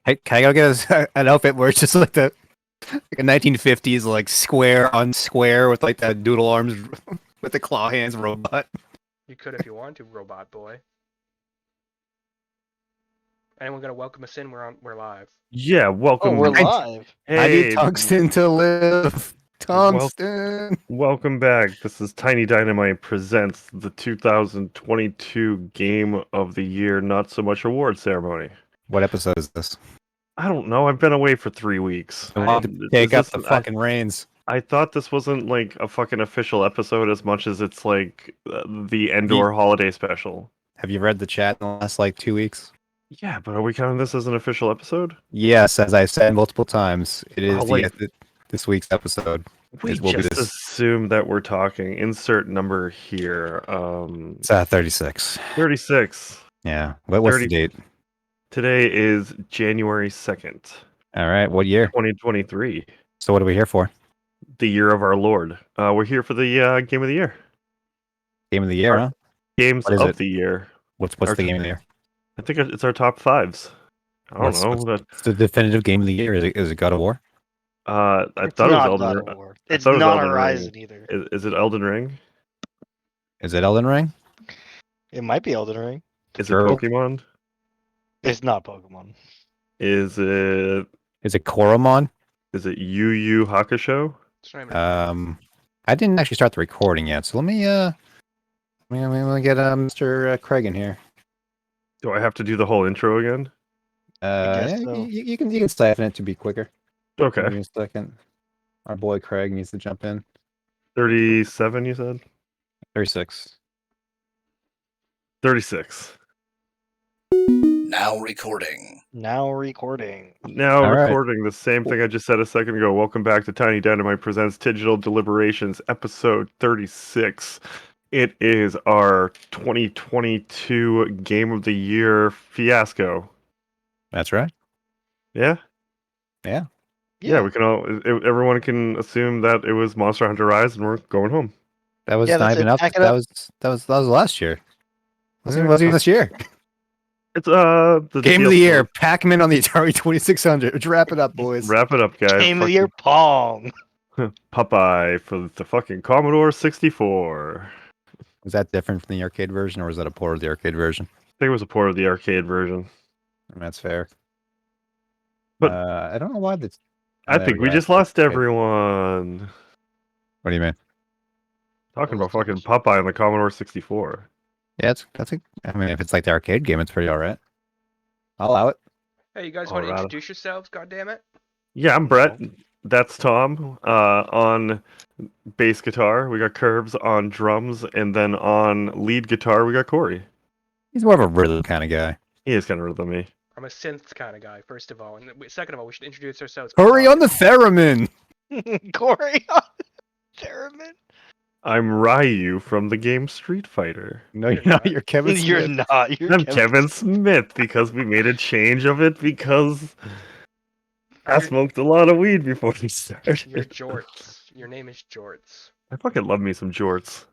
Hey, can I go get an outfit where it's just like a 1950s like square on square with like that doodle arms with the claw hands robot? You could if you want to, robot boy. Anyone gonna welcome us in? We're live. Yeah, Oh, welcome. we're live. I need Hey, tungsten to live. Wel- Tungsten. welcome back. This is Tiny Dynamite presents the 2022 Game of the Year Not So Much Award Ceremony. What episode is this? I don't know. I've been away for 3 weeks. I want to take up the fucking reins. I thought this wasn't like a fucking official episode as much as it's like the Endor holiday special. Have you read the chat in the last like 2 weeks? Yeah, but are we counting this as an official episode? Yes, as I said multiple times, it is like- this week's episode. We It will be just this. assume that we're talking. Insert number here. It's 36. 36. Yeah. What's 30. the date? Today is January 2nd, All right. What year? 2023, So what are we here for? the year of our Lord. We're here for the Game of the Year. Game of the year, huh? Games What is of it? the Year. What's Our the game of the year? I think it's our top fives. I don't know. What's the definitive game of the year? Is it God of War? I It's thought it was not Elden God Ring. of War. I It's thought it was not Elden Horizon Ring. either. Is it Elden Ring? Is it Elden Ring? It might be Elden Ring. Is Sure. it Pokemon? It's not Pokemon. Is it Is it Koromon? Yu Yu Hakusho? It's not even- I didn't actually start the recording yet, so let me get Mr. Craig in here. Do I have to do the whole intro again? guess Yeah, so. you can siphon it to be quicker. Give Okay. me a second. Our boy Craig needs to jump in. 37, you said? 36. 36. Now recording. Now recording. Now All right. recording the same thing I just said a second ago. Welcome back to Tiny Dynamite Presents Digital Deliberations, episode 36. It is our 2022 Game of the Year fiasco. That's right. Yeah? Yeah. Yeah, we can all. Everyone can assume that it was Monster Hunter Rise, and we're going home. That was Yeah, not that's even it. up. Pack it That up. was last year. Wasn't Okay. even this year. It's the Game of DLC. the year, Pac-Man on the Atari 2600. Let's wrap it up, boys. Wrap it up, guys. Game of the Year Pong. Popeye for the fucking Commodore 64. Was that different from the arcade version, or was that a port of the arcade version? I think it was a port of the arcade version. That's fair. But- I don't know why that's. I think we just lost everyone. What do you mean? Talking about fucking Popeye on the Commodore 64. Yeah, that's a. I mean, if it's like the arcade game, it's pretty all right. I'll allow it. Hey, you guys want to Alright. introduce yourselves? God damn it! Yeah, I'm Brett. That's Tom on bass guitar. We got Curves on drums, and then on lead guitar we got Cory. He's more of a rhythm kind of guy. He is kind of rhythmy. I'm a synth kind of guy, first of all, and second of all, we should introduce ourselves. Hurry on the theremin. Cory. Theremin. I'm Ryu from the game Street Fighter. No, you're not. You're Kevin. You're Smith. not. You're I'm Kevin Smith because we made a change of it because I smoked a lot of weed before we You're started. Jorts. Your name is Jorts. I fucking love me some jorts.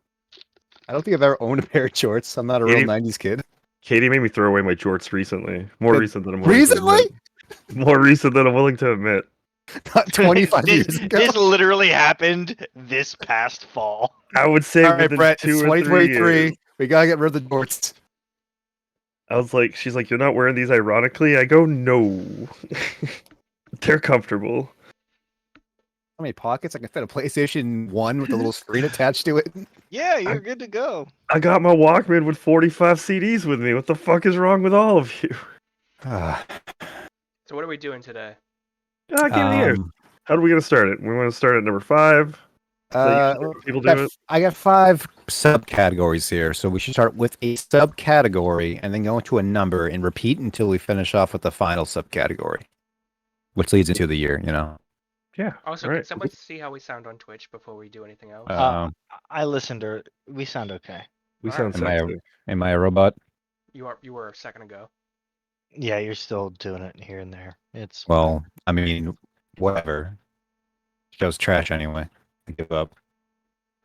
I don't think I've ever owned a pair of shorts. I'm not a real Katie- '90s kid. Katie made me throw away my jorts recently. More But recent than I'm willing to Recently? admit. More recent than I'm willing to admit. Not 25 years ago. This literally happened this past fall. I would say All right, within Brett. 2 It's or 3 2023. years. We gotta get rid of the jorts. I was like, she's like, you're not wearing these ironically? I go, no. They're comfortable. How many pockets? I can fit a PlayStation 1 with a little screen attached to it. Yeah, you're good to go. I got my Walkman with 45 CDs with me. What the fuck is wrong with all of you? Ah, So what are we doing today? Game of the year. How are we going to start it? We want to start at number 5. People do it. I got 5 subcategories here, so we should start with a subcategory and then go into a number and repeat until we finish off with the final subcategory, which leads into the year. You know. Yeah. Also, all can right. someone see how we sound on Twitch before we do anything else? I listened to her. We sound okay. We sound Am I a- sexy. Am I a robot? You were a second ago. Yeah, you're still doing it here and there. It's Well, I mean, whatever. Show's trash anyway. I give up.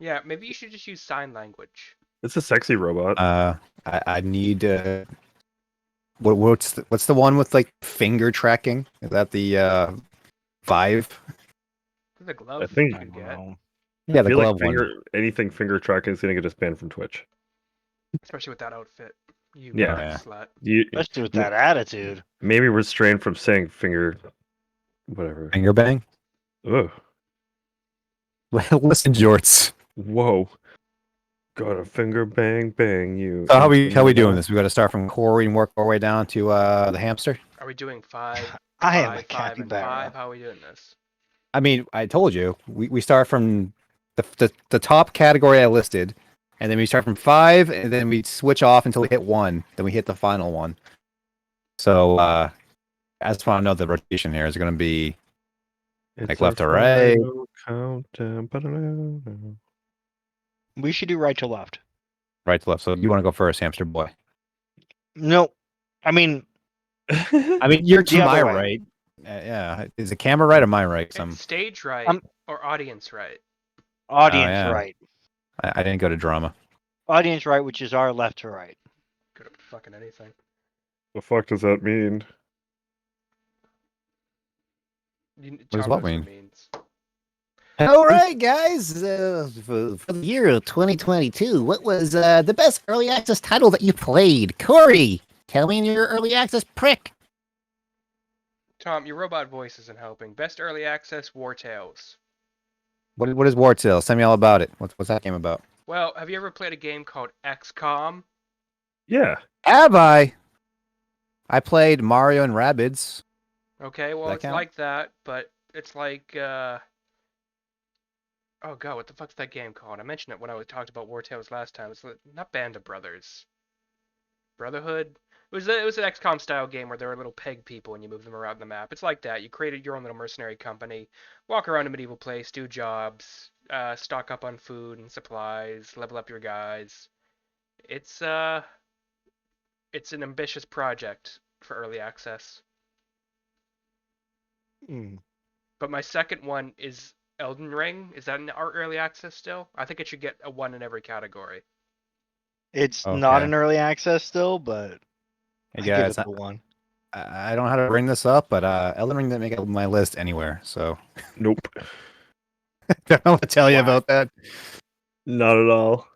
Yeah, maybe you should just use sign language. It's a sexy robot. I need what's the one with like finger tracking? Is that the 5? The glove I think- you I can don't get, know. Yeah, I the feel glove like one. anything finger tracking is gonna get us banned from Twitch. especially with that outfit. You Yeah. slut. Especially with that attitude. Maybe restrained from saying finger, whatever. Finger bang. Ugh. Listen, Jorts. Whoa. Gotta finger bang bang you. So how we into doing my- this? We got to start from Cory and work our way down to the hamster. Are we doing 5, I am 5, a 5, and 5? capybara. How are we doing this? I mean, I told you we start from the top category I listed, and then we start from 5, and then we switch off until we hit 1. Then we hit the final one. So I just want to know the rotation here is going to be It's like left our to right. final countdown. Ba-da-da-da. We should do right to left. right to left. So you want to go first, hamster boy? No, I mean, I mean, you're The to other my way. right. Yeah, is the camera right or my right? 'Cause It's stage right or audience right? audience yeah. right. I didn't go to drama. Audience right, which is our left to right. Good at fucking anything. The fuck does that mean? does Tom what knows mean? it means. All right, guys. For the year of 2022, what was the best early access title that you played? Cory, tell me your early access prick. Tom, your robot voice isn't helping. Best early access War Tales. What is War Tales? Tell me all about it. What's that game about? Well, have you ever played a game called XCOM? Yeah. Have I? I played Mario and Rabbids. Okay, well That it's count? like that, but it's like oh god, what the fuck's that game called? I mentioned it when I talked about War Tales last time. It's not Band of Brothers. Brotherhood? It was an XCOM style game where there were little peg people and you move them around the map. It's like that. You created your own little mercenary company, walk around a medieval place, do jobs, stock up on food and supplies, level up your guys. It's an ambitious project for early access. But my second one is Elden Ring. Is that in our early access still? I think it should get a 1 in every category. It's not Okay. an early access still, but Hey I give guys, it the 1. I don't know how to bring this up, but Elden Ring didn't make it on my list anywhere, so Nope. I don't know what to tell you Why? about that. Not at all.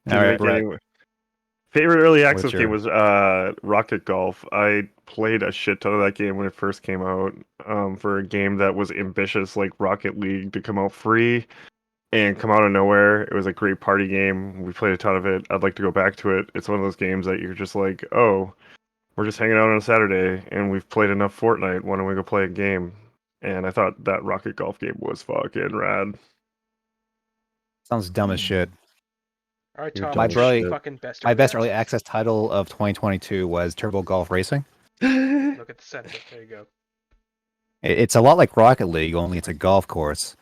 Didn't All right, make Brett. any- Favorite early access What's game your- was Rocket Golf. I played a shit ton of that game when it first came out. For a game that was ambitious like Rocket League to come out free and come out of nowhere. It was a great party game. We played a ton of it. I'd like to go back to it. It's one of those games that you're just like, oh, we're just hanging out on a Saturday and we've played enough Fortnite. Why don't we go play a game? And I thought that Rocket Golf game was fucking rad. Sounds dumb as shit. All right, You're Tom, dumb My what's as your brilliant- shit. fucking best My early best early access? access title of 2022 was Turbo Golf Racing. Look at the center. There you go. It's a lot like Rocket League, only it's a golf course.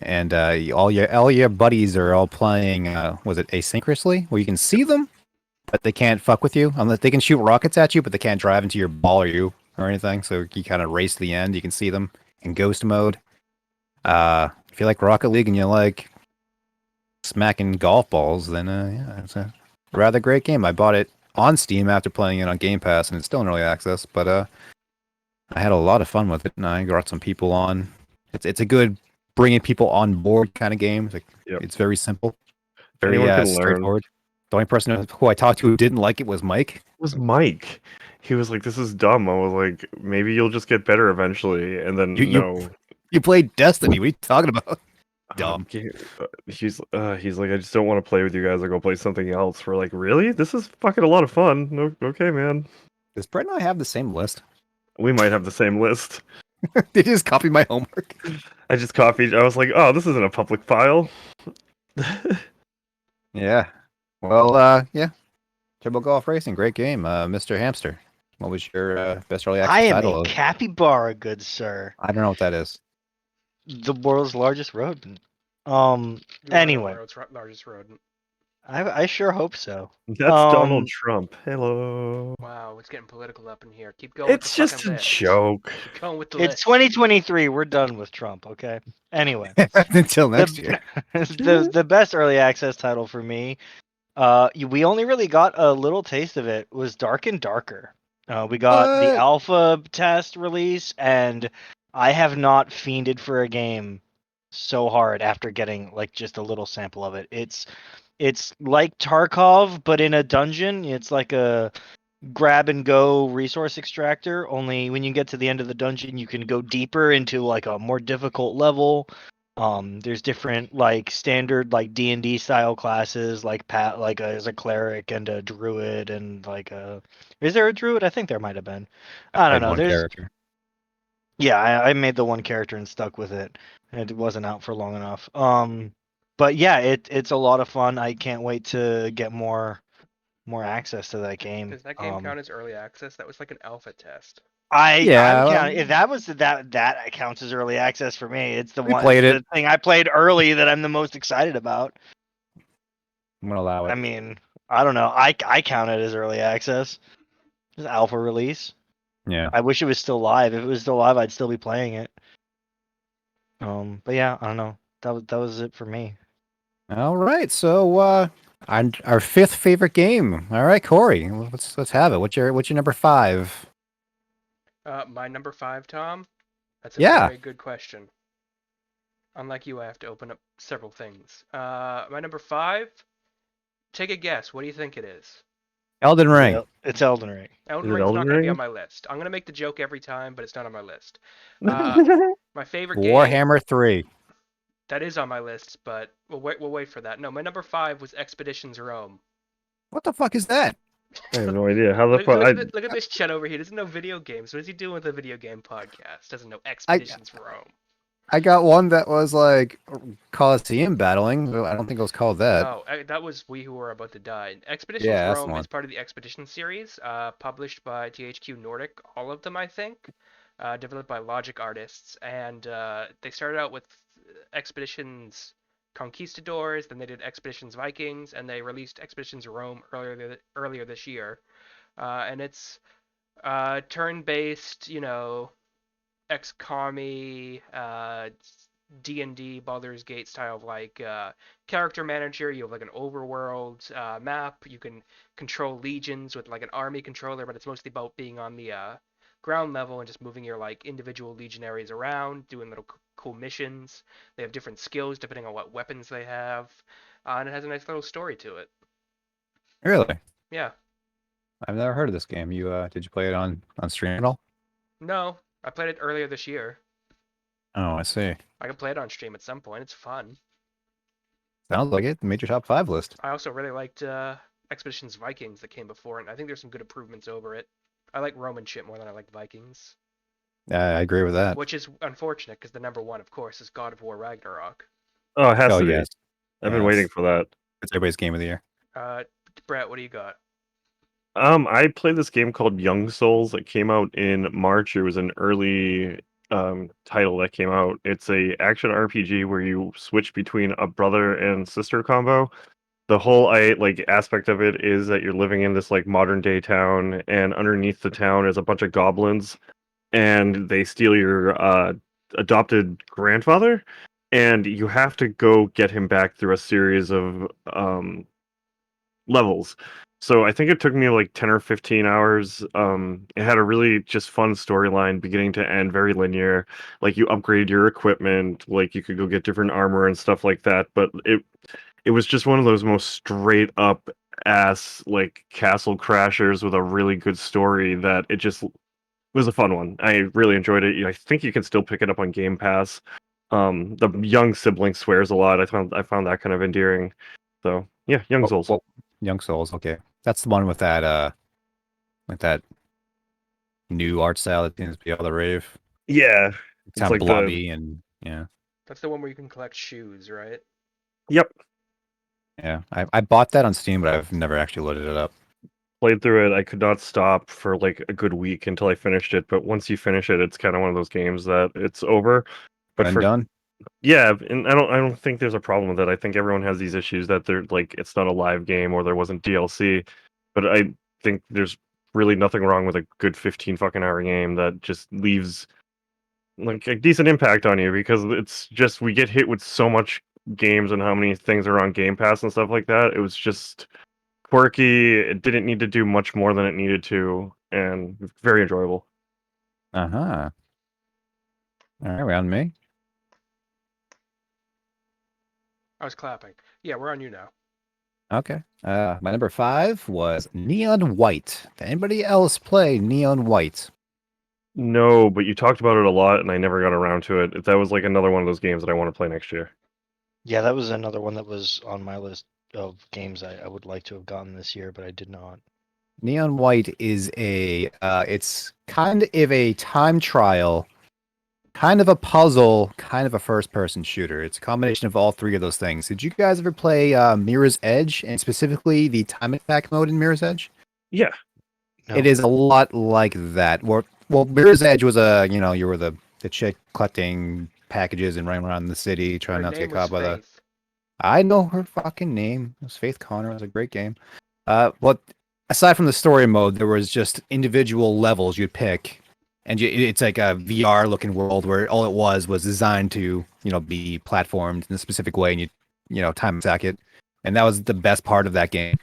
And all your buddies are all playing. Was it asynchronously, where you can see them, but they can't fuck with you? Unless they can shoot rockets at you, but they can't drive into your ball or you or anything. So you kind of race to the end. You can see them in ghost mode. If you like Rocket League and you like smacking golf balls, then yeah, it's a rather great game. I bought it on Steam after playing it on Game Pass, and it's still in early access. But I had a lot of fun with it, and I got some people on. It's a good bringing people on board kind of game. Yep. It's very simple, very Anyone can learn. straightforward. The only person who I talked to who didn't like it was Mike. It was Mike. He was like, "This is dumb." I was like, "Maybe you'll just get better eventually." And then You played Destiny. What are you talking about? dumb. He's like, "I just don't want to play with you guys. I'll go play something else." We're like, "Really? This is fucking a lot of fun." No, okay, man. Does Brett and I have the same list? We might have the same list. Did you just copy my homework? I just copied. I was like, "Oh, this isn't a public file." Yeah. Well, yeah. Turbo Golf Racing, great game. Mr. Hamster, what was your best early access I am title? a capybara, good sir. I don't know what that is. The world's largest rodent. You are the Anyway. world's largest rodent. I sure hope so. That's Donald Trump. Hello. Wow, it's getting political up in here. Keep going. It's with the just fucking a list. joke. Keep going with the It's list. 2023. We're done with Trump, okay? Anyway. Until next year. The best early access title for me We only really got a little taste of it. It was Dark and Darker. We got the What? alpha test release, and I have not fiended for a game so hard after getting like just a little sample of it. It's like Tarkov, but in a dungeon. It's like a grab and go resource extractor. Only when you get to the end of the dungeon, you can go deeper into like a more difficult level. There's different like standard like D&D style classes like as a cleric and a druid and like a is there a druid? I think there might have been. I I don't played know. one There's character. yeah, I made the one character and stuck with it. And it wasn't out for long enough. But yeah, it's a lot of fun. I can't wait to get more access to that game. Does that game count as early access? That was like an alpha test. I'm Yeah, counting. If that was that counts as early access for me. It's the we one. played It's it. the thing I played early that I'm the most excited about. I'm gonna allow it. I mean, I don't know. I count it as early access. It's alpha release. Yeah. I wish it was still live. If it was still live, I'd still be playing it. But yeah, I don't know. That was it for me. All right. So, our fifth favorite game. All right, Corey. Let's have it. What's your number 5? My number 5, Tom. That's a Yeah. very good question. Unlike you, I have to open up several things. My number 5. Take a guess. What do you think it is? Elden Ring. It's Elden Ring. Elden Is it Ring's Elden not going to be Ring? on my list. I'm going to make the joke every time, but it's not on my list. My favorite game. Warhammer 3. That is on my list, but we'll wait for that. No, my number 5 was Expeditions Rome. What the fuck is that? I have no idea. How the Look, fuck? look at this Chet over here. Doesn't know video games. What is he doing with a video game podcast? Doesn't know Expeditions Rome. I got one that was like Colosseum battling. But I don't think it was called that. Oh, that was We Who Were About to Die. Expeditions Yeah, that's the Rome one. is part of the Expedition series, published by THQ Nordic, all of them, I think, developed by Logic Artists, and they started out with Expeditions Conquistadors, then they did Expeditions Vikings, and they released Expeditions Rome earlier this year, and it's turn-based, XCOM-y, D&D, Baldur's Gate style of like character manager. You have like an overworld map. You can control legions with like an army controller, but it's mostly about being on the ground level and just moving your like individual legionaries around, doing little cool missions. They have different skills depending on what weapons they have, and it has a nice little story to it. Really? Yeah. I've never heard of this game. Did you play it on stream at all? No, I played it earlier this year. Oh, I see. I can play it on stream at some point. It's fun. Sounds like it. Made your top 5 list. I also really liked Expeditions Vikings that came before, and I think there's some good improvements over it. I like Roman shit more than I like Vikings, I agree with that. which is unfortunate because the number 1, of course, is God of War Ragnarok. Oh, it has Oh to be. yes, I've been Yes. waiting for that. it's everybody's game of the year. Brett, what do you got? I played this game called Young Souls. It came out in March. It was an early title that came out. It's a action RPG where you switch between a brother and sister combo. The whole aspect of it is that you're living in this like modern day town, and underneath the town is a bunch of goblins, and they steal your adopted grandfather, and you have to go get him back through a series of levels. So I think it took me like 10 or 15 hours. It had a really just fun storyline, beginning to end, very linear. Like you upgrade your equipment, like you could go get different armor and stuff like that. But it was just one of those most straight up ass like castle crashers with a really good story that it just was a fun one. I really enjoyed it. I think you can still pick it up on Game Pass. The young sibling swears a lot. I found that kind of endearing. So yeah, Young Souls. Well, Young Souls. Okay, that's the one with that new art style that seems to be all the rave. Yeah, It's kind of like blobby and yeah. That's the one where you can collect shoes, right? Yep. Yeah, I bought that on Steam, but I've never actually loaded it up. Played through it. I could not stop for like a good week until I finished it. But once you finish it, it's kind of one of those games that it's over. But And done. yeah, and I don't think there's a problem with it. I think everyone has these issues that they're like it's not a live game or there wasn't DLC. But I think there's really nothing wrong with a good 15 fucking hour game that just leaves like a decent impact on you, because it's just we get hit with so much games and how many things are on Game Pass and stuff like that. It was just quirky. It didn't need to do much more than it needed to, and very enjoyable. Uh-huh. All right, round me. I was clapping. Yeah, we're on you now. Okay. My number 5 was Neon White. Did anybody else play Neon White? No, but you talked about it a lot, and I never got around to it. That was like another one of those games that I want to play next year. Yeah, that was another one that was on my list of games I would like to have gotten this year, but I did not. Neon White is it's kind of a time trial, kind of a puzzle, kind of a first-person shooter. It's a combination of all three of those things. Did you guys ever play Mirror's Edge, and specifically the time attack mode in Mirror's Edge? Yeah. No. It is a lot like that. Well, Mirror's Edge was you were the chick collecting packages and running around the city trying Her not to name get was caught by the. Faith. I know her fucking name. It was Faith Connor. It was a great game. But aside from the story mode, there was just individual levels you'd pick, and it's like a VR looking world where all it was designed to be platformed in a specific way, and time attack it, and that was the best part of that game.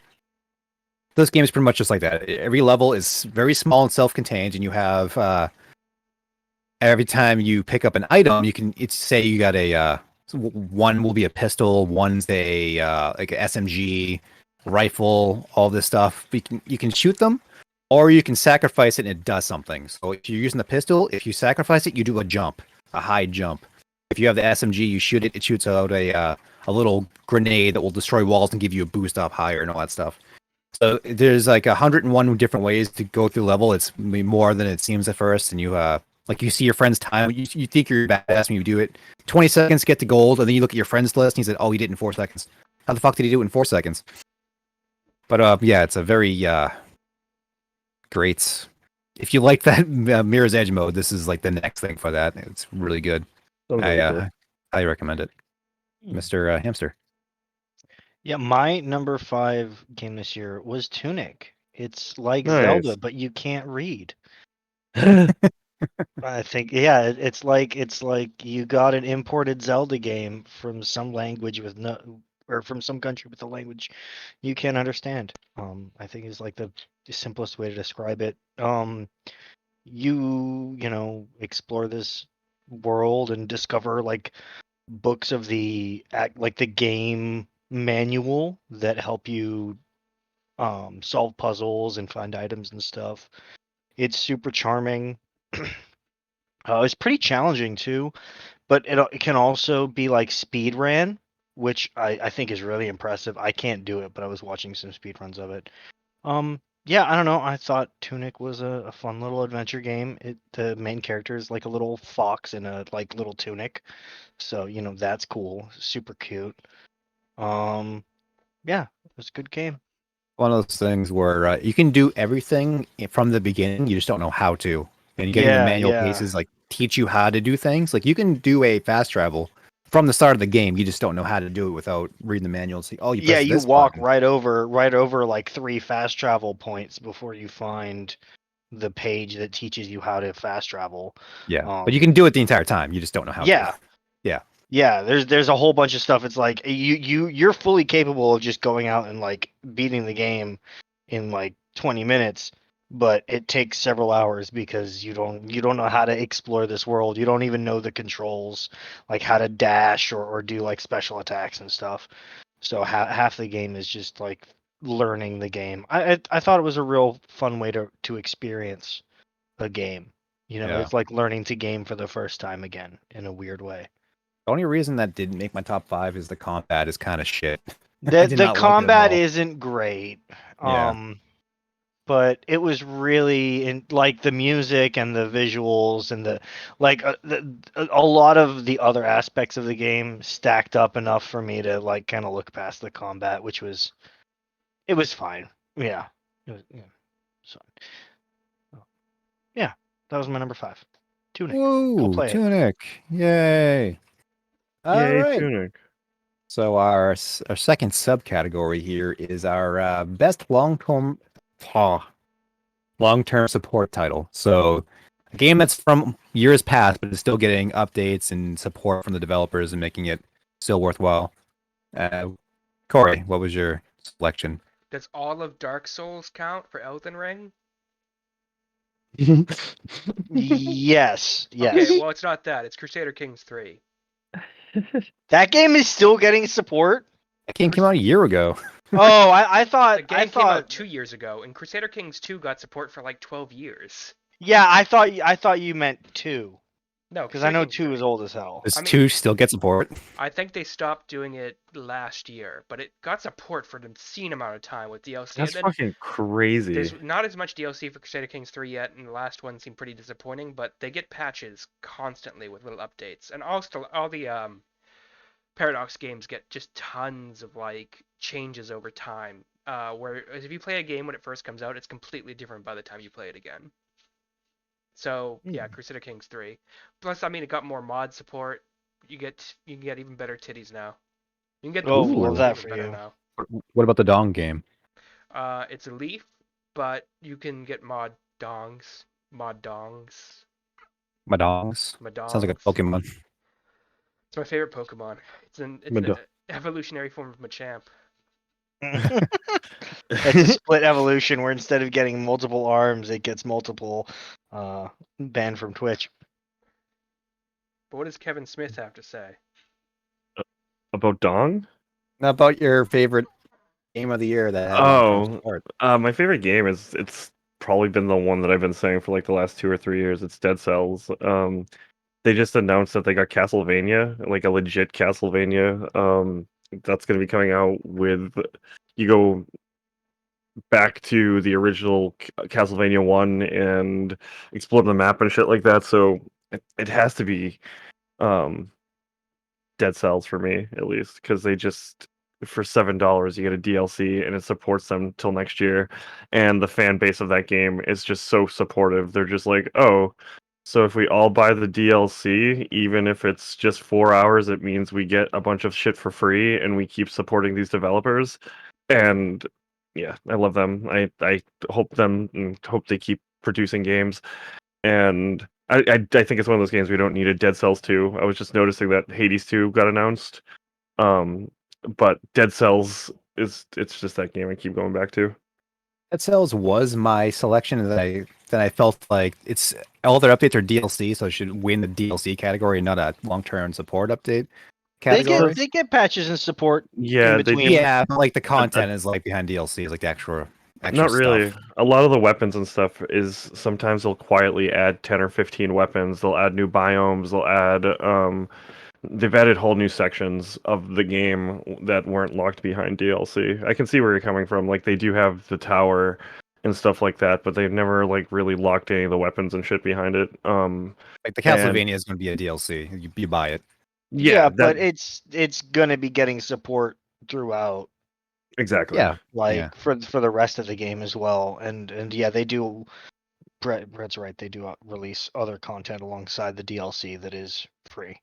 This game is pretty much just like that. Every level is very small and self-contained, and you have every time you pick up an item, it's say you got a one will be a pistol, one's a like a SMG, rifle, all this stuff. You can shoot them, or you can sacrifice it and it does something. So if you're using the pistol, if you sacrifice it, you do a high jump. If you have the SMG, you shoot it, it shoots out a little grenade that will destroy walls and give you a boost up higher and all that stuff. So there's like 101 different ways to go through level. It's more than it seems at first, and you see your friend's time. You think you're badass when you do it. 20 seconds to get to gold, and then you look at your friend's list, and he said, "Oh, he did it in 4 seconds." How the fuck did he do it in 4 seconds? But yeah, it's a very great. If you like that Mirror's Edge mode, this is like the next thing for that. It's really good. Sounds really cool. I recommend it, Mr. Hamster. Yeah, my number 5 game this year was Tunic. It's like Nice. Zelda, but you can't read. I think it's like you got an imported Zelda game from some language or from some country with a language you can't understand. I think is like the simplest way to describe it. You explore this world and discover like books of the game manual that help you solve puzzles and find items and stuff. It's super charming. It's pretty challenging too, but it can also be like speed ran, which I think is really impressive. I can't do it, but I was watching some speed runs of it. Yeah, I don't know. I thought Tunic was a fun little adventure game. The main character is like a little fox in a like little tunic, so that's cool. Super cute. Yeah, it was a good game. One of those things where you can do everything from the beginning, you just don't know how to. And getting the manual pieces like teach you how to do things. Like you can do a fast travel from the start of the game, you just don't know how to do it without reading the manual and see, oh, you press You this walk button. right over like 3 fast travel points before you find the page that teaches you how to fast travel. Yeah, but you can do it the entire time. You just don't know how to. Yeah, there's a whole bunch of stuff. It's like you're fully capable of just going out and like beating the game in like 20 minutes, but it takes several hours because you don't know how to explore this world. You don't even know the controls, like how to dash or do like special attacks and stuff. So half the game is just like learning the game. I thought it was a real fun way to experience a game. Yeah. It's like learning to game for the first time again in a weird way. The only reason that didn't make my top 5 is the combat is kind of shit. The combat isn't great. Yeah. But it was really in like the music and the visuals and a lot of the other aspects of the game stacked up enough for me to like kind of look past the combat, which was fine. Yeah. It was, yeah. So, yeah, that was my number 5. Tunic. Go Ooh, play it. Tunic. Yay. All Yay, right. Tunic. So our second subcategory here is our best long-term support title. So a game that's from years past, but is still getting updates and support from the developers and making it still worthwhile. Cory, what was your selection? Does all of Dark Souls count for Elden Ring? Yes, yes. Okay, well it's not that. It's Crusader Kings 3. That game is still getting support. That game came out a year ago. Oh, I thought The game came out 2 years ago, and Crusader Kings 2 got support for like 12 years. Yeah, I thought you meant 2. No, Because I know Crusader 2 Kings is 3. old as hell. Does I mean- 2 still get support? I think they stopped doing it last year, but it got support for an obscene amount of time with DLC. That's And then fucking crazy. there's not as much DLC for Crusader Kings 3 yet, and the last one seemed pretty disappointing, but they get patches constantly with little updates. And also all the Paradox games get just tons of like changes over time. Whereas if you play a game when it first comes out, it's completely different by the time you play it again. So yeah, Crusader Kings 3. Plus, I mean, it got more mod support. You can get even better titties now. You can get Oh, them love that even for better you. now. What about the Dong game? It's a Leaf, but you can get mod dongs. Madongs? Sounds like a Pokemon. It's my favorite Pokemon. It's an evolutionary form of Machamp. It's a split evolution where instead of getting multiple arms, it gets multiple banned from Twitch. But what does Kevin Smith have to say? About Dong? How about your favorite game of the year that had Oh, support? my favorite game it's probably been the one that I've been saying for like the last 2 or 3 years. It's Dead Cells. They just announced that they got Castlevania, like a legit Castlevania. That's going to be coming out with you go back to the original Castlevania 1 and explore the map and shit like that. So it has to be Dead Cells for me, at least, because they just for $7 you get a DLC and it supports them till next year. And the fan base of that game is just so supportive. They're just like, oh, so if we all buy the DLC, even if it's just 4 hours, it means we get a bunch of shit for free and we keep supporting these developers. And yeah, I love them. I hope them and hope they keep producing games. And I think it's one of those games we don't need a Dead Cells 2. I was just noticing that Hades 2 got announced. But Dead Cells it's just that game I keep going back to. Dead Cells was my selection that I felt like it's all their updates are DLC, so it should win the DLC category, not a long-term support update category. They get patches and support Yeah, in they between. do. Yeah, but, like the content is like behind DLC, like the extra Not really. stuff. A lot of the weapons and stuff is sometimes they'll quietly add 10 or 15 weapons. They'll add new biomes. They'll add they've added whole new sections of the game that weren't locked behind DLC. I can see where you're coming from. Like they do have the tower and stuff like that, but they've never like really locked any of the weapons and shit behind it. Like the And- Castlevania is going to be a DLC. You buy it. Yeah, that- but it's gonna be getting support throughout, exactly. Yeah, like Yeah. for the rest of the game as well. And yeah, they do. Brett's right. They do release other content alongside the DLC that is free.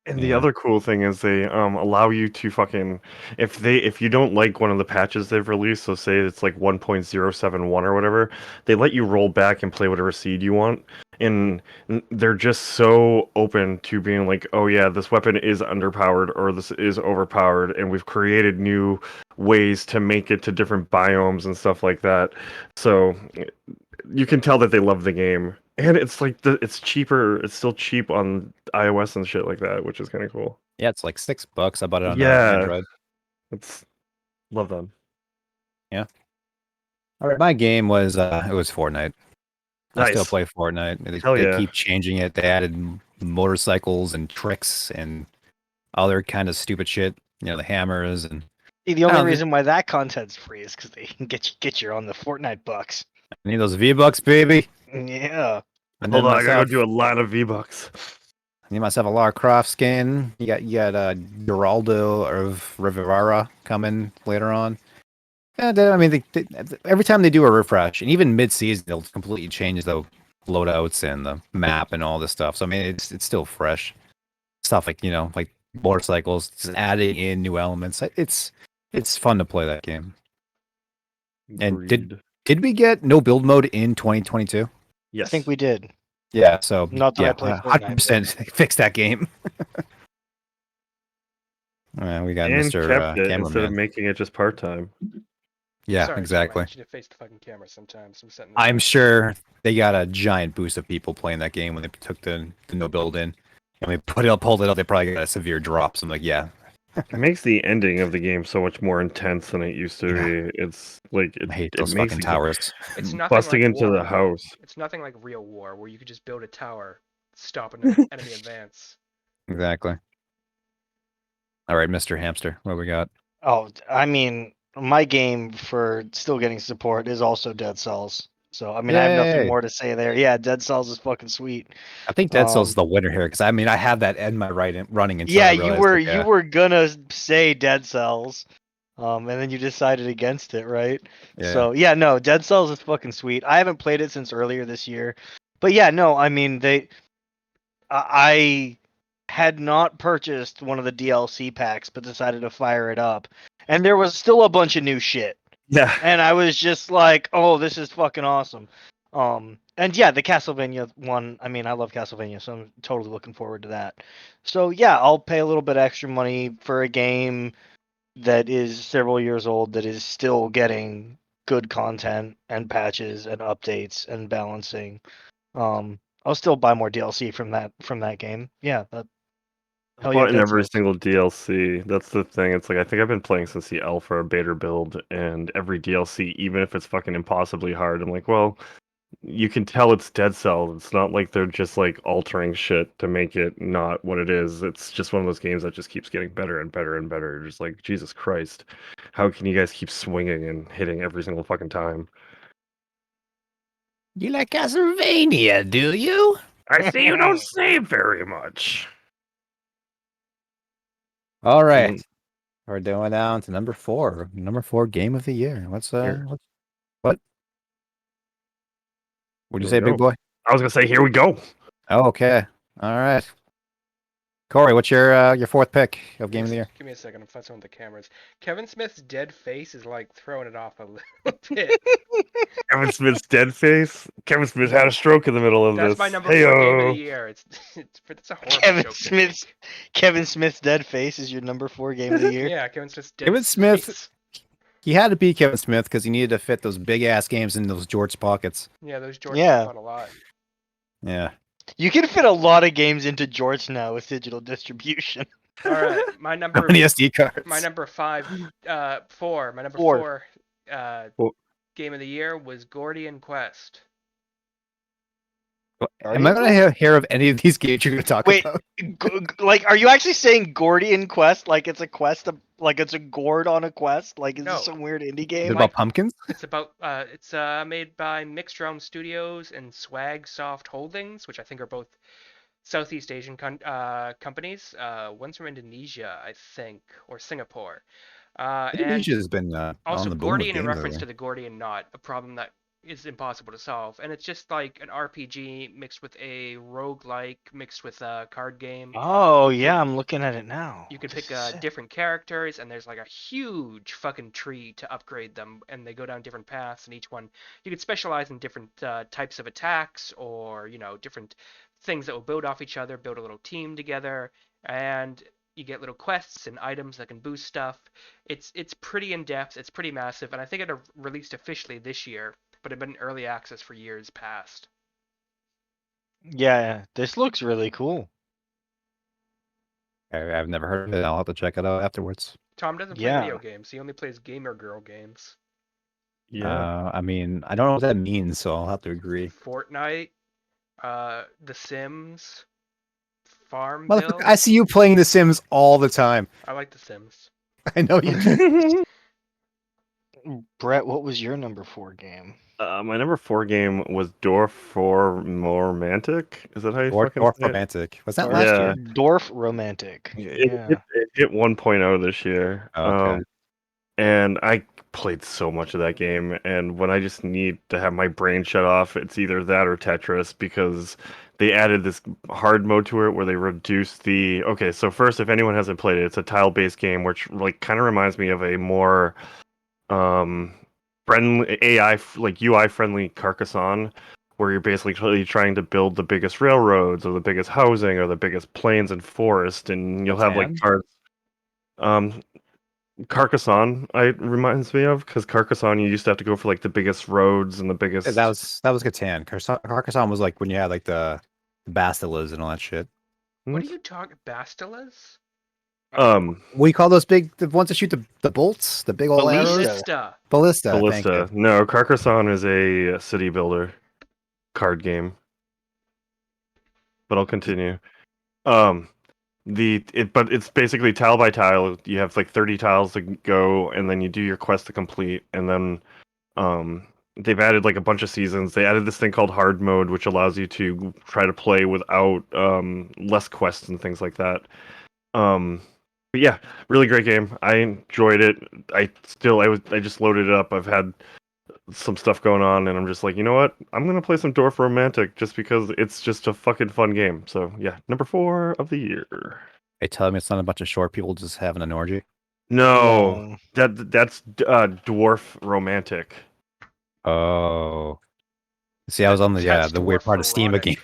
And the Yeah. other cool thing is they allow you to fucking if you don't like one of the patches they've released, so say it's like 1.071 or whatever, they let you roll back and play whatever seed you want. And they're just so open to being like, oh yeah, this weapon is underpowered or this is overpowered, and we've created new ways to make it to different biomes and stuff like that. So you can tell that they love the game. And it's like it's cheaper. It's still cheap on iOS and shit like that, which is kind of cool. Yeah, it's like $6. I bought it on Yeah. Android. It's love them. All right, my game was it was Fortnite. I still Nice. play Fortnite. Hell They yeah. keep changing it. They added motorcycles and tricks and other kind of stupid shit. You know, the hammers and See, the only Oh, the- reason why that content's free is because they can get you on the Fortnite bucks. I need those V-Bucks, baby. Yeah. And Hold then on, I gotta myself, go do a lot of V-Bucks. I need myself a Lara Croft skin. You got Geraldo of Rivera coming later on. And I mean, every time they do a refresh, and even mid-season, they'll completely change the loadouts and the map and all this stuff. So I mean, it's still fresh stuff like like motorcycles, just adding in new elements. It's fun to play that game. And did we get no build mode in 2022? Yes. I think we did. Yeah, so Not that I yeah, play Fortnite, 100% fix that game. We got And Mr. kept it instead of Cameraman. making it just part-time. Yeah, Sorry, exactly. Tom, I need you to face the fucking camera sometimes. I'm setting this I'm up. sure they got a giant boost of people playing that game when they took the no build in. And they pulled it up, they probably got a severe drop. So I'm like, yeah, It makes the ending of the game so much more intense than it used to be. It's like I hate it those makes fucking it towers. It's nothing busting like into war, the though. house. It's nothing like real war, where you could just build a tower, stop an enemy advance. Exactly. All right, Mr. Hamster, what we got? Oh, I mean, my game for still getting support is also Dead Cells. So I mean, I have nothing Yay! more to say there. Yeah, Dead Cells is fucking sweet. I think Dead Cells is the winner here because I mean I had that in my running until Yeah, I you realized were like, you were gonna say Dead Cells, and then you decided against it, right? yeah. So yeah, no, Dead Cells is fucking sweet. I haven't played it since earlier this year, but yeah, no, I mean I had not purchased one of the DLC packs, but decided to fire it up, and there was still a bunch of new shit. Yeah. And I was just like, "Oh, this is fucking awesome." And yeah, the Castlevania one. I mean, I love Castlevania, so I'm totally looking forward to that. So yeah, I'll pay a little bit extra money for a game that is several years old that is still getting good content and patches and updates and balancing. I'll still buy more DLC from that game. Yeah, I hell yeah, bought in Dead every Cells. single DLC. That's the thing. It's like I think I've been playing since the alpha or beta build, and every DLC, even if it's fucking impossibly hard, I'm like, well, you can tell it's Dead Cell. It's not like they're just like altering shit to make it not what it is. It's just one of those games that just keeps getting better and better and better. You're just like, Jesus Christ, how can you guys keep swinging and hitting every single fucking time? You like Castlevania, do you? I see you don't say very much. All right, Mm, we're going down to number 4. Number 4 game of the year. Here, What? What'd you here we say, big go. boy? I was gonna say, here we go. Oh, okay. All right. Cory, what's your fourth pick of game of the year? Give me a second. I'm fussing with the cameras. Kevin Smith's dead face is like throwing it off a little bit. Kevin Smith's dead face. Kevin Smith had a stroke in the middle of That's this. my number 4 game of the Heyo. year. It's a horrible Kevin joke to Smith's make. Kevin Smith's dead face is your number 4 game of the year. Yeah, Kevin Smith's dead Kevin Smith, face. he had to be Kevin Smith because he needed to fit those big ass games in those George pockets. Yeah, those George Yeah. help out a lot. Yeah. You can fit a lot of games into George now with digital distribution. All right, my How number many SD cards? my number 4 my number Four. 4 Well- game of the year was Gordian Quest. Am I going to hear of any of these games you're going to talk Wait, about? like, are you actually saying Gordian Quest? Like it's a quest, like it's a gourd on a quest? Like is No. this some weird indie Is it game? about pumpkins? It's about it's made by Mixed Realm Studios and Swag Soft Holdings, which I think are both Southeast Asian companies. One's from Indonesia, I think, or Singapore. And Indonesia has been on also the boom with Gordian in games reference lately. to the Gordian knot, a problem that is impossible to solve. And it's just like an RPG mixed with a roguelike, mixed with a card game. Oh yeah, I'm looking at it now. You can This pick is sick. different characters, and there's like a huge fucking tree to upgrade them, and they go down different paths, and each one you can specialize in different types of attacks, or different things that will build off each other, build a little team together, and you get little quests and items that can boost stuff. It's pretty in depth, it's pretty massive, and I think it released officially this year, but it had been in early access for years past. Yeah, this looks really cool. I've never heard of it. I'll have to check it out afterwards. Tom doesn't play Yeah. video games; he only plays gamer girl games. Yeah. I mean, I don't know what that means, so I'll have to agree. Fortnite, The Sims, Farmville. Motherfucker, I see you playing The Sims all the time. I like The Sims. I know you do. Brett, what was your number 4 game? My number 4 game was Dwarf for Romantic. Is that how you fucking Dwarf say it? Romantic. Was that Dwarf- last Yeah. year? Dwarf Romantic. Yeah. It hit 1.0 this year. Okay. And I played so much of that game. And when I just need to have my brain shut off, it's either that or Tetris because they added this hard mode to it where they reduced the. Okay, so first, if anyone hasn't played it, it's a tile-based game, which like kind of reminds me of a more friendly AI, like UI friendly Carcassonne, where you're basically trying to build the biggest railroads or the biggest housing or the biggest plains and forest, and you'll have like Catan? cards. Carcassonne, it reminds me of, because Carcassonne, you used to have to go for like the biggest roads and the biggest. That was Catan. Carcassonne was like when you had like the Bastillas and all that shit. What are you talking? Bastilas? We call those the ones that shoot the bolts, the big old arrows. Ballista. Ballista. Thank you. Ballista. No, Carcassonne is a city builder card game. But I'll continue. But it's basically tile by tile. You have like 30 tiles to go, and then you do your quest to complete, and then they've added like a bunch of seasons. They added this thing called hard mode, which allows you to try to play without less quests and things like that. But yeah, really great game. I enjoyed it. I just loaded it up. I've had some stuff going on, and I'm just like, you know what? I'm gonna play some Dwarf Romantic just because it's just a fucking fun game. So yeah, number 4 of the year. They tell me it's not a bunch of short people just having an orgy. No, that's Dwarf Romantic. Oh, see, I was on That's the weird dwarf part of Steam erotic.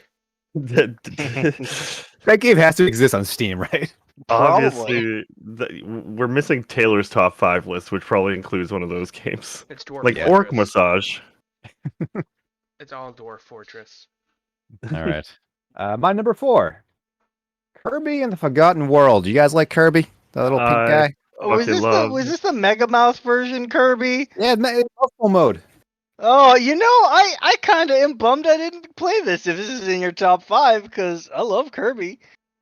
again. That game has to exist on Steam, right? Obviously, we're missing Taylor's top 5 list, which probably includes one of those games, It's Dwarf like Fortress. Orc Massage. It's all Dwarf Fortress. All right. My number 4, Kirby and the Forgotten World. You guys like Kirby, the little pink I guy? Oh, was fucking this love. was this the Mega Mouth version, Kirby? Yeah, it's full mode. Oh, I kind of am bummed I didn't play this if this is in your top 5 because I love Kirby.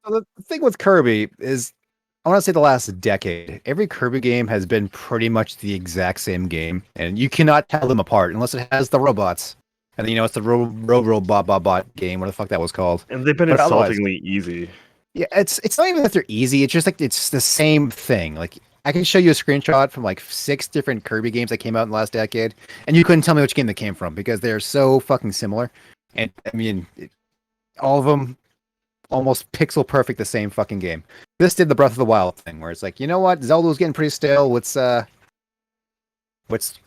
So the thing with Kirby is, I want to say the last decade, every Kirby game has been pretty much the exact same game, and you cannot tell them apart unless it has the robots. And then, it's the Robot game, what the fuck that was called. And they've been But otherwise- insultingly easy. Yeah, it's not even that they're easy. It's just like it's the same thing. Like I can show you a screenshot from like 6 different Kirby games that came out in the last decade, and you couldn't tell me which game they came from because they're so fucking similar. And I mean, all of them almost pixel perfect, the same fucking game. This did the Breath of the Wild thing, where it's like, you know what, Zelda was getting pretty stale. Let's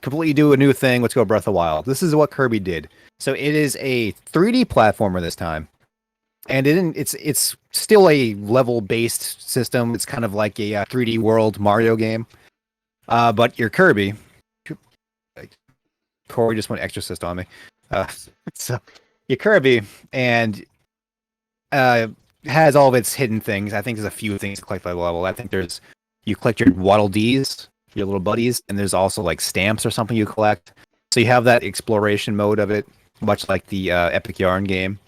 completely do a new thing. Let's go Breath of the Wild. This is what Kirby did. So it is a 3D platformer this time. And it's still a level-based system. It's kind of like a 3D World Mario game. But you're Kirby. Cory just went Exorcist on me. So you're Kirby, and has all of its hidden things. I think there's a few things to collect by level. I think you collect your Waddle Dees, your little buddies, and there's also like stamps or something you collect. So you have that exploration mode of it, much like the Epic Yarn game.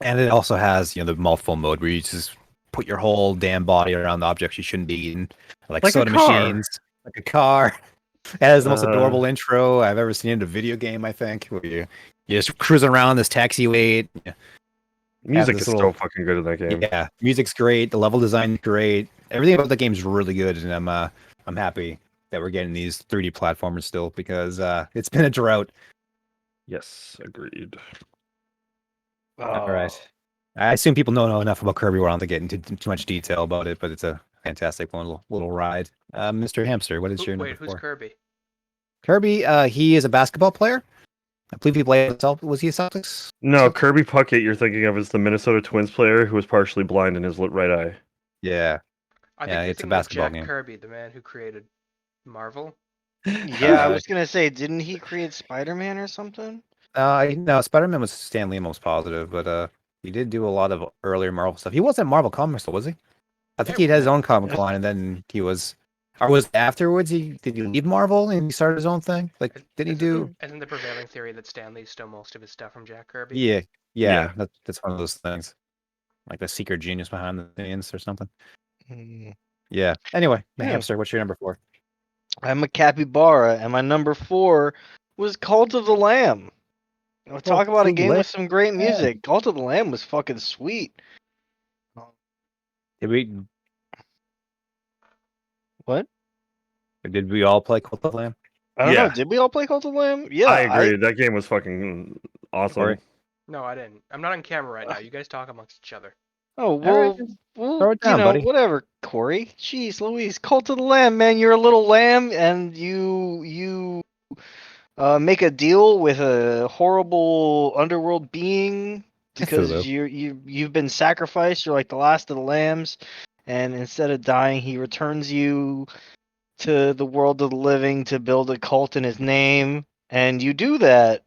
And it also has, the mouthful mode where you just put your whole damn body around the objects you shouldn't be eating, like soda machines, like a car. It has the most adorable intro I've ever seen in a video game, I think, where you're just cruising around this taxiway. Music is so fucking good in that game. Yeah, music's great. The level design's great. Everything about the game's really good, and I'm happy that we're getting these 3D platformers still because it's been a drought. Yes, agreed. All right. I assume people don't know enough about Kirby. We don't have to get into too much detail about it, but it's a fantastic little ride. Mr. Hamster, what is your number 4? Who's Kirby? Kirby, he is a basketball player. I believe he played. Was he a Celtics? No, Kirby Puckett you're thinking of is the Minnesota Twins player who was partially blind in his right eye. Yeah. I think Yeah, you're it's a thinking of basketball Jack game. Kirby, the man who created Marvel. Yeah, I was gonna say, didn't he create Spider-Man or something? No, Spider-Man was Stan Lee, most positive, but he did do a lot of earlier Marvel stuff. He wasn't Marvel Comics, though, was he? I think he had his own comic line, and then he was, or was afterwards? Did he leave Marvel and he started his own thing? Like, did he do? Isn't the prevailing theory that Stan Lee stole most of his stuff from Jack Kirby? Yeah. Yeah. That's one of those things, like the secret genius behind the scenes or something. Hmm. Yeah. Anyway, Yeah. Hamster, what's your number 4? I'm a capybara, and my number 4 was Cult of the Lamb. We'll talk about a game with some great music. Cult of the Lamb was fucking sweet. What? Did we all play Cult of the Lamb? I don't know. Yeah. Did we all play Cult of the Lamb? Yeah, I agree. That game was fucking awesome. Cory? No, I didn't. I'm not on camera right now. You guys talk amongst each other. Oh, right, well, throw it down, buddy. whatever, Cory. Jeez Louise, Cult of the Lamb, man. You're a little lamb, and you make a deal with a horrible underworld being because Cthulhu. you've been sacrificed. You're like the last of the lambs, and instead of dying, he returns you to the world of the living to build a cult in his name, and you do that.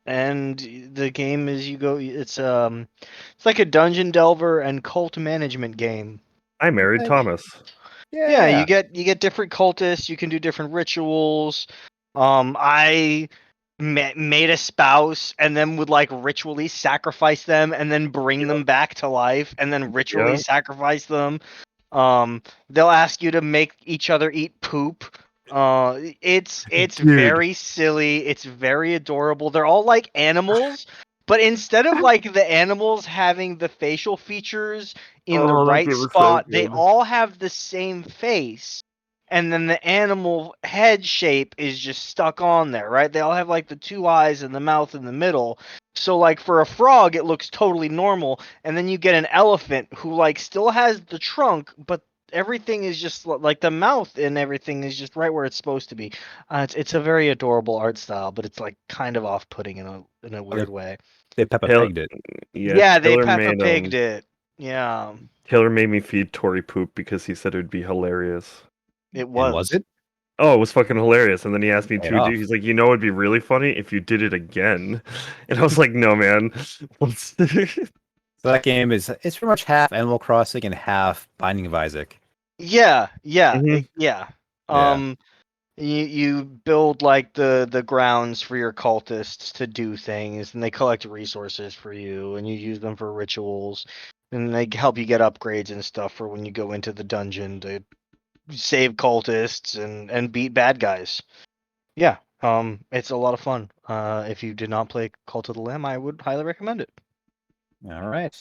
And the game is it's like a dungeon delver and cult management game. I married Okay. Thomas. Yeah, you get different cultists. You can do different rituals. I made a spouse and then would like ritually sacrifice them and then bring them back to life and then ritually Yeah. sacrifice them. They'll ask you to make each other eat poop. It's Dude. very silly. It's very adorable. They're all like animals, but instead of like the animals having the facial features in the Oh, that right game was so spot, they good. all have the same face. And then the animal head shape is just stuck on there, right? They all have like the two eyes and the mouth in the middle. So like for a frog, it looks totally normal. And then you get an elephant who like still has the trunk, but everything is just like the mouth and everything is just right where it's supposed to be. It's a very adorable art style, but it's like kind of off-putting in a weird way. They Peppa Taylor- Pigged it. Yeah, they Taylor Peppa made Pigged it. Yeah, Taylor made me feed Tori poop because he said it would be hilarious. it And was. was it? Oh, it was fucking hilarious. And then he asked me Paid to do. off. He's like, you know, it'd be really funny if you did it again. And I was like, no, man. So that game it's pretty much half Animal Crossing and half Binding of Isaac. Yeah, Mhm. yeah. Yeah. You build like the grounds for your cultists to do things, and they collect resources for you, and you use them for rituals, and they help you get upgrades and stuff for when you go into the dungeon to save cultists and beat bad guys. Yeah, it's a lot of fun. If you did not play Cult of the Lamb, I would highly recommend it. All right.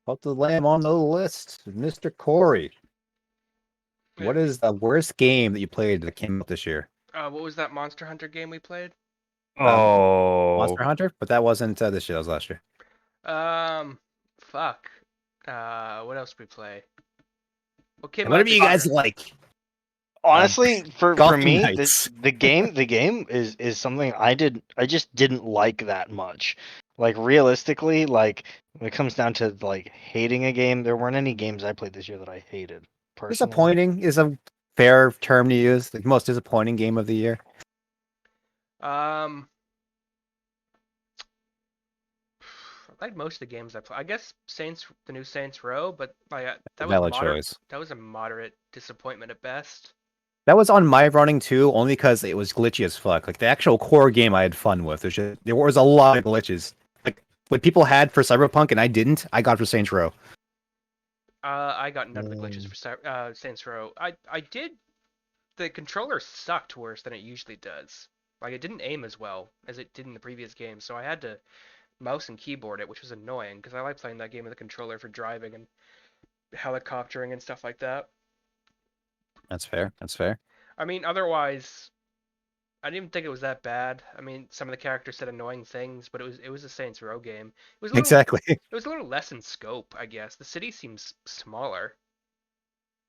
Put the lamb on the list, Mr. Cory. What is the worst game that you played that came out this year? What was that Monster Hunter game we played? Oh. Monster Hunter? But that wasn't this year, that was last year. Fuck. What else did we play? What came And out whatever you guys this year? like. Honestly, for Golden me, Knights. the game is something I just didn't like that much. Like realistically, like when it comes down to like hating a game, there weren't any games I played this year that I hated personally. Disappointing is a fair term to use. The most disappointing game of the year. I like most of the games I play. I guess the new Saints Row, but like that was Valid moderate. choice. That was a moderate disappointment at best. That was on my running too, only because it was glitchy as fuck. Like the actual core game I had fun with. There was a lot of glitches. Like what people had for Cyberpunk and I didn't, I got for Saints Row. I got none of the glitches for Saints Row. I did. The controller sucked worse than it usually does. Like it didn't aim as well as it did in the previous game, so I had to mouse and keyboard it, which was annoying because I like playing that game with a controller for driving and helicoptering and stuff like that. That's fair. That's fair. I mean, otherwise, I didn't even think it was that bad. I mean, some of the characters said annoying things, but it was a Saints Row game. It was a little, Exactly. It was a little less in scope, I guess. The city seems smaller.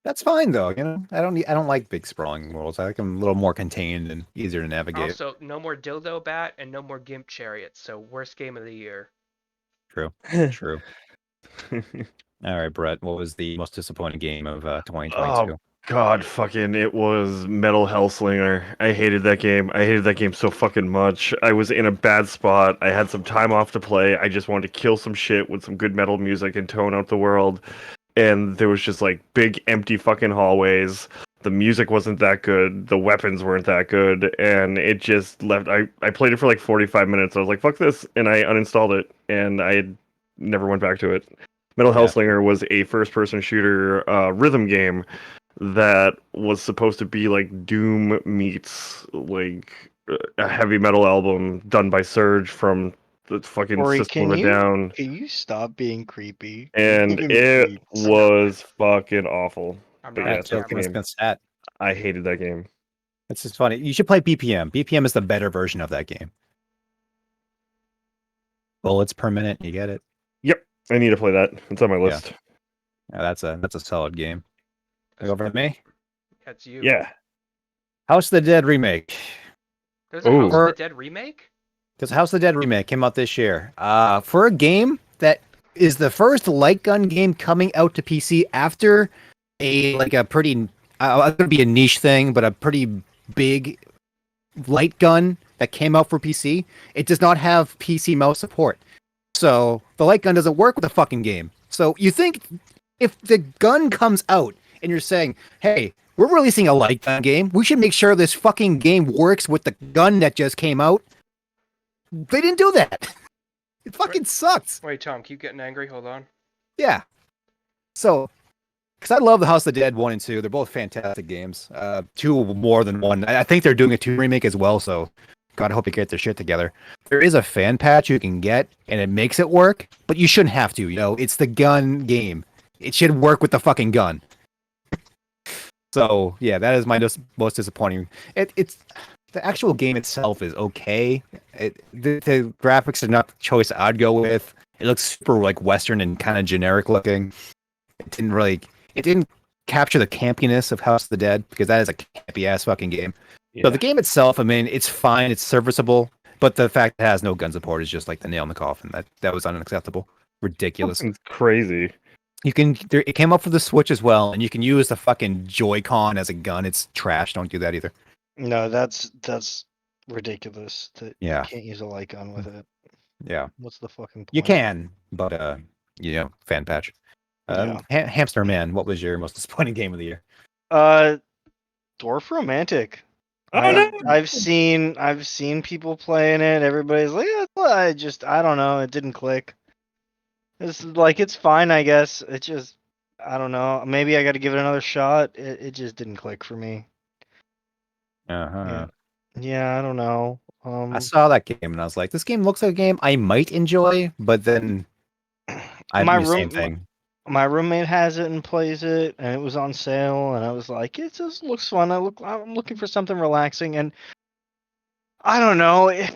That's fine though. You know, I don't like big sprawling worlds. I like them a little more contained and easier to navigate. Also, no more dildo bat and no more gimp chariots. So worst game of the year. True. True. All right, Brett. What was the most disappointing game of 2022? Oh God, fucking! It was Metal Hellslinger. I hated that game. I hated that game so fucking much. I was in a bad spot. I had some time off to play. I just wanted to kill some shit with some good metal music and tone out the world. And there was just like big empty fucking hallways. The music wasn't that good. The weapons weren't that good, and it just left. I played it for like 45 minutes. I was like, "Fuck this," and I uninstalled it, and I never went back to it. Metal Yeah. Hellslinger was a first-person shooter rhythm game that was supposed to be like Doom meets like a heavy metal album done by Surge from the fucking Cory, System of a Down, can you stop being creepy? and Giving it me was fucking awful. I'm But not yeah, That's gonna that camera. game. stat. I hated that game. It's just funny. You should play BPM. BPM is the better version of that game. Bullets per minute, you get it. Yep, I need to play that. It's on my list. Yeah, that's a solid game. Go over to me. That's you. Yeah. House of the Dead remake. There's a Ooh. House of the Dead remake? Because House of the Dead remake came out this year. For a game that is the first light gun game coming out to PC after a pretty it's gonna be a niche thing, but a pretty big light gun that came out for PC. It does not have PC mouse support, so the light gun doesn't work with the fucking game. So you think if the gun comes out and you're saying, "Hey, we're releasing a light gun game. We should make sure this fucking game works with the gun that just came out." They didn't do that. It fucking sucks. Wait, Tom, keep getting angry. Hold on. Yeah. So, because I love the House of the Dead 1 and 2. They're both fantastic games. 2 more than 1. I think they're doing a 2 remake as well, so God, I hope they get their shit together. There is a fan patch you can get, and it makes it work, but you shouldn't have to, It's the gun game. It should work with the fucking gun. So, yeah, that is my most disappointing. It's the actual game itself is okay. The graphics are not the choice I'd go with. It looks super like Western and kind of generic looking. It didn't capture the campiness of House of the Dead, because that is a campy ass fucking game. Yeah. So the game itself, I mean, it's fine, it's serviceable, but the fact that it has no gun support is just like the nail in the coffin. That was unacceptable. Ridiculous. It's crazy. It came up for the Switch as well, and you can use the fucking Joy-Con as a gun. It's trash. Don't do that either. No, that's ridiculous. That Yeah. you can't use a light gun with it. Yeah. What's the fucking point? You can, but fan patch. Yeah. Hamster Man, what was your most disappointing game of the year? Dwarf Romantic. Oh, no. I've seen people playing it. Everybody's like, yeah, I don't know. It didn't click. It's fine, I guess. It just, I don't know. Maybe I got to give it another shot. It just didn't click for me. Uh-huh. Yeah, I don't know. I saw that game and I was like, this game looks like a game I might enjoy, but then I My do the same room- thing. My roommate has it and plays it, and it was on sale, and I was like, it just looks fun. I'm looking for something relaxing, and I don't know. It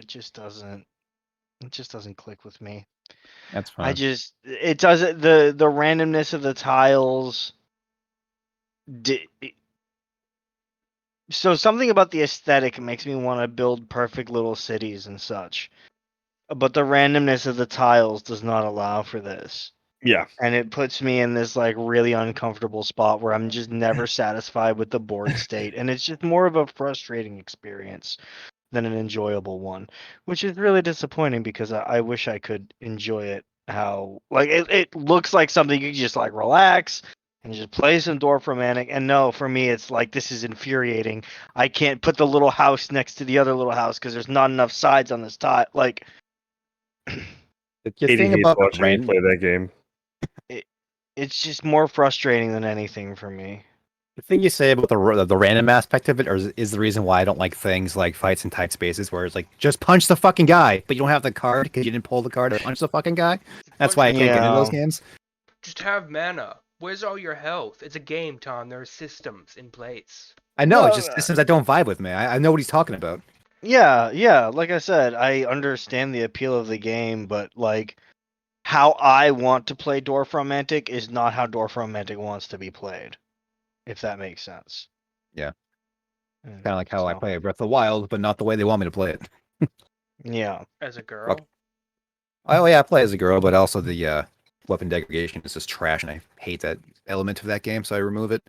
just doesn't. It just doesn't click with me. That's fine. It doesn't. The randomness of the tiles. So something about the aesthetic makes me want to build perfect little cities and such, but the randomness of the tiles does not allow for this. Yeah. And it puts me in this like really uncomfortable spot where I'm just never satisfied with the board state, and it's just more of a frustrating experience than an enjoyable one, which is really disappointing because I wish I could enjoy it. How like it looks like something you can just like relax and just play some Dwarf Romantic. And no, for me it's like, this is infuriating. I can't put the little house next to the other little house because there's not enough sides on this tile. Like The Katie thing hates about watching me random, play that game. it's just more frustrating than anything for me. the thing you say about the random aspect of it is the reason why I don't like things like fights in tight spaces, where it's like, just punch the fucking guy, but you don't have the card because you didn't pull the card to punch the fucking guy. That's why I can't get into those games. Just have mana. Where's all your health? It's a game, Tom. There are systems in place. I know, it's Well, just systems that don't vibe with me. I know what he's talking about. Yeah. Like I said, I understand the appeal of the game, but like how I want to play Dwarf Romantic is not how Dwarf Romantic wants to be played. If that makes sense. Yeah. Mm, Kind of like how I so, play Breath of the Wild, but not the way they want me to play it. Yeah. As a girl. Oh yeah, I play as a girl, but also the weapon degradation is just trash, and I hate that element of that game, so I remove it.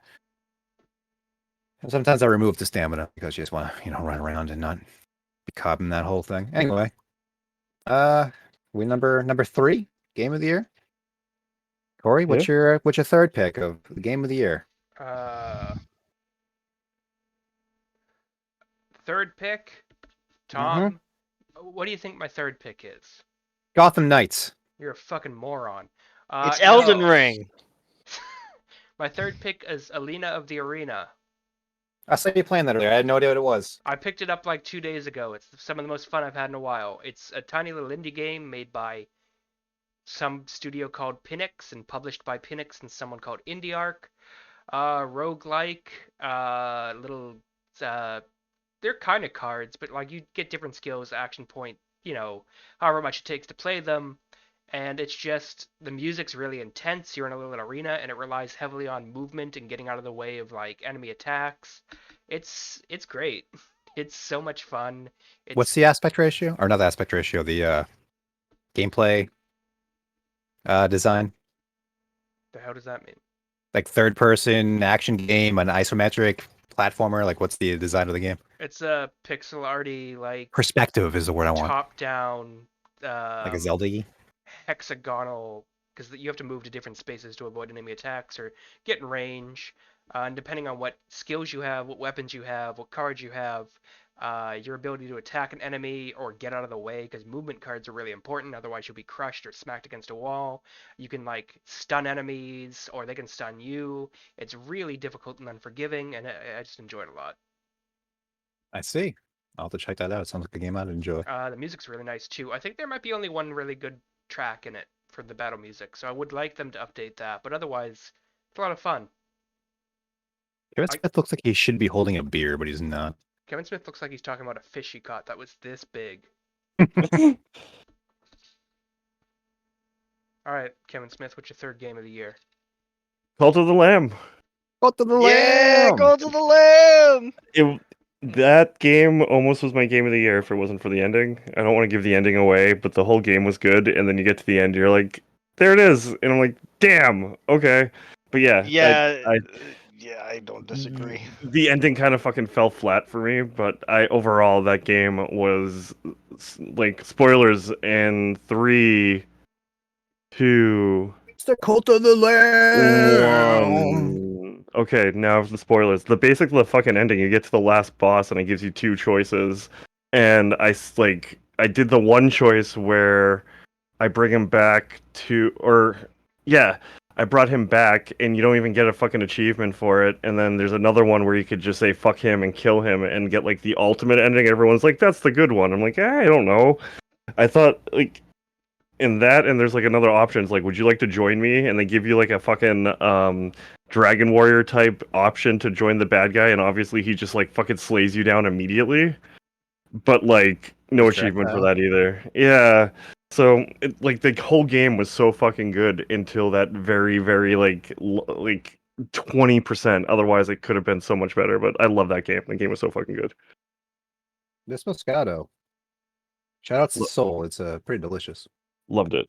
And sometimes I remove the stamina because you just want to, run around and not be caught in that whole thing. Anyway, we number 3 game of the year. Cory, what's your third pick of the game of the year? Third pick, Tom. What do you think my third pick is? Gotham Knights. You're a fucking moron. It's Elden no. Ring. My third pick is Alina of the Arena. I saw you playing that earlier. I had no idea what it was. I picked it up like 2 days ago. It's some of the most fun I've had in a while. It's a tiny little indie game made by some studio called Pinix and published by Pinix and someone called IndieArc. Roguelike, little, they're kind of cards, but like you get different skills, action point, however much it takes to play them. And it's just, the music's really intense. You're in a little arena, and it relies heavily on movement and getting out of the way of like enemy attacks. It's great. It's so much fun. What's the aspect ratio? Or not the aspect ratio, the gameplay design? The hell does that mean? Like third-person action game, an isometric platformer. Like, what's the design of the game? It's a pixel arty, like Perspective is the word I want. top-down, Like a Zelda-y. hexagonal, because you have to move to different spaces to avoid enemy attacks or get in range. And depending on what skills you have, what weapons you have, what cards you have, your ability to attack an enemy or get out of the way, because movement cards are really important. Otherwise, you'll be crushed or smacked against a wall. You can like stun enemies, or they can stun you. It's really difficult and unforgiving, and I just enjoy it a lot. I see. I'll have to check that out. It sounds like a game I'd enjoy. The music's really nice too. I think there might be only one really good track in it for the battle music, so I would like them to update that. But otherwise, it's a lot of fun. Kevin Smith looks like he should be holding a beer, but he's not. Kevin Smith looks like he's talking about a fish he caught that was this big. All right, Kevin Smith, what's your third game of the year? Cult of the Lamb. Go to the Yeah, Lamb! go to the lamb. That game almost was my game of the year if it wasn't for the ending. I don't want to give the ending away, but the whole game was good, and then you get to the end, you're like, there it is, and I'm like, damn, okay. But yeah, Yeah, I don't disagree. the ending kind of fucking fell flat for me, but overall that game was like spoilers in 3, 2, It's the Cult of the Lamb! 1. Okay, now the spoilers. The fucking ending. You get to the last boss, and it gives you 2 choices. And I did the one choice where I bring him back I brought him back, and you don't even get a fucking achievement for it. And then there's another one where you could just say fuck him and kill him and get like the ultimate ending. Everyone's like, that's the good one. I'm like, I don't know. I thought like in that, and there's like another option. It's like, would you like to join me? And they give you like a fucking Dragon Warrior type option to join the bad guy, and obviously he just like fucking slays you down immediately. But like no achievement for that either. Yeah. So like the whole game was so fucking good until that very very like 20%. Otherwise it could have been so much better. But I love that game. The game was so fucking good. This Moscato. Shout out to Soul. It's pretty delicious. Loved it.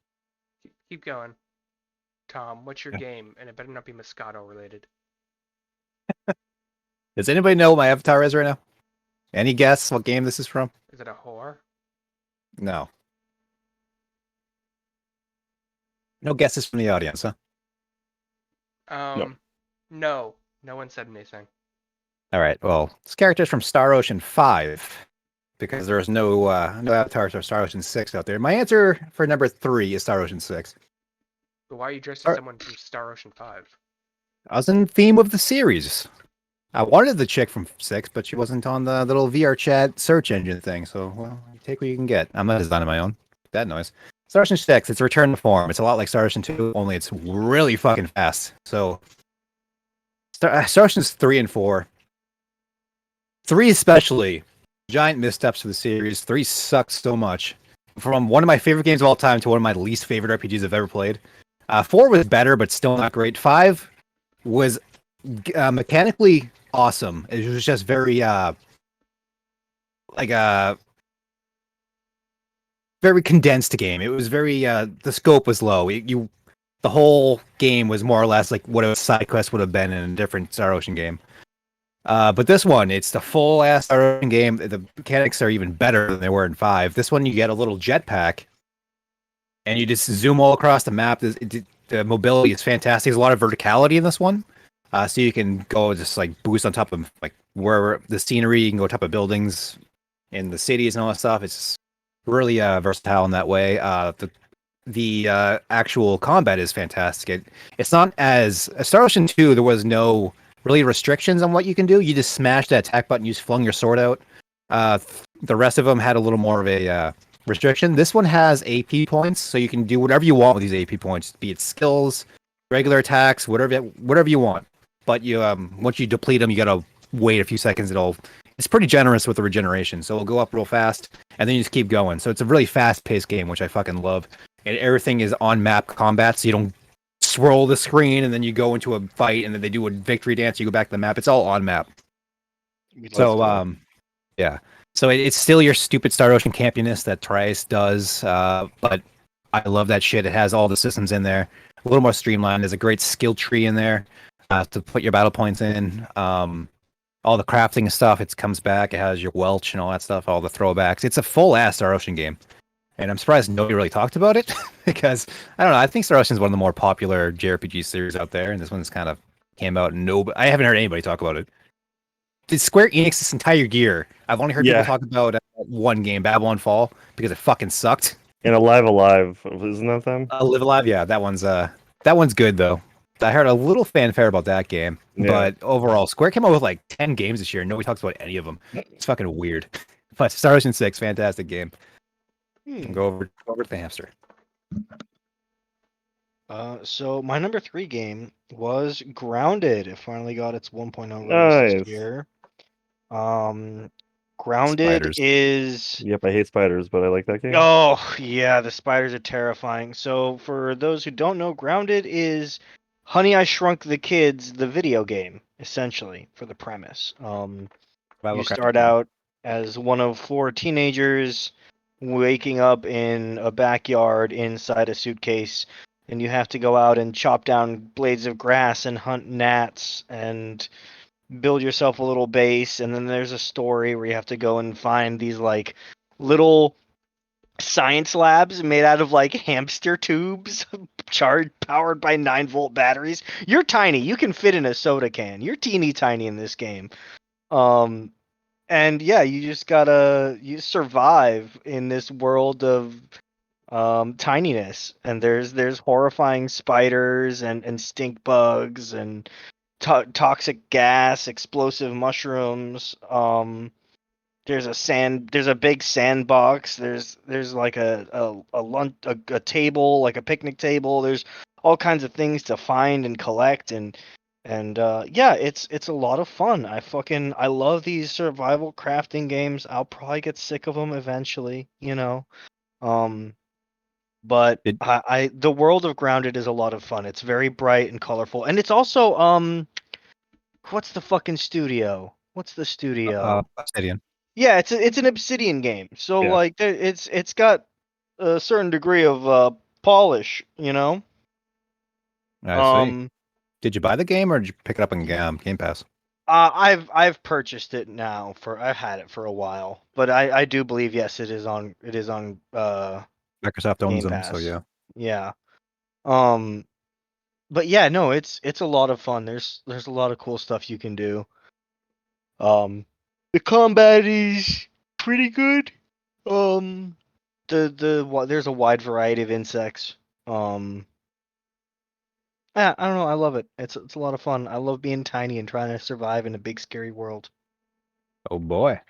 Keep going. Tom, what's your game? And it better not be Moscato related. Does anybody know what my avatar is right now? Any guess what game this is from? Is it a whore? No. No guesses from the audience, huh? No. No one said anything. All right. Well, this character is from Star Ocean 5 because there's no avatars for Star Ocean 6 out there. My answer for number 3 is Star Ocean 6. But why are you dressed as someone from Star Ocean 5? I was in theme of the series. I wanted the chick from 6, but she wasn't on the little VR chat search engine thing. So, well, you take what you can get. I'm not designing my own. That noise. Star Ocean 6, it's a return to form. It's a lot like Star Ocean 2, only it's really fucking fast. So, Star Oceans 3 and 4. 3 especially, giant missteps for the series. 3 sucks so much. From one of my favorite games of all time to one of my least favorite RPGs I've ever played. 4 was better, but still not great. 5 was mechanically awesome. It was just very very condensed game. It was very the scope was low. The whole game was more or less like what a side quest would have been in a different Star Ocean game. But this one, it's the full ass Star Ocean game. The mechanics are even better than they were in 5. This one, you get a little jetpack, and you just zoom all across the map. The mobility is fantastic. There's a lot of verticality in this one. So you can go just like boost on top of like wherever the scenery. You can go on top of buildings in the cities and all that stuff. It's really versatile in that way. The actual combat is fantastic. It's not as Star Ocean 2. There was no really restrictions on what you can do. You just smashed that attack button. You just flung your sword out. The rest of them had a little more of a restriction. This one has AP points, so you can do whatever you want with these AP points, be it skills, regular attacks, whatever you want. But you once you deplete them, you gotta wait a few seconds. It's pretty generous with the regeneration, so it'll go up real fast, and then you just keep going. So it's a really fast-paced game, which I fucking love. And everything is on-map combat, so you don't swirl the screen and then you go into a fight, and then they do a victory dance. You go back to the map. It's all on-map. So yeah. So it's still your stupid Star Ocean campiness that Trice does, but I love that shit. It has all the systems in there. a little more streamlined. There's a great skill tree in there to put your battle points in. All the crafting stuff, it comes back. It has your Welch and all that stuff, all the throwbacks. It's a full-ass Star Ocean game. And I'm surprised nobody really talked about it because, I don't know, I think Star Ocean is one of the more popular JRPG series out there. And this one's kind of came out and I haven't heard anybody talk about it. Did Square Enix this entire year? I've only heard people talk about one game, Babylon Fall, because it fucking sucked. And Alive, isn't that them? Live Alive, yeah, that one's good though. I heard a little fanfare about that game, but overall, Square came out with like 10 games this year, and nobody talks about any of them. It's fucking weird. But Star Ocean 6, fantastic game. Go over to the hamster. So my number 3 game was Grounded. It finally got its 1.0 release this year. Grounded Spiders. is... Yep, I hate spiders, but I like that game. Oh, yeah, the spiders are terrifying. So for those who don't know, Grounded is Honey, I Shrunk the Kids, the video game, essentially, for the premise. You start out as one of 4 teenagers waking up in a backyard inside a suitcase, and you have to go out and chop down blades of grass and hunt gnats and build yourself a little base. And then there's a story where you have to go and find these like little science labs made out of like hamster tubes powered by 9-volt batteries. You're tiny, you can fit in a soda can. You're teeny tiny in this game. And yeah, you just gotta survive in this world of tininess. And there's horrifying spiders and stink bugs and toxic gas, explosive mushrooms. There's a big sandbox. There's like a table, like a picnic table. There's all kinds of things to find and collect and yeah, it's a lot of fun. I love these survival crafting games. I'll probably get sick of them eventually, you know. But the world of Grounded is a lot of fun. It's very bright and colorful, and it's also what's the fucking studio? What's the studio? Obsidian. Yeah, it's an Obsidian game. So Yeah. like it's got a certain degree of polish, you know. I see. Did you buy the game or did you pick it up on Game Pass? I've purchased it now I've had it for a while, but I do believe yes it is on Microsoft owns Game them, Pass. so yeah. Yeah. But yeah, no, it's a lot of fun. There's a lot of cool stuff you can do. The combat is pretty good. There's a wide variety of insects. Yeah, I don't know. I love it. It's a lot of fun. I love being tiny and trying to survive in a big scary world. Oh boy.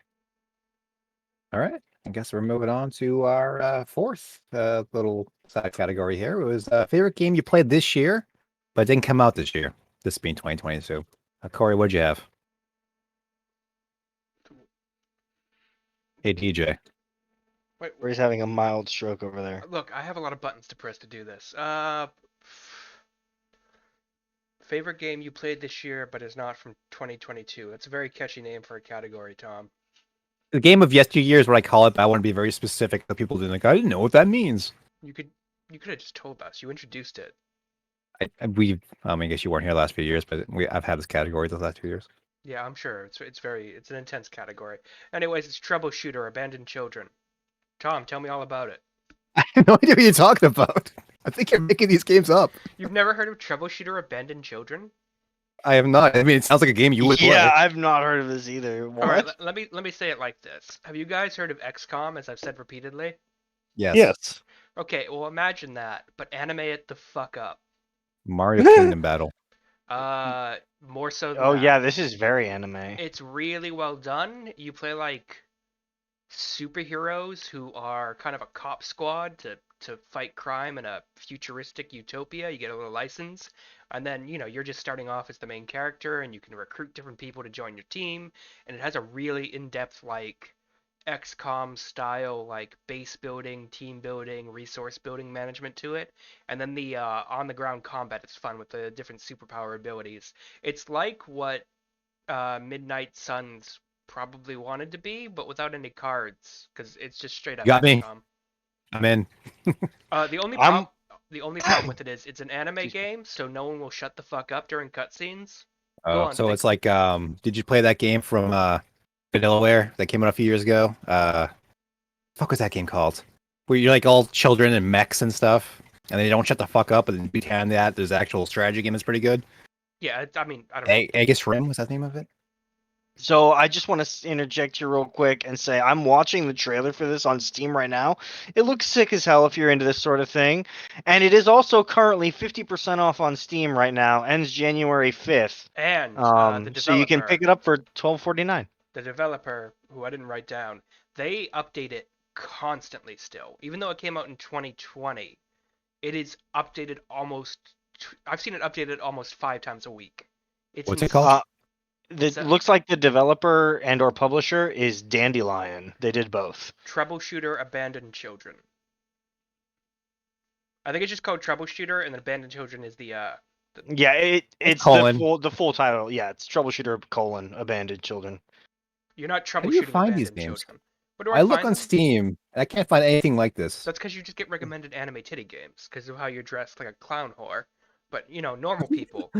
All right. I guess we're moving on to our fourth little side category here. It was favorite game you played this year, but didn't come out this year. This being 2022. Cory, what'd you have? Hey DJ. Wait, Or he's having a mild stroke over there. look, I have a lot of buttons to press to do this. Favorite game you played this year, but is not from 2022. That's a very catchy name for a category, Tom. The game of yesteryear is what I call it, but I want to be very specific so people didn't I didn't know what that means. You could have just told us. You introduced it. I guess you weren't here the last few years, but I've had this category the last 2 years. Yeah, I'm sure. It's an intense category. Anyways, it's Troubleshooter, Abandoned Children. Tom, tell me all about it. I have no idea what you're talking about. I think you're making these games up. You've never heard of Troubleshooter, Abandoned Children? I have not. I mean, it sounds like a game you would play. Yeah, I've not heard of this either. What? All right, let me say it like this. Have you guys heard of XCOM, as I've said repeatedly? Yes. Okay, well imagine that, but anime it the fuck up. Mario Kingdom Battle. More so than Oh that. yeah, this is very anime. It's really well done. You play like superheroes who are kind of a cop squad to fight crime in a futuristic utopia. You get a little license, and then you're just starting off as the main character, and you can recruit different people to join your team. And it has a really in-depth like XCOM style like base building, team building, resource building management to it. And then the on the ground combat is fun with the different superpower abilities. It's like what Midnight Suns probably wanted to be, but without any cards, because it's just straight up Got me. XCOM. I'm in. The only problem, The only problem with it is it's an anime game, so no one will shut the fuck up during cutscenes. Go Oh, on, so think- it's like, did you play that game from Vanillaware that came out a few years ago? Fuck was that game called? Where you're like all children and mechs and stuff, and they don't shut the fuck up. And behind that, there's actual strategy game that's pretty good. Yeah, I mean, I don't know. Aegis Rim was that the name of it? So I just want to interject here real quick and say I'm watching the trailer for this on Steam right now. It looks sick as hell if you're into this sort of thing, and it is also currently 50% off on Steam right now. Ends January 5th. And the So you can developer, pick it up for $12.49. the developer, who I didn't write down, they update it constantly still. Even though it came out in 2020, it is updated almost. I've seen it updated almost 5 times a week. It's What's it called? So- Looks like the developer and or publisher is Dandelion. They did both. Troubleshooter Abandoned Children. I think it's just called Troubleshooter, and then Abandoned Children is the Yeah, it's colon. the full title. Yeah, it's Troubleshooter: Abandoned Children. You're not How do you troubleshooting find these abandoned games? children. What do I look find on them? Steam. I can't find anything like this. That's because you just get recommended anime titty games because of how you're dressed like a clown whore. But you know, normal people.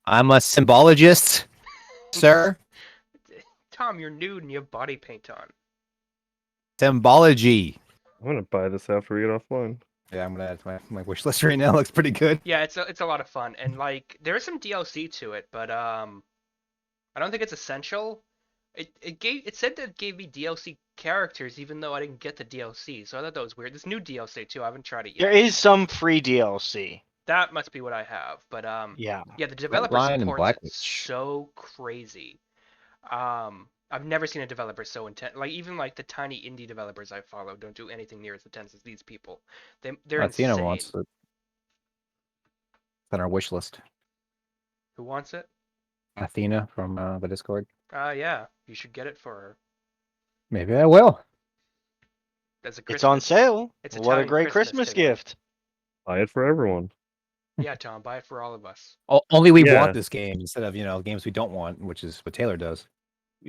I'm a symbologist, sir. Tom, you're nude and you have body paint on. Symbology. I'm gonna buy this after we get offline. Yeah, I'm gonna add to my wish list right now. Looks pretty good. Yeah, it's a lot of fun, and like there is some DLC to it, but I don't think it's essential. It said that it gave me DLC characters even though I didn't get the DLC, so I thought that was weird. This new DLC too, I haven't tried it yet. There is some free DLC. That must be what I have, but Yeah. yeah, the developer Ryan and supports Black it Witch. so crazy. I've never seen a developer so intense. Like even like the tiny indie developers I follow don't do anything near as intense as these people. They're Athena insane. wants it. It's on our wish list. Who wants it? Athena from the Discord. Yeah, you should get it for her. Maybe I will. As a It's on Christmas. sale. It's What a Italian great Christmas Christmas today. gift. Buy it for everyone. Yeah, Tom, buy it for all of us. Only we Yeah. want this game instead of games we don't want, which is what Taylor does.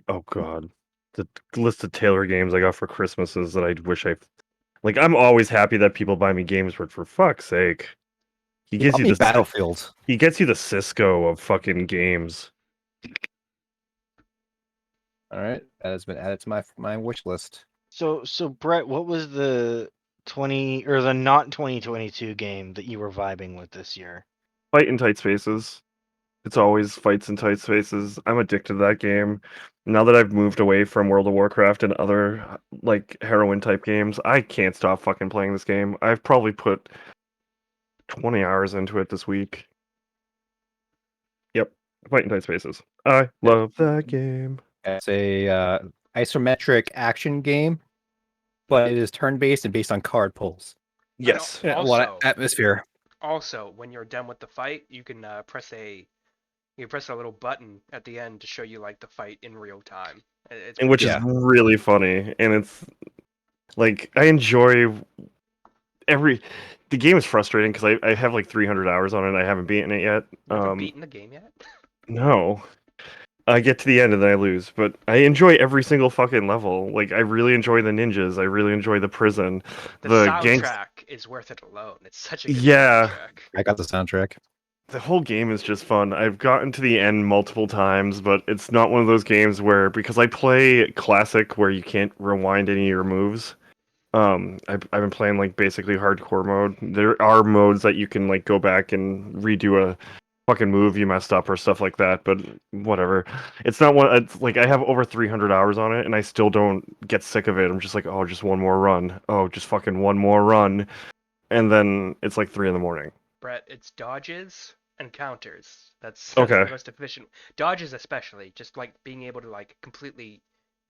Oh god, the list of Taylor games I got for Christmases that I wish I like. I'm always happy that people buy me games, but for fuck's sake, he gives Bought you me the Battlefield. He gets you the Cisco of fucking games. All right, that has been added to my wish list. So Brett, what was the the not 2022 game that you were vibing with this year? Fight in tight spaces. It's always fights in tight spaces. I'm addicted to that game. Now that I've moved away from World of Warcraft and other like heroin type games, I can't stop fucking playing this game. I've probably put 20 hours into it this week. Yep, fight in tight spaces. I love that game. It's a isometric action game, but it is turn-based and based on card pulls. Yes. And A lot of also, atmosphere. also, when you're done with the fight, you can press a little button at the end to show you like the fight in real time. It's And which Yeah. is really funny, and it's like I enjoy the game is frustrating because I have like 300 hours on it and I haven't beaten it yet. you haven't beaten the game yet. No. I get to the end and then I lose, but I enjoy every single fucking level. Like I really enjoy the ninjas, I really enjoy the prison. The gangs- soundtrack is worth it alone. It's such a good Yeah. soundtrack. I got the soundtrack. The whole game is just fun. I've gotten to the end multiple times, but it's not one of those games where because I play classic where you can't rewind any of your moves. I've been playing like basically hardcore mode. There are modes that you can like go back and redo a fucking move you messed up or stuff like that, but whatever. It's not one. It's like I have over 300 hours on it, and I still don't get sick of it. I'm just like, oh, just one more run. Oh, just fucking one more run, and then it's like 3 a.m. Brett, it's dodges and counters. That's Okay. the most efficient. Dodges especially, just like being able to like completely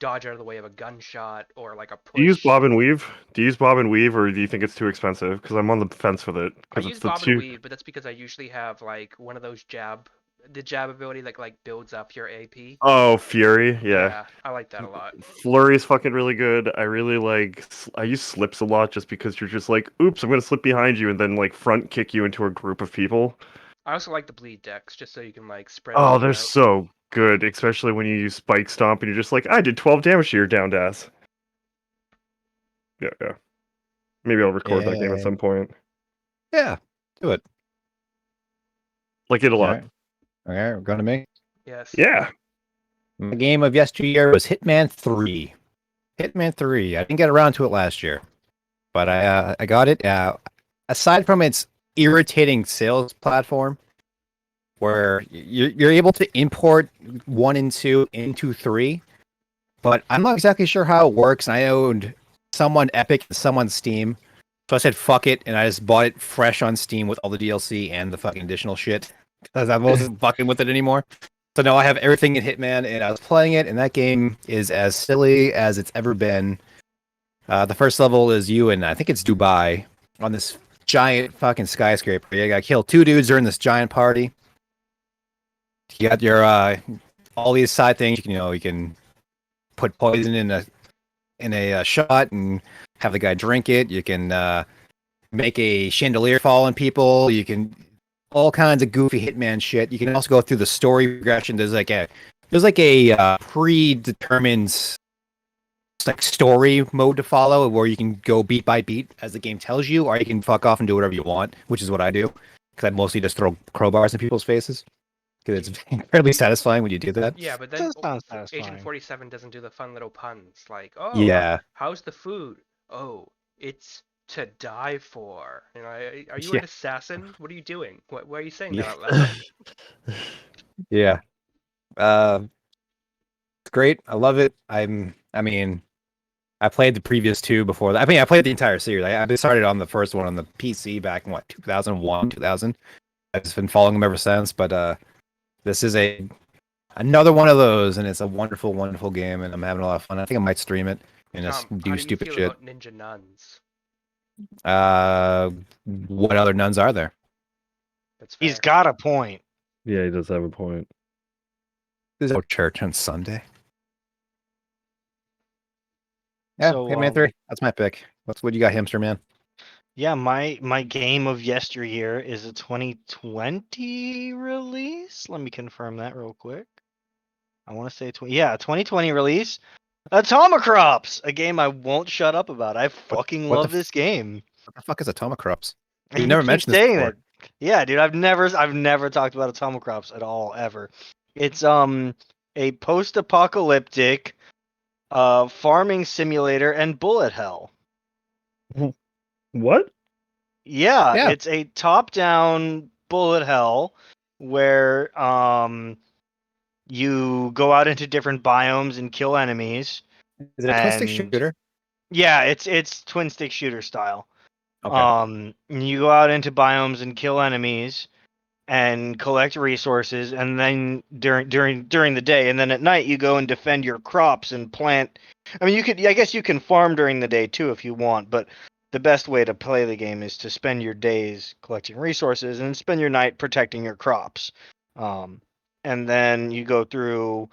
dodge out of the way of a gunshot or like a push. Do you use Bob and Weave? Do you use Bob and Weave, or do you think it's too expensive? Because I'm on the fence with it. I Because use it's the Bob two. and Weave, but that's because I usually have like one of those the jab ability that like builds up your AP. Oh, Fury, yeah. I like that a lot. Flurry's fucking really good. I really like. I use slips a lot just because you're just like, oops, I'm gonna slip behind you and then like front kick you into a group of people. I also like the bleed decks, just so you can like spread. Oh, people they're out. so good, especially when you use Spike Stomp and you're just like, I did 12 damage to your downed ass. Yeah. Maybe I'll record that game at Yeah. some point. Yeah, do it. Like it a All lot. right. All right, we're going to make. Yes. Yeah. My game of yesteryear was Hitman 3. Hitman 3. I didn't get around to it last year, but I got it. Aside from its irritating sales platform, where you're able to import 1 and 2 into 3, but I'm not exactly sure how it works. And I owned someone Epic and someone Steam, so I said fuck it, and I just bought it fresh on Steam with all the DLC and the fucking additional shit because I wasn't fucking with it anymore. So now I have everything in Hitman, and I was playing it, and that game is as silly as it's ever been. The first level is you, and I think it's Dubai, on this giant fucking skyscraper. You gotta kill 2 dudes during this giant party. You got your all these side things. You can put poison in a shot and have the guy drink it. You can make a chandelier fall on people. You can all kinds of goofy Hitman shit. You can also go through the story progression. There's like a predetermined like story mode to follow where you can go beat by beat as the game tells you, or you can fuck off and do whatever you want, which is what I do because I mostly just throw crowbars in people's faces because it's incredibly satisfying when you do that. Yeah, but then Does sound Agent satisfying. 47 doesn't do the fun little puns like, oh, Yeah, how's the food? Oh, it's to die for. Are you Yeah. an assassin? What are you doing? Why are you saying that Yeah. out loud? yeah. It's great. I love it. I mean, I played the previous 2 before that. I mean, I played the entire series. I started on the first one on the PC back in 2001, 2000. I've just been following them ever since. But this is another one of those, and it's a wonderful, wonderful game, and I'm having a lot of fun. I think I might stream it and just Tom, do how do you stupid feel shit. about ninja nuns? What other nuns are there? That's fair. He's got a point. Yeah, he does have a point. There's no church on Sunday. Yeah, So, Hitman 3. That's my pick. What you got, Hamster Man? Yeah, my game of yesteryear is a 2020 release. Let me confirm that real quick. I want to say 2020 release. Atomicrops, a game I won't shut up about. I fucking what the love this game. What the fuck is Atomicrops? You You've never keep mentioned this saying before. that. Yeah, dude, I've never talked about Atomicrops at all ever. It's a post-apocalyptic farming simulator and bullet hell. What? Yeah, Yeah. it's a top-down bullet hell where you go out into different biomes and kill enemies. Is it a twin stick And shooter? yeah, it's twin stick shooter style. Okay. You go out into biomes and kill enemies and collect resources, and then during the day, and then at night you go and defend your crops and plant. I mean, I guess you can farm during the day too if you want, but the best way to play the game is to spend your days collecting resources and spend your night protecting your crops. And then you go through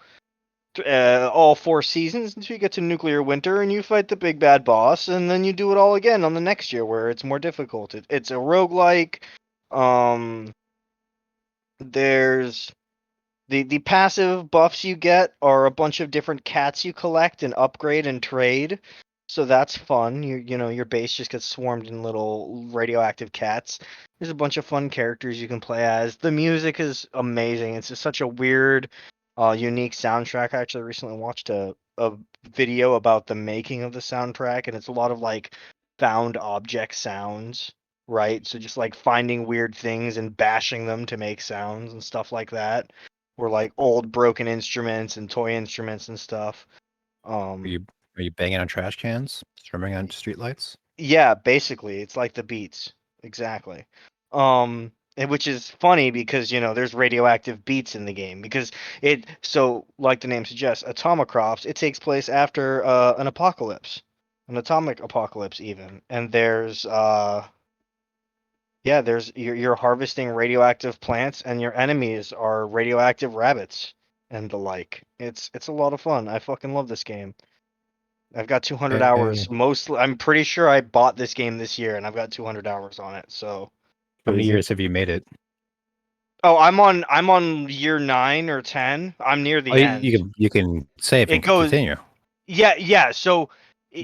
all 4 seasons until you get to nuclear winter and you fight the big bad boss, and then you do it all again on the next year where it's more difficult. It's a roguelike. There's the passive buffs you get are a bunch of different cats you collect and upgrade and trade. So that's fun. Your base just gets swarmed in little radioactive cats. There's a bunch of fun characters you can play as. The music is amazing. It's just such a weird, unique soundtrack. I actually recently watched a video about the making of the soundtrack, and it's a lot of like found object sounds, right? So just like finding weird things and bashing them to make sounds and stuff like that. Or like old broken instruments and toy instruments and stuff. Are you banging on trash cans? Strumming on streetlights? Yeah, basically, it's like the Beats. Exactly. And which is funny because there's radioactive beats in the game because like the name suggests, Atomicrops, it takes place after an apocalypse, an atomic apocalypse even, and there's you're harvesting radioactive plants, and your enemies are radioactive rabbits and the like. It's a lot of fun. I fucking love this game. I've got 200 hours. I'm pretty sure I bought this game this year, and I've got 200 hours on it. So, How many Crazy. years have you made it? oh, I'm on year 9 or 10. I'm near the Oh, end. you can save It and goes, continue. yeah. So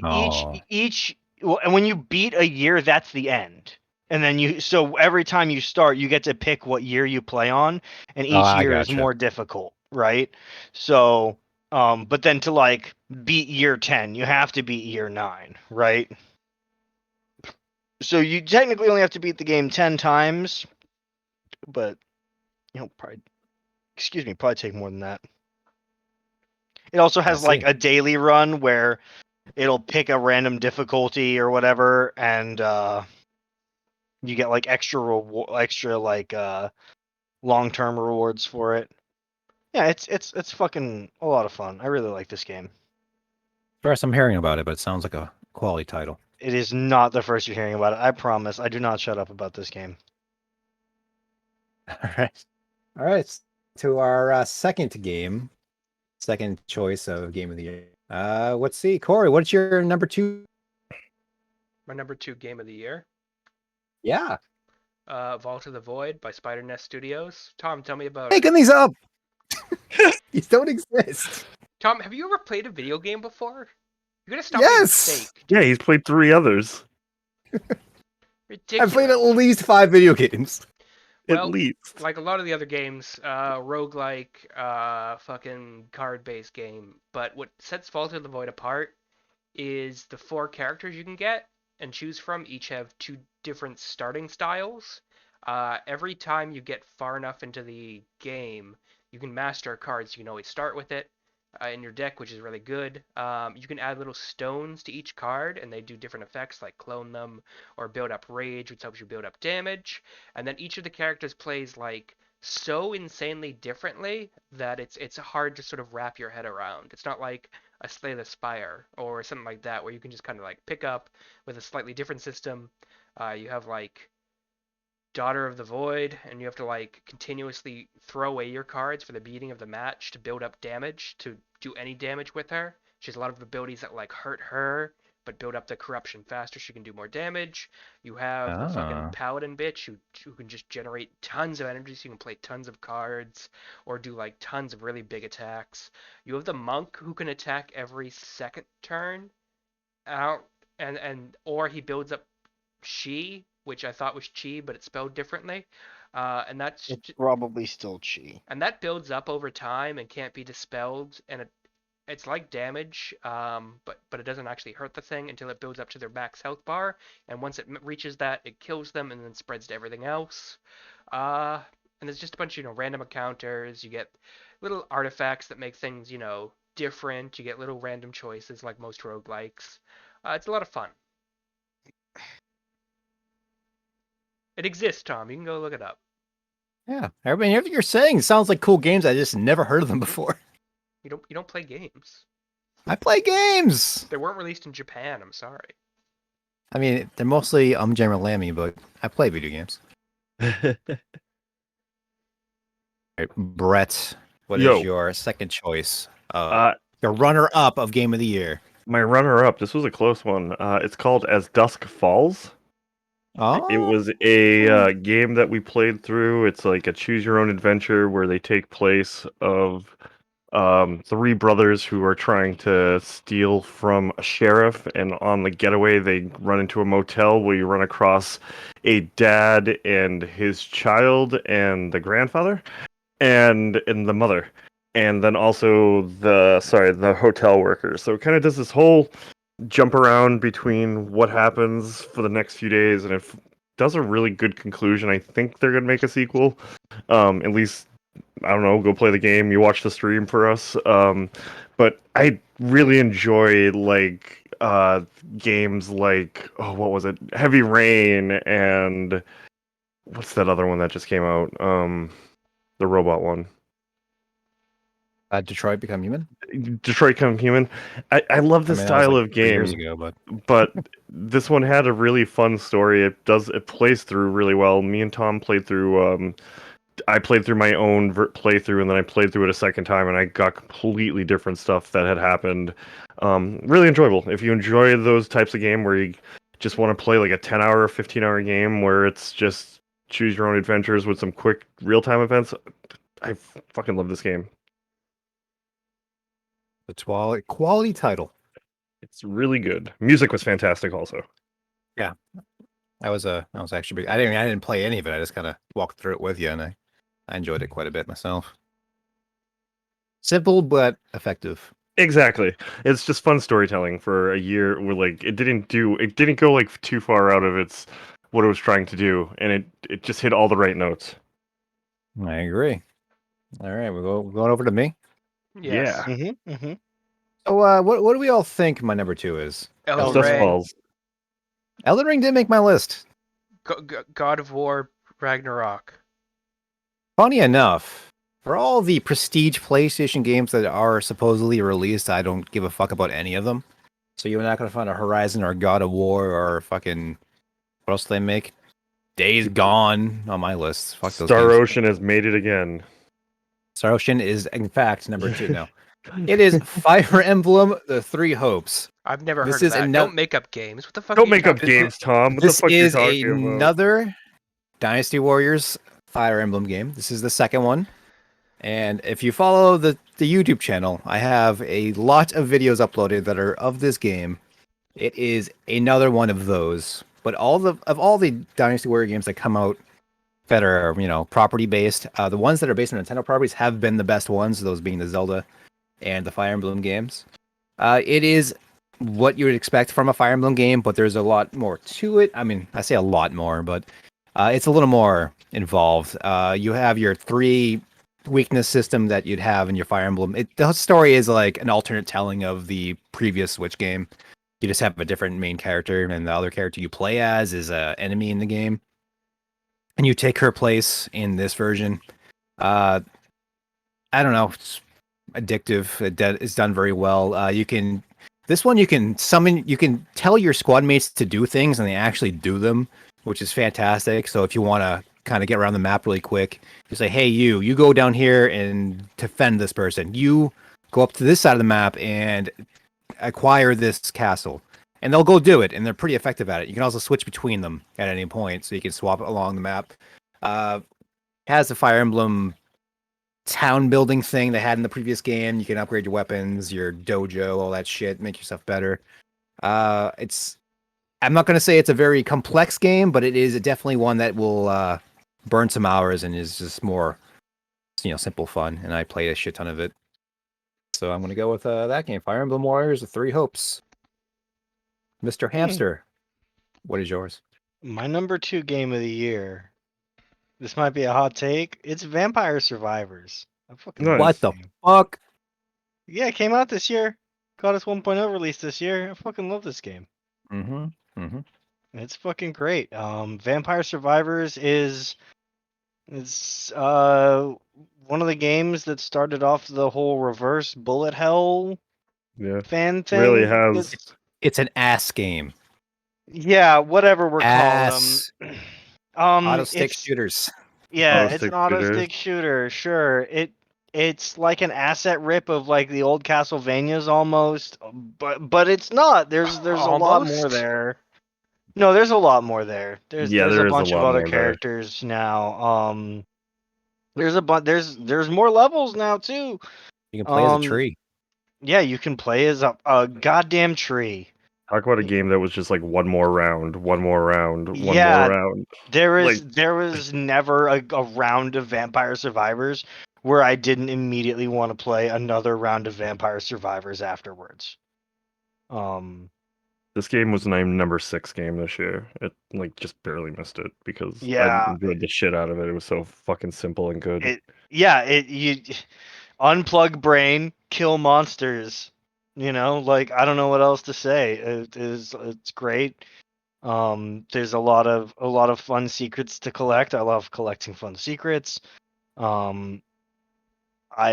Oh. each, and when you beat a year, that's the end, And then so every time you start, you get to pick what year you play on, and Oh, each I year is gotcha. more difficult, right? So, but then to like beat year 10, you have to beat year 9, right? So you technically only have to beat the game 10 times, but probably, excuse me, probably take more than that. It also I has like see. a daily run where it'll pick a random difficulty or whatever, and you get like extra like long-term rewards for it. Yeah, it's fucking a lot of fun. I really like this game. First, I'm hearing about it, but it sounds like a quality title. It is not the first you're hearing about it. I promise. I do not shut up about this game. All right. All right. To our second choice of game of the year. Let's see, Cory. What's your number 2? My number 2 game of the year, Yeah, Vault of the Void by Spider Nest Studios. Tom, tell me about it. making these up. These don't exist. Tom, have you ever played a video game before? You're gonna stop Yes! being fake. Yeah, he's played 3 others. Ridiculous. I've played at least 5 video games. At Well, least. like a lot of the other games, roguelike, fucking card-based game. But what sets Vault of the Void apart is the 4 characters you can get and choose from. Each have 2 different starting styles. Every time you get far enough into the game, you can master a card, so you can always start with it in your deck, which is really good. You can add little stones to each card, and they do different effects, like clone them or build up rage, which helps you build up damage. And then each of the characters plays like so insanely differently that it's hard to sort of wrap your head around. It's not like a Slay the Spire or something like that, where you can just kind of like pick up with a slightly different system. You have like Daughter of the Void, and you have to like continuously throw away your cards for the beginning of the match to build up damage, to do any damage with her. She has a lot of abilities that like hurt her, but build up the corruption faster. She can do more damage. You have the fucking paladin bitch who can just generate tons of energy, so you can play tons of cards or do like tons of really big attacks. You have the monk who can attack every second turn out, and or he builds up Chi, which I thought was Chi, but it's spelled differently. And It's probably still Chi. and that builds up over time and can't be dispelled, and it's like damage, but it doesn't actually hurt the thing until it builds up to their max health bar, and once it reaches that, it kills them and then spreads to everything else. And there's just a bunch of random encounters. You get little artifacts that make things different. You get little random choices like most roguelikes. It's a lot of fun. It exists, Tom. You can go look it up. Yeah, everything you're saying sounds like cool games. I just never heard of them before. You don't play games. I play games. They weren't released in Japan. I'm sorry. I mean, they're mostly General Lammy, but I play video games. Right, Brett, what is your second choice? Your runner-up of Game of the Year. My runner-up, this was a close one. It's called As Dusk Falls. Oh, It was a game that we played through. It's like a choose-your-own-adventure where they take place of 3 brothers who are trying to steal from a sheriff, and on the getaway they run into a motel where you run across a dad and his child and the grandfather and the mother, and then also the hotel workers. So it kind of does this whole jump around between what happens for the next few days, and it does a really good conclusion. I think they're gonna make a sequel. At least, I don't know, go play the game, you watch the stream for us. But I really enjoy like games like, oh, what was it? Heavy Rain, and what's that other one that just came out? The robot one. Detroit Become Human. Detroit Become Human. I love this style of game. Years ago, but this one had a really fun story. It plays through really well. Me and Tom played through. I played through my own playthrough, and then I played through it a second time, and I got completely different stuff that had happened. Really enjoyable. If you enjoy those types of game where you just want to play like a 10-hour, 15-hour game where it's just choose your own adventures with some quick real-time events, I fucking love this game. The quality title. It's really good. Music was fantastic also. Yeah. I was actually I didn't play any of it. I just kind of walked through it with you, and I enjoyed it quite a bit myself. Simple but effective. Exactly. It's just fun storytelling for a year where like it didn't go like too far out of its what it was trying to do, and it just hit all the right notes. I agree. All right, we're going over to me. Yes. Yeah. Mm-hmm. So, what do we all think my number 2 is? Elden As Dust Ring, Falls. Elden Ring didn't make my list. God of War, Ragnarok. Funny enough, for all the prestige PlayStation games that are supposedly released, I don't give a fuck about any of them. So you're not gonna find a Horizon or God of War or fucking what else do they make? Days Gone on my list. Fuck those Star games. Ocean has made it again. Star Ocean is in fact number 2 now. It is Fire Emblem: The Three Hopes. I've never This heard of is that. Don't make up games. What the fuck are Don't you make up talking games, about? Tom. What the This fuck you is talking about? another Dynasty Warriors Fire Emblem game. This is the second one. And if you follow the YouTube channel, I have a lot of videos uploaded that are of this game. It is another one of those. But all the Dynasty Warrior games that come out that are, property based, the ones that are based on Nintendo properties have been the best ones, those being the Zelda and the Fire Emblem games. It is what you would expect from a Fire Emblem game, but there's a lot more to it. I mean, I say a lot more, but it's a little more involved. You have your 3 weakness system that you'd have in your Fire Emblem. The story is like an alternate telling of the previous Switch game. You just have a different main character, and the other character you play as is an enemy in the game, and you take her place in this version. I don't know. It's addictive. It's done very well. You can tell your squad mates to do things, and they actually do them, which is fantastic. So if you want to kind of get around the map really quick, you say, "Hey, you go down here and defend this person. You go up to this side of the map and acquire this castle." And they'll go do it, and they're pretty effective at it. You can also switch between them at any point, so you can swap along the map. Has the Fire Emblem town building thing they had in the previous game. You can upgrade your weapons, your dojo, all that shit, make yourself better. I'm not going to say it's a very complex game, but it is definitely one that will burn some hours and is just more, simple fun. And I played a shit ton of it. So I'm going to go with that game, Fire Emblem Warriors: The Three Hopes. Mr. Hamster, what is yours? My number 2 game of the year. This might be a hot take. It's Vampire Survivors. I fucking love Nice. What this the game. fuck? Yeah, it came out this year. Got its 1.0 release this year. I fucking love this game. Mm-hmm. Mm-hmm. It's fucking great. Vampire Survivors is one of the games that started off the whole reverse bullet hell Yeah. fan thing. Really has. It's an ass game. Yeah, whatever we're Ass. calling them. Auto stick It's shooters. yeah, Auto it's stick an auto shooters. stick shooter. Sure, it's like an asset rip of like the old Castlevanias almost, but it's not. There's a lot more Almost? there. No, there's a lot more there. Yeah, There's a there is a bunch of lot other more there. characters now. There's more levels now too. You can play as a Um, tree. Yeah, you can play as a goddamn tree. Talk about a game that was just like one more round, one more round, one Yeah, more round. There Like was never a round of Vampire Survivors where I didn't immediately want to play another round of Vampire Survivors afterwards. this game was named number 6 game this year. It like just barely missed it because I Yeah, enjoyed the shit out of it. It was so fucking simple and good. you unplug brain, kill monsters. Like I don't know what else to say. It's great. There's a lot of fun secrets to collect. I love collecting fun secrets. I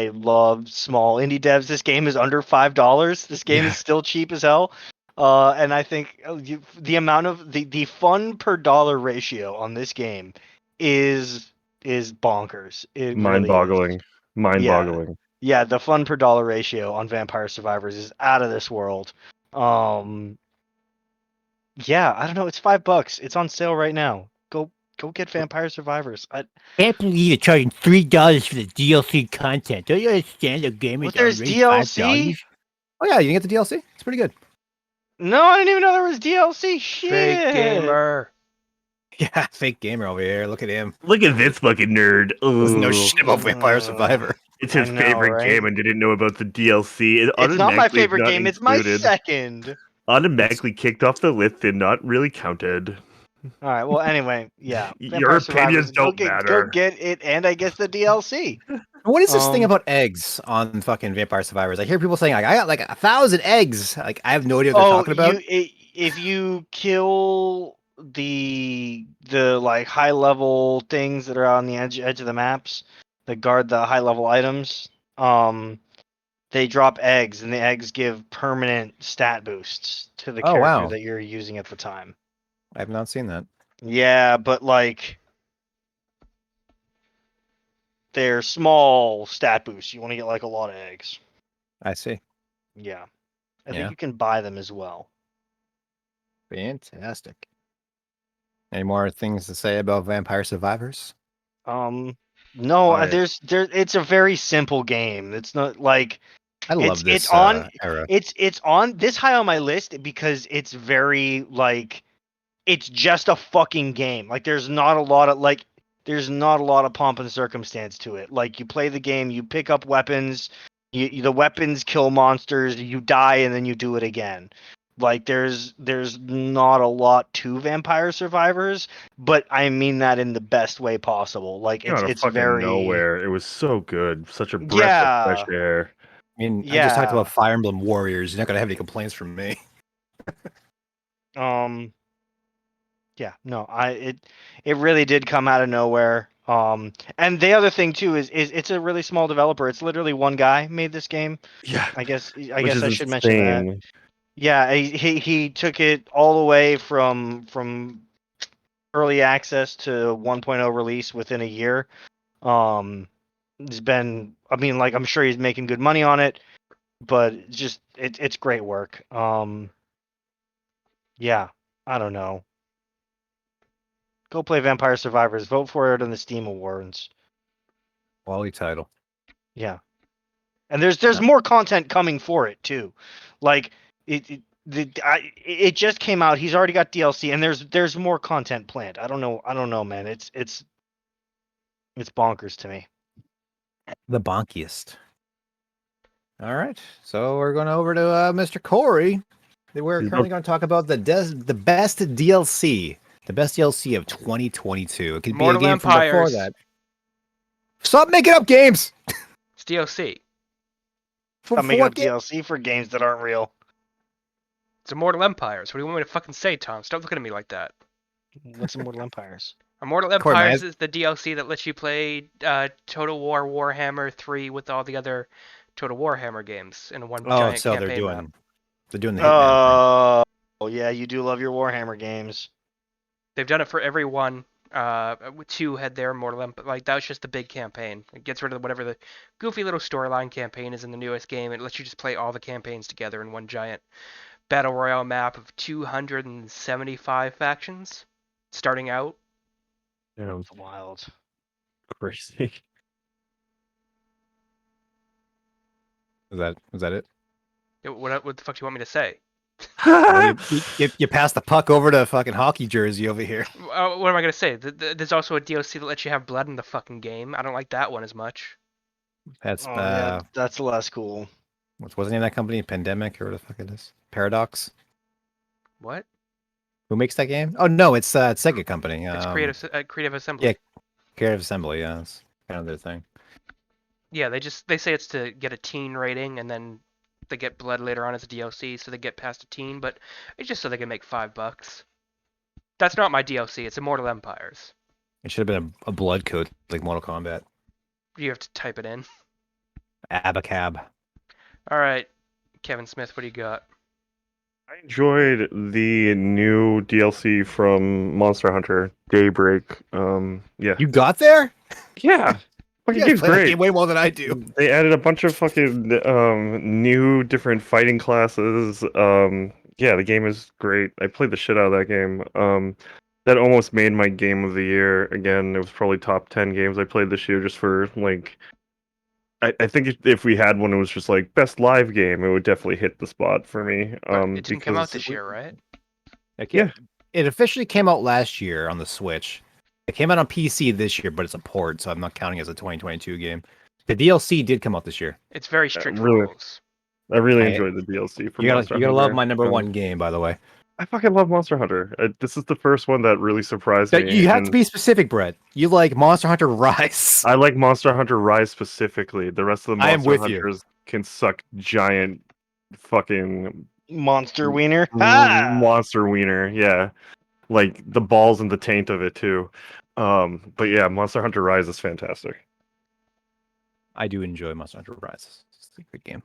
love small indie devs. This game is under $5. This game is still cheap as hell. And I think the amount of the fun per dollar ratio on this game is bonkers. It really is. Mind-boggling. Mind-boggling. Yeah, the fun per dollar ratio on Vampire Survivors is out of this world. Yeah, I don't know. It's $5. It's on sale right now. Go get Vampire Survivors. Can't believe you're charging $3 for the DLC content. Don't you understand the game is But there's already DLC? $5? Oh yeah, you can get the DLC. It's pretty good. No, I didn't even know there was DLC. Shit. Fake gamer. Yeah, fake gamer over here. Look at him. Look at this fucking nerd. Doesn't know Ooh. shit about Vampire Survivor. It's I his know, favorite right? game and didn't know about the DLC. It It's not my automatically favorite not game. It's my included. second. Automatically kicked off the list and not really counted. All right. Well, anyway, yeah. Your Vampire Survivors. opinions don't Go matter. get it, and I guess the DLC. What is this thing Um, about eggs on fucking Vampire Survivors? I hear people saying like I got like 1,000 eggs. Like I have no idea what they're talking about. If you kill the like high level things that are on the edge of the maps that guard the high level items, they drop eggs, and the eggs give permanent stat boosts to the Oh, character wow. that you're using at the time. I have not seen that. Yeah, but like they're small stat boosts. You want to get like a lot of eggs. I see. Yeah. I Yeah. think you can buy them as well. Fantastic. Any more things to say about Vampire Survivors? No, Alright. it's a very simple game. It's not like I love this it's on era. it's on this high on my list because it's very like it's just a fucking game. Like there's not a lot of pomp and circumstance to it. Like you play the game, you pick up weapons, the weapons kill monsters, you die, and then you do it again. Like there's not a lot to Vampire Survivors, but I mean that in the best way possible. Like Came out of it's fucking very nowhere. It was so good. Such a breath Yeah. of fresh air. I mean, I just talked Yeah. about Fire Emblem Warriors. You're not gonna have any complaints from me. Yeah, no, it really did come out of nowhere. And the other thing too is it's a really small developer. It's literally one guy made this game. Yeah. I guess Which I is should mention that. insane. Yeah, he took it all the way from early access to 1.0 release within a year. It's been, I mean, like I'm sure he's making good money on it, but it's great work. Yeah, I don't know. Go play Vampire Survivors. Vote for it in the Steam Awards. Quality title. Yeah, and there's more content coming for it too. Like it just came out. He's already got DLC, and there's more content planned. I don't know, man. It's bonkers to me. The bonkiest. All right, so we're going over to Mr. Cory. We're He's currently going to talk about the best DLC, the best DLC of 2022. It could Mortal be a game from before Empires. that. Stop making up games. It's DLC. I'm making what up game? DLC for games that aren't real. It's Immortal Empires. What do you want me to fucking say, Tom? Stop looking at me like that. What's Immortal Empires? Immortal Cory, man, Empires is the DLC that lets you play Total War Warhammer 3 with all the other Total Warhammer games in one Oh, giant so campaign map. they're doing the Hitman thing. Oh yeah, you do love your Warhammer games. They've done it for every one. 2 had their Immortal Empire. Like, that was just the big campaign. It gets rid of whatever the goofy little storyline campaign is in the newest game. It lets you just play all the campaigns together in one giant battle royale map of 275 factions starting out. Yeah, It's wild. crazy. Was that it? What the fuck do you want me to say? Well, you passed the puck over to fucking hockey jersey over here. What am I gonna say? There's also a DLC that lets you have blood in the fucking game. I don't like that one as much. That's Oh yeah, that's less cool. what's the name of that company? Pandemic or what the fuck it is? Paradox. What? Who makes that game? Oh no, it's Sega company. It's Creative Assembly. yeah. Creative Assembly. Yeah, that's kind of their thing. Yeah, they say it's to get a teen rating, and then they get blood later on as a DLC, so they get past a teen. But it's just so they can make $5. That's not my DLC. It's Immortal Empires. It should have been a blood code like Mortal Kombat. You have to type it in. Abacab. All right, Kevin Smith, what do you got? I enjoyed the new DLC from Monster Hunter, Daybreak. Yeah. You got there? Yeah. Fucking You guys game's play that great. game way more than I do. They added a bunch of fucking new different fighting classes. Yeah, the game is great. I played the shit out of that game. That almost made my game of the year. Again, it was probably top 10 games I played this year just for like I think if we had one it was just like best live game, it would definitely hit the spot for me. But it didn't come out because this year, right? Heck Yeah. it officially came out last year on the Switch. It came out on PC this year, but it's a port, so I'm not counting it as a 2022 game. The DLC did come out this year. It's very strict really- rules. I really Hey, enjoyed the DLC for You Monster gotta love Hunter. my number one game, by the way. I fucking love Monster Hunter. This is the first one that really surprised me. You have to and be specific, Brett. You like Monster Hunter Rise. I like Monster Hunter Rise specifically. The rest of the I am Monster with you. Hunters can suck giant fucking Monster wiener. Ah! monster wiener. Yeah, like the balls and the taint of it too. But yeah, Monster Hunter Rise is fantastic. I do enjoy Monster Hunter Rise. It's a good game.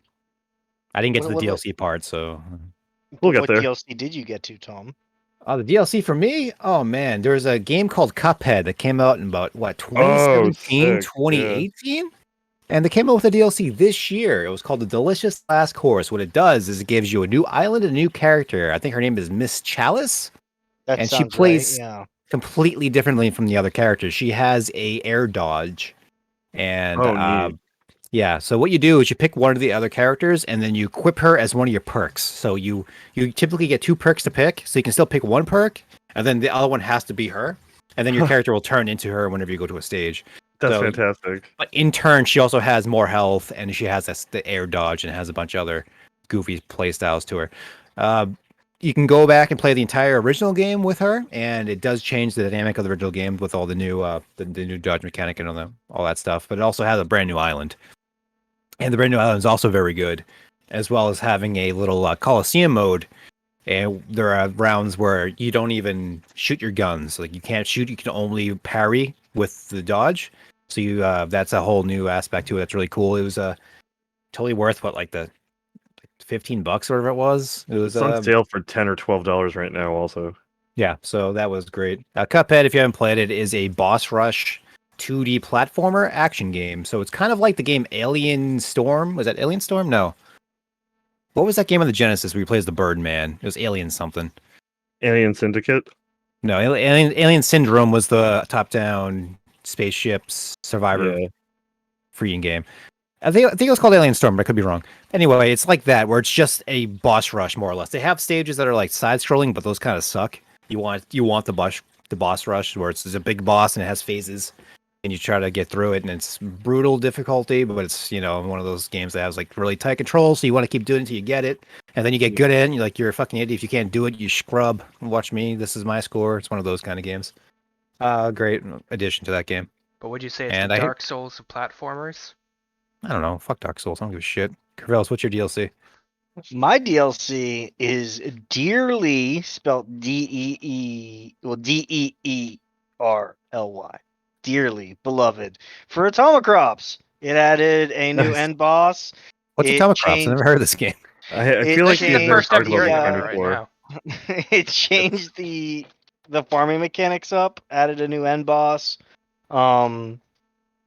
I didn't get to the What- DLC part, so We'll get What there. DLC did you get to, Tom? the DLC for me, oh man, there's a game called Cuphead that came out in about what 2017, sick, 2018, and they came out with a DLC this year. It was called The Delicious Last Course. What it does is it gives you a new island, and a new character. I think her name is Miss Chalice, That and she sounds plays right, yeah. completely differently from the other characters. She has a air dodge, and Neat. yeah. So what you do is you pick one of the other characters, and then you equip her as one of your perks. So you typically get 2 perks to pick, so you can still pick one perk, and then the other one has to be her, and then your character will turn into her whenever you go to a stage. That's So- fantastic. But in turn, she also has more health, and she has the air dodge, and has a bunch of other goofy play styles to her. You can go back and play the entire original game with her, and it does change the dynamic of the original game with all the new the new dodge mechanic and all that stuff. But it also has a brand new island, and the brand new island is also very good, as well as having a little Coliseum mode. And there are rounds where you don't even shoot your guns; like you can't shoot; you can only parry with the dodge. So you that's a whole new aspect to it. That's really cool. It was totally worth what the $15 or whatever it was. It was It's on sale for $10 or $12 right now. Also, yeah. So that was great. Cuphead, if you haven't played it, is a boss rush 2D platformer action game. So it's kind of like the game Alien Storm. Was that Alien Storm? No. What was that game on the Genesis where you play as the Birdman? It was Alien something. Alien Syndicate. No, Alien Syndrome was the top-down spaceships survivor Yeah. freeing game. I think it was called Alien Storm, but I could be wrong. Anyway, it's like that, where it's just a boss rush, more or less. They have stages that are like side-scrolling, but those kind of suck. You want the boss rush, where it's a big boss and it has phases, and you try to get through it, and it's brutal difficulty, but it's one of those games that has like really tight controls, so you want to keep doing it until you get it, and then you get good at it, and you're a fucking idiot if you can't do it. You scrub. Watch me. This is my score. It's one of those kind of games. Great addition to that game. But would you say it's And the I hate- Dark Souls of platformers? I don't know. Fuck Dark Souls. I don't give a shit. Corvallis, what's your DLC? My DLC is Dearly, spelled Deerly. Dearly beloved for Atomicrops. It added a new Nice. end boss. What's It Atomic Crops? I changed- never heard of this game. I It feel like changed- the This is the first talked I'm about hearing this about kind it of right before. now. It changed the farming mechanics up. Added a new end boss.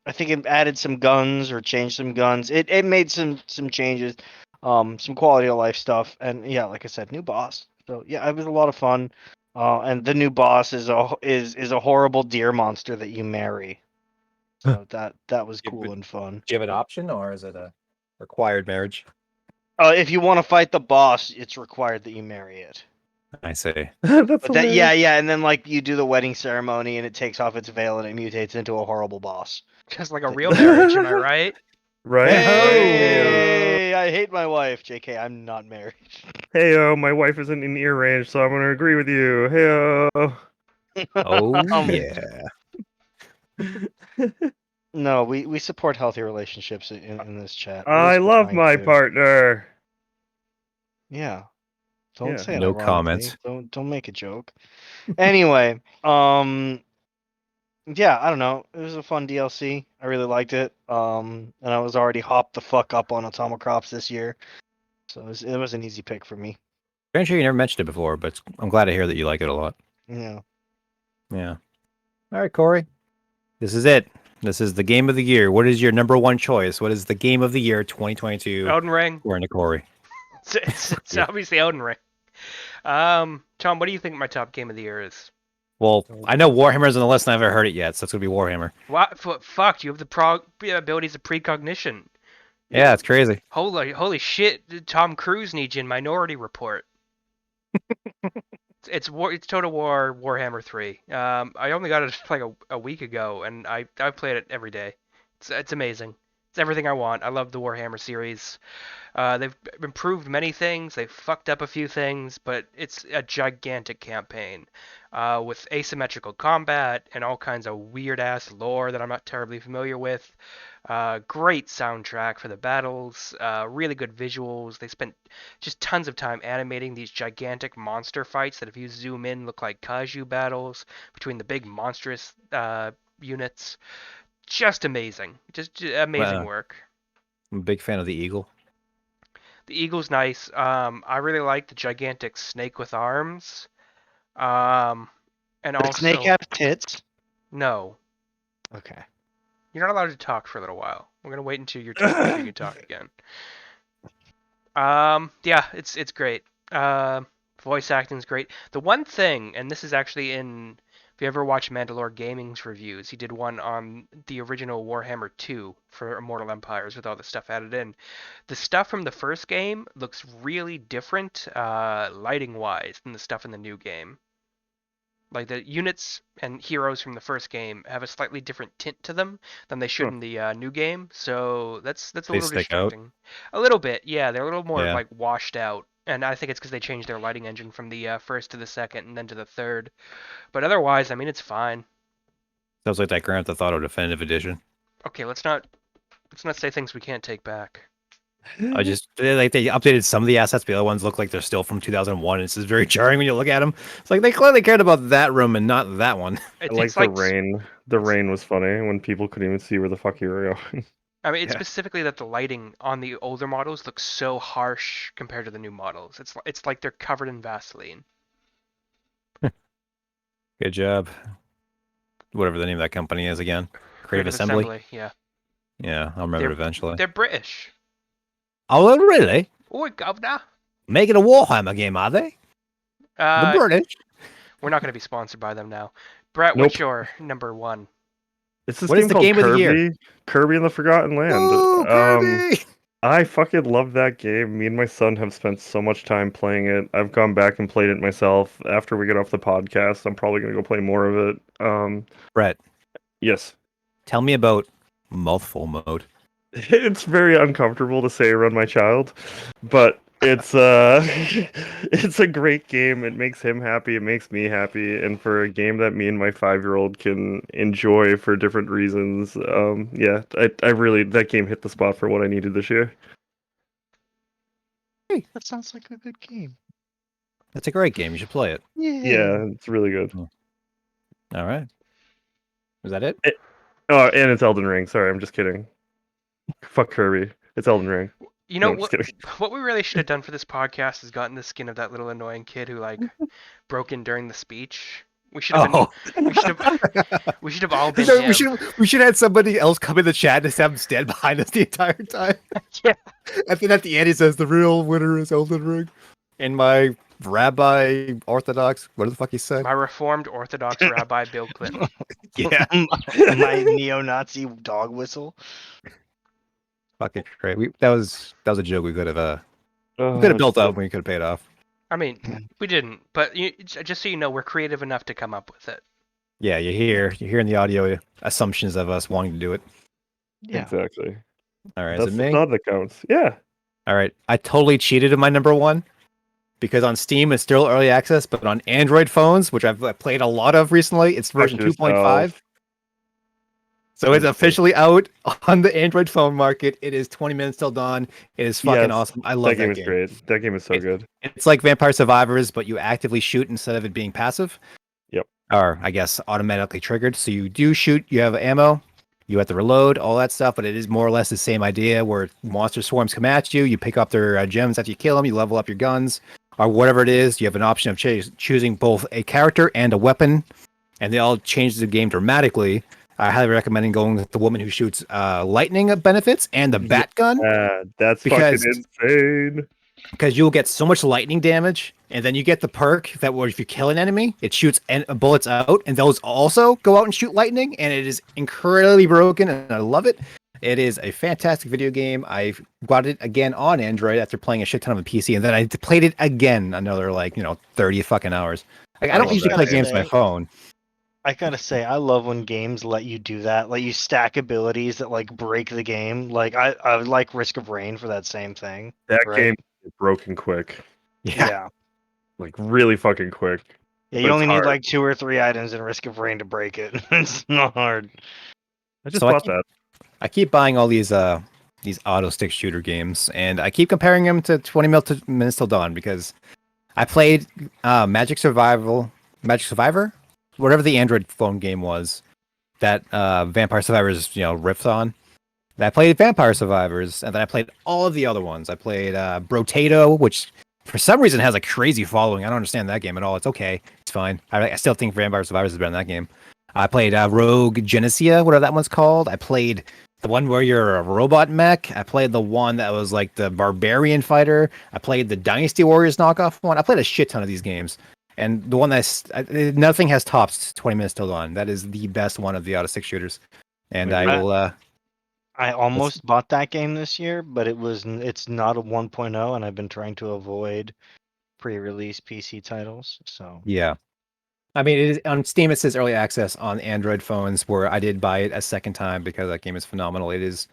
I think it added some guns or changed some guns. It made some changes. Some quality of life stuff, and yeah, like I said, new boss. So yeah, it was a lot of fun. And the new boss is a horrible deer monster that you marry. So that was Yeah, cool but- and fun. Do you have an option, or is it a required marriage? If you want to fight the boss, it's required that you marry it. I say. That's But hilarious. yeah, and then like you do the wedding ceremony, and it takes off its veil, and it mutates into a horrible boss. Just like a real marriage, am I right? Right? Hey, I hate my wife. JK, I'm not married. Hey, my wife isn't in ear range, so I'm gonna agree with you. Hey, Oh yeah. No, we support healthy relationships in this chat. I Always love trying my to. partner. Yeah. Don't Yeah. say it No ironically. comments. Don't make a joke. Anyway, yeah, I don't know. It was a fun DLC. I really liked it. And I was already hopped the fuck up on Atomicrops this year. So it was an easy pick for me. I'm sure you never mentioned it before, but I'm glad to hear that you like it a lot. Yeah. Yeah. All right, Corey. This is it. This is the game of the year. What is your number one choice? What is the game of the year 2022? Elden Ring. We're into Corey. It's Yeah. obviously Elden Ring. Tom, what do you think my top game of the year is? Well, I know Warhammer's on the list, and I haven't heard it yet, so it's gonna be Warhammer. What? Fuck! You have the abilities of precognition. Yeah, it's crazy. Holy shit! Tom Cruise needs you in Minority Report. It's Total War Warhammer 3. I only got it like a week ago, and I played it every day. It's amazing. It's everything I want. I love the Warhammer series. They've improved many things. They've fucked up a few things, but it's a gigantic campaign with asymmetrical combat and all kinds of weird ass lore that I'm not terribly familiar with. Great soundtrack for the battles. Really good visuals. They spent just tons of time animating these gigantic monster fights that, if you zoom in, look like kaiju battles between the big monstrous units. Just amazing. Just amazing work. I'm a big fan of the eagle. The eagle's nice. I really like the gigantic snake with arms. And Does also, Snake have tits? no, Okay. you're not allowed to talk for a little while. We're gonna wait until your turn before you can talk again. Yeah, it's great. Voice acting's great. The one thing, and this is actually in, if you ever watch Mandalore Gaming's reviews, he did one on the original Warhammer 2 for Immortal Empires with all the stuff added in. The stuff from the first game looks really different, lighting-wise, than the stuff in the new game. Like, the units and heroes from the first game have a slightly different tint to them than they should in the new game, so that's a They little stick out? distracting. A little bit, yeah. They're a little more Yeah. like washed out, and I think it's because they changed their lighting engine from the first to the second and then to the third. But otherwise, I mean, it's fine. Sounds like that Grand Theft Auto Definitive Edition. Okay, let's not say things we can't take back. I just they updated some of the assets, but the other ones look like they're still from 2001. It's just very jarring when you look at them. It's like they clearly cared about that room and not that one. I like It's the rain. The rain was funny when people couldn't even see where the fuck you were going. I mean, it's Yeah. specifically that the lighting on the older models looks so harsh compared to the new models. It's like they're covered in Vaseline. Good job. Whatever the name of that company is again. Creative Assembly. Yeah. Yeah, I'll remember it eventually. They're British. Oh, really? Oi, governor. Making a Warhammer game, are they? The British. We're not going to be sponsored by them now. Brett, Nope. what's your number one? It's this What game is the called game of the Kirby. year? Kirby and the Forgotten Land. Oh, Kirby! I fucking love that game. Me and my son have spent so much time playing it. I've gone back and played it myself. After we get off the podcast, I'm probably gonna go play more of it. Brett, Yes. tell me about mouthful mode. It's very uncomfortable to say around my child, but it's it's a great game. It makes him happy, it makes me happy, and for a game that me and my 5-year-old can enjoy for different reasons, yeah, I really, that game hit the spot for what I needed this year. That sounds like a good game. That's a great game. You should play it. Yeah, it's really good. All right. Is that it? Oh, and it's Elden Ring. Sorry, I'm just kidding. Fuck Kirby. It's Elden Ring. You know No, I'm just kidding. what we really should have done for this podcast is gotten the skin of that little annoying kid who like broke in during the speech. We should have we should have all been No, him. we should have somebody else come in the chat and just have him stand behind us the entire time. Yeah. And then at the end he says the real winner is Elden Ring. In my rabbi orthodox, what the fuck he said? My Reformed Orthodox Rabbi Bill Clinton. Yeah. My neo-Nazi dog whistle. Fucking great. That was a joke we could have Oh, built shit. up when we could have paid off. I mean, we didn't, but just so you know, we're creative enough to come up with it. Yeah, you're hearing the audio assumptions of us wanting to do it. Yeah. Exactly. All right, That's is it the me? thought that counts. Yeah. All right, I totally cheated in my number one because on Steam it's still early access, but on Android phones, which I've played a lot of recently, it's version Fuck 2.5. yourself. So it's officially out on the Android phone market. It is 20 minutes till dawn. It is fucking Yes, awesome. I love that game that is great. That game is so It- good. It's like Vampire Survivors, but you actively shoot instead of it being passive. Yep. Or I guess automatically triggered. So you do shoot, you have ammo, you have to reload, all that stuff, but it is more or less the same idea where monster swarms come at you, you pick up their gems after you kill them, you level up your guns, or whatever it is. You have an option of choosing both a character and a weapon, and they all change the game dramatically. I highly recommend going with the woman who shoots lightning benefits and the bat gun. That's Because- fucking insane. Because you'll get so much lightning damage, and then you get the perk that where if you kill an enemy, it shoots bullets out, and those also go out and shoot lightning, and it is incredibly broken, and I love it. It is a fantastic video game. I got it again on Android after playing a shit ton of a PC, and then I played it again another 30 fucking hours. Like, I I don't love usually that play game. games on my phone. I gotta say, I love when games let you do that, let you stack abilities that like break the game. Like I like Risk of Rain for that same thing. That Right. game is broken quick, Yeah. like really fucking quick. Yeah, But you it's only need hard. like 2 or 3 items in Risk of Rain to break it. It's not hard. I just So I bought keep- that. I keep buying all these auto stick shooter games, and I keep comparing them to 20 Minutes Till Dawn because I played Magic Survivor, whatever the Android phone game was that Vampire Survivors riffed on. And I played Vampire Survivors, and then I played all of the other ones. I played Brotato, which for some reason has a crazy following. I don't understand that game at all. It's okay, it's fine. I still think Vampire Survivors is better than that game. I played Rogue Genesia, whatever that one's called. I played the one where you're a robot mech. I played the one that was like the barbarian fighter. I played the Dynasty Warriors knockoff one. I played a shit ton of these games. And the one nothing has topped 20 Minutes Till Dawn. That is the best one of the auto 6 shooters. And I will I almost bought that game this year, but it's not a 1.0, and I've been trying to avoid pre-release PC titles. So yeah. I mean, it is, on Steam it says early access on Android phones, where I did buy it a second time because that game is phenomenal. It is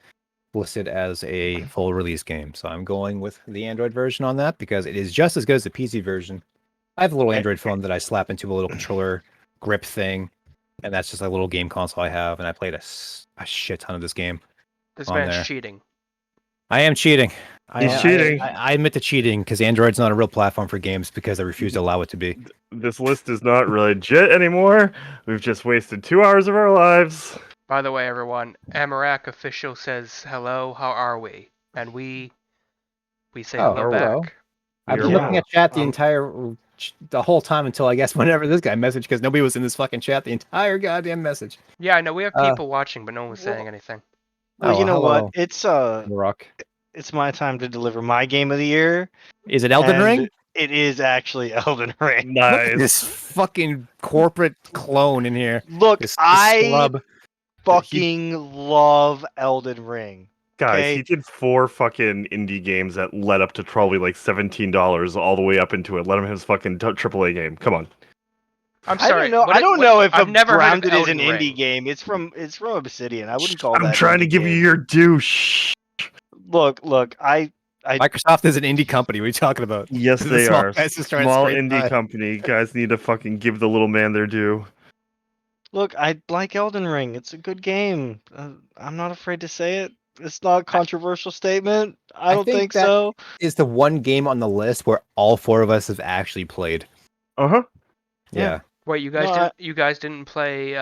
listed as a full release game, so I'm going with the Android version on that because it is just as good as the PC version. I have a little Android phone that I slap into a little controller grip thing, and that's just a little game console I have, and I played a shit ton of this game. This On man's there. cheating. I am cheating. He's cheating. I admit to cheating because Android's not a real platform for games because I refuse to allow it to be. This list is not legit anymore. We've just wasted 2 hours of our lives. By the way, everyone, Amarak official says hello. How are we? And we say Oh, hello hello. back. I've You're been looking welcome. at chat the whole time until I guess whenever this guy messaged because nobody was in this fucking chat the entire goddamn message. Yeah, I know we have Uh, people watching, but no one was saying anything. well, you know hello, what? It's Rock. it's my time to deliver my game of the year. Is it Elden and Ring? It is actually Elden Ring. Look at Nice. this fucking corporate clone in here. Look, This I scrub. fucking love Elden Ring. Guys, Okay. he did 4 fucking indie games that led up to probably like $17 all the way up into it. Let him have his fucking AAA game. Come on. I'm I sorry. don't know. what- I don't what- know if I've never heard of Grounded is an Elden indie Ring. game. It's from Obsidian. I wouldn't call that. I'm trying to indie give you game. your due. Shh. Look. Microsoft is an indie company. What are you talking about? Yes, The they small are. guys just trying to Small scrape indie by. company. Guys need to fucking give the little man their due. Look. I like Elden Ring. It's a good game. I'm not afraid to say it. It's not a controversial statement. I don't think think that- so. Is the one game on the list where all 4 of us have actually played. Uh-huh. Yeah. Wait, you guys No, didn't? You guys didn't play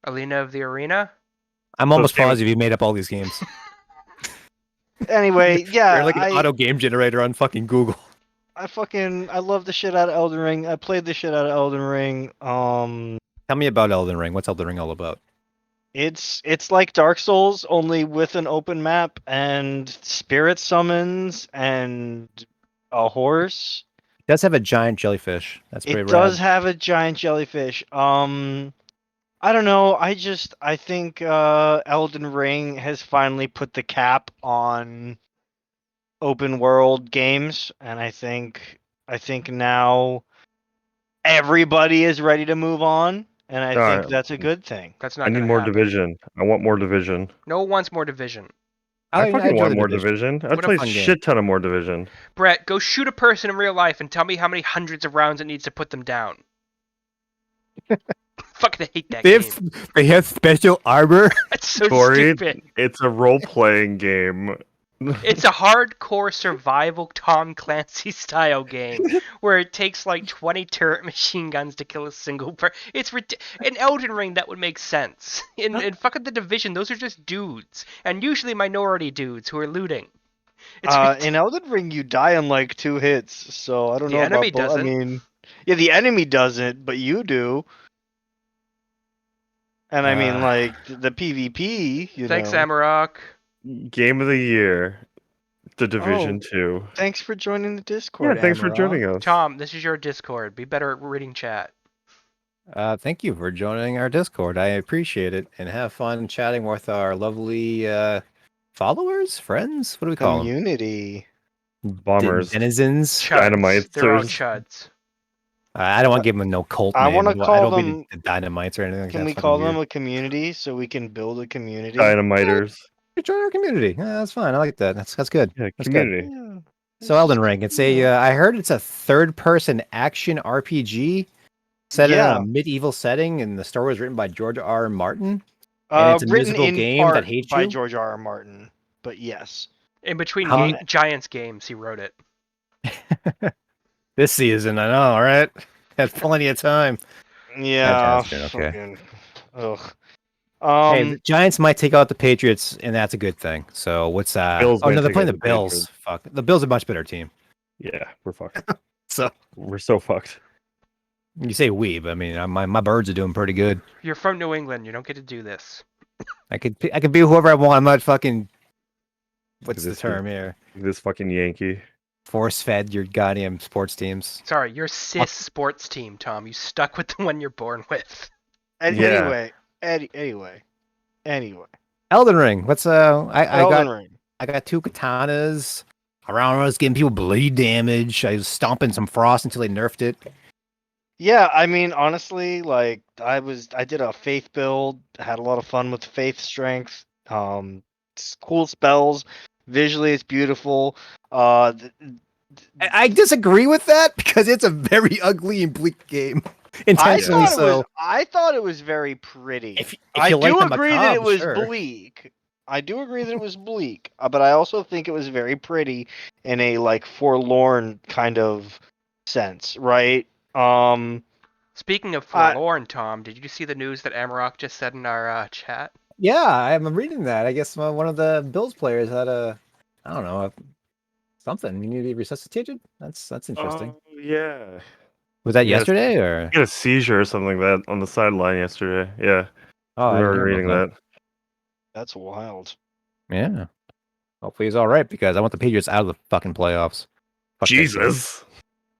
Arena of the Arena? I'm almost games- positive you made up all these games. Anyway, yeah. You're like an auto game generator on fucking Google. I love the shit out of Elden Ring. I played the shit out of Elden Ring. Tell me about Elden Ring. What's Elden Ring all about? It's like Dark Souls, only with an open map and spirit summons and a horse. It does have a giant jellyfish. That's pretty It rad. does have a giant jellyfish. I don't know. I think Elden Ring has finally put the cap on open world games, and I think now everybody is ready to move on, and I Alright. think that's a good thing. That's I not need gonna more happen. Division. I want more Division. No one wants more Division. I fucking enjoy want the more Division. I'd What a play a fun game. shit ton of more Division. Brett, go shoot a person in real life and tell me how many hundreds of rounds it needs to put them down. Fucking hate that game. They have special armor. That's so Cory, stupid. it's a role-playing game. It's a hardcore survival Tom Clancy style game where it takes like 20 turret machine guns to kill a single person. It's in Elden Ring that would make sense. In fucking the Division, those are just dudes, and usually minority dudes who are looting. It's In Elden Ring, you die in like 2 hits, so I don't The know enemy about both. I doesn't. mean, yeah, the enemy doesn't, but you do. And I mean, like the PvP, you Thanks, know. Amarok. Game of the year. The Division Oh. 2. Thanks for joining the Discord. Yeah, thanks for Amarok. joining us. Tom, this is your Discord. Be better at reading chat. Thank you for joining our Discord. I appreciate it, and have fun chatting with our lovely followers, friends. What do we call them? Community. Bombers. Denizens. Chuds. They're all Dynamytes. chuds. I don't want to give them no cult I name. wanna I call don't be them- the Dynamites or anything like that. Can we It's call fucking them weird. a community so we can build a community? Dynamiters. Join our community. Yeah, that's fine. I like that. That's good. Yeah, That's good. community. Yeah. So Elden Ring. It's a. I heard it's a third-person action RPG set in Yeah. a medieval setting, and the story was written by George R. R. Martin. And it's a Written musical in game part that hates by you? George R. R. Martin, but yes. In between How many- Giants games, he wrote it. This season, I know, all right? Had plenty of time. Yeah. Fantastic, okay. Fucking, ugh. Hey, the Giants might take out the Patriots, and that's a good thing. So what's Bills Oh might no, they're take playing out the the Bills. Patriots. Fuck, the Bills are a much better team. Yeah, we're fucked. So We're so fucked. you say we, but I mean, my birds are doing pretty good. You're from New England. You don't get to do this. I could be whoever I want. I'm not fucking. What's the This term here? This fucking Yankee. Force fed your goddamn sports teams. Sorry, you're cis sports team, Tom. You stuck with the one you're born with. Yeah. Anyway. Elden Ring. What's Elden Ring. I got 2 katanas. Around us giving people bleed damage. I was stomping some frost until they nerfed it. Yeah, I mean, honestly, like I did a faith build, had a lot of fun with faith strength. It's cool spells. Visually, it's beautiful. I disagree with that because it's a very ugly and bleak game. Intentionally so. I thought it was very pretty. If I you like do the agree that it macabre, was sure. bleak. I do agree that it was bleak, but I also think it was very pretty in a like forlorn kind of sense, right? Speaking of forlorn, Tom, did you see the news that Amarok just said in our chat? Yeah, I'm reading that. I guess one of the Bills players had I don't know, something. You need to be resuscitated. That's interesting. Oh, yeah. Was that yes. yesterday or? He had a seizure or something like that on the sideline yesterday. Yeah. Oh, I I didn't remember hear reading about that. That's wild. Yeah. Hopefully he's all right because I want the Patriots out of the fucking playoffs. Fuck that shit. Jesus.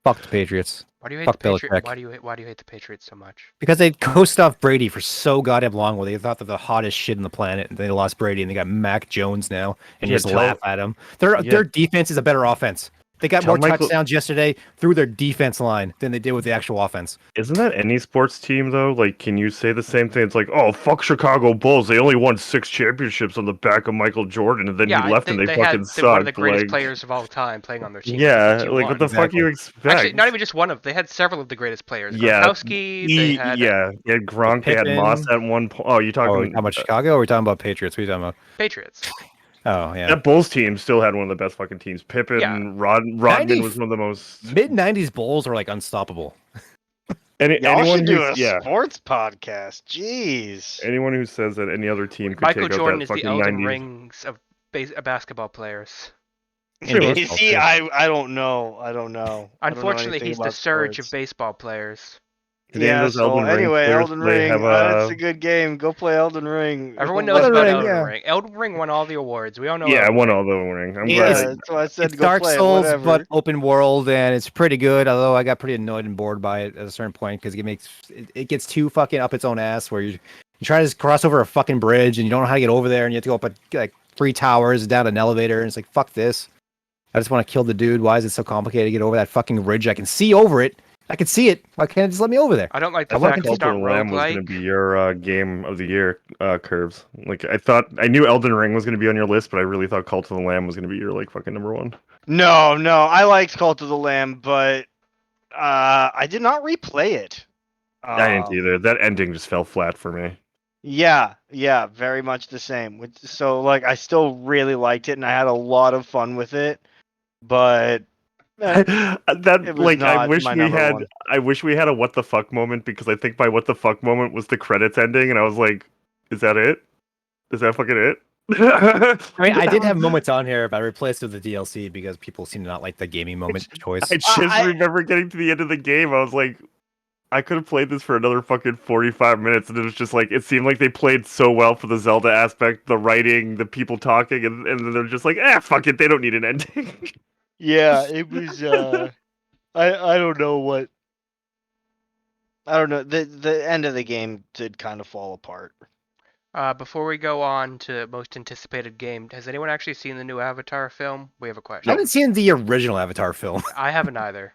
Fuck the Patriots. Why do you hate Fuck the Patriots? Belichick. Why do you hate the Patriots so much? Because they coast off Brady for so goddamn long, where they thought they're the hottest shit on the planet, and they lost Brady, and they got Mac Jones now, and Yeah, just laugh at him. Their Yeah. defense is a better offense. They got Tell more Michael- touchdowns yesterday through their defense line than they did with the actual offense. Isn't that any sports team though? Like, can you say the same thing? It's like, oh, fuck Chicago Bulls. They only won 6 championships on the back of Michael Jordan, and then Yeah, he left and they fucking had sucked. one of the greatest like, players of all time playing on their team. yeah, They like won. what the fuck you expect? Actually, not even just one of. They had several of the greatest players. Yeah, Gronkowski. They had They had Gronk, they had Pippen. Moss at one point. Oh, you Oh, are we talking talking about Chicago or are we talking about Patriots? What are you talking about? Patriots. Oh, yeah. that Bulls team still had one of the best fucking teams. Pippen, Yeah. Rodman 90 was one of the most. Mid-90s Bulls were like unstoppable. Y'all Anyone should do who's a sports podcast. Jeez. anyone who says that any other team could Michael take Jordan out is that the fucking Elden 90s. Rings of basketball players. In baseball, See, too. I don't know. I don't know. Unfortunately, anything he's the about surge of sports. baseball players. Today Yeah, those so Elden Ring anyway, players Elden play Ring. have That's a good game. Go play Elden Ring. Everyone knows Elden about Ring, Elden yeah. Ring. Elden Ring won all the awards. We all know. Yeah, I Elden won Ring. all the Ring. I'm Yeah, glad. Yeah, that's why I said It's go Dark play Souls, it, whatever. but open world, and it's pretty good. Although I got pretty annoyed and bored by it at a certain point because it gets too fucking up its own ass. Where you try to cross over a fucking bridge and you don't know how to get over there, and you have to go up like 3 towers down an elevator, and it's like fuck this. I just want to kill the dude. Why is it so complicated to get over that fucking bridge? I can see over it. I can see it. Why can't it just let me over there? I don't like the I thought fact it's Cult of not the Lamb was going to roguelike. be your game of the year curves. Like I knew Elden Ring was going to be on your list, but I really thought Cult of the Lamb was going to be your like fucking number one. No, I liked Cult of the Lamb, but I did not replay it. I didn't either. That ending just fell flat for me. Yeah, very much the same. So like, I still really liked it, and I had a lot of fun with it, but it was Like not my number one. I wish we had a what the fuck moment because I think my what the fuck moment was the credits ending, and I was like, is that it? Is that fucking it? I mean, I did have moments on here, but I replaced it with the DLC because people seem to not like the gaming moment choice. I just remember getting to the end of the game. I was like, I could have played this for another fucking 45 minutes, and it was just like, it seemed like they played so well for the Zelda aspect, the writing, the people talking, and then they're just like, fuck it, they don't need an ending. Yeah, it was. I don't know what. I don't know. The end of the game did kind of fall apart. Before we go on to most anticipated game, has anyone actually seen the new Avatar film? We have a I question. haven't seen the original Avatar film. I haven't either.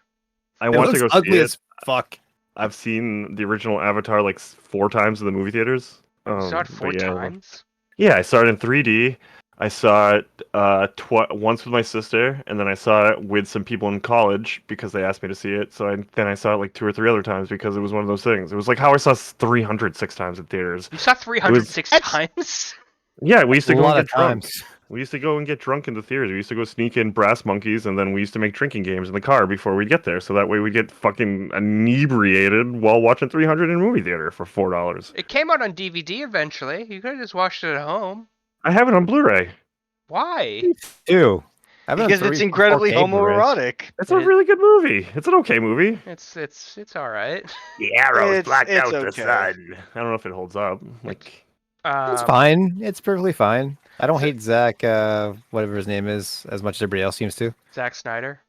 I It want to looks go see ugly it. as fuck. I've seen the original Avatar like 4 times in the movie theaters. You saw it But 4 yeah, times? yeah, I saw it in 3D. I saw it once with my sister, and then I saw it with some people in college because they asked me to see it. Then I saw it like 2 or 3 other times because it was one of those things. It was like how I saw 306 times in theaters. You saw It was 306 times? yeah. We used to A go and lot get of drunk. times. We used to go and get drunk in the theaters. We used to go sneak in brass monkeys, and then we used to make drinking games in the car before we'd get there. So that way we'd get fucking inebriated while watching 300 in a movie theater for $4. It came out on DVD eventually. You could have just watched it at home. I have it on Blu-ray. Why? Ew. I've been Because it's incredibly 4K Blu-rays. homoerotic. It's It a is- really good movie. It's an okay movie. It's all right. The arrows It's okay. I don't know if it holds up. Like, It's Um, fine. It's perfectly fine. I don't hate Zack, whatever his name is, as much as everybody else seems to. Zack Snyder.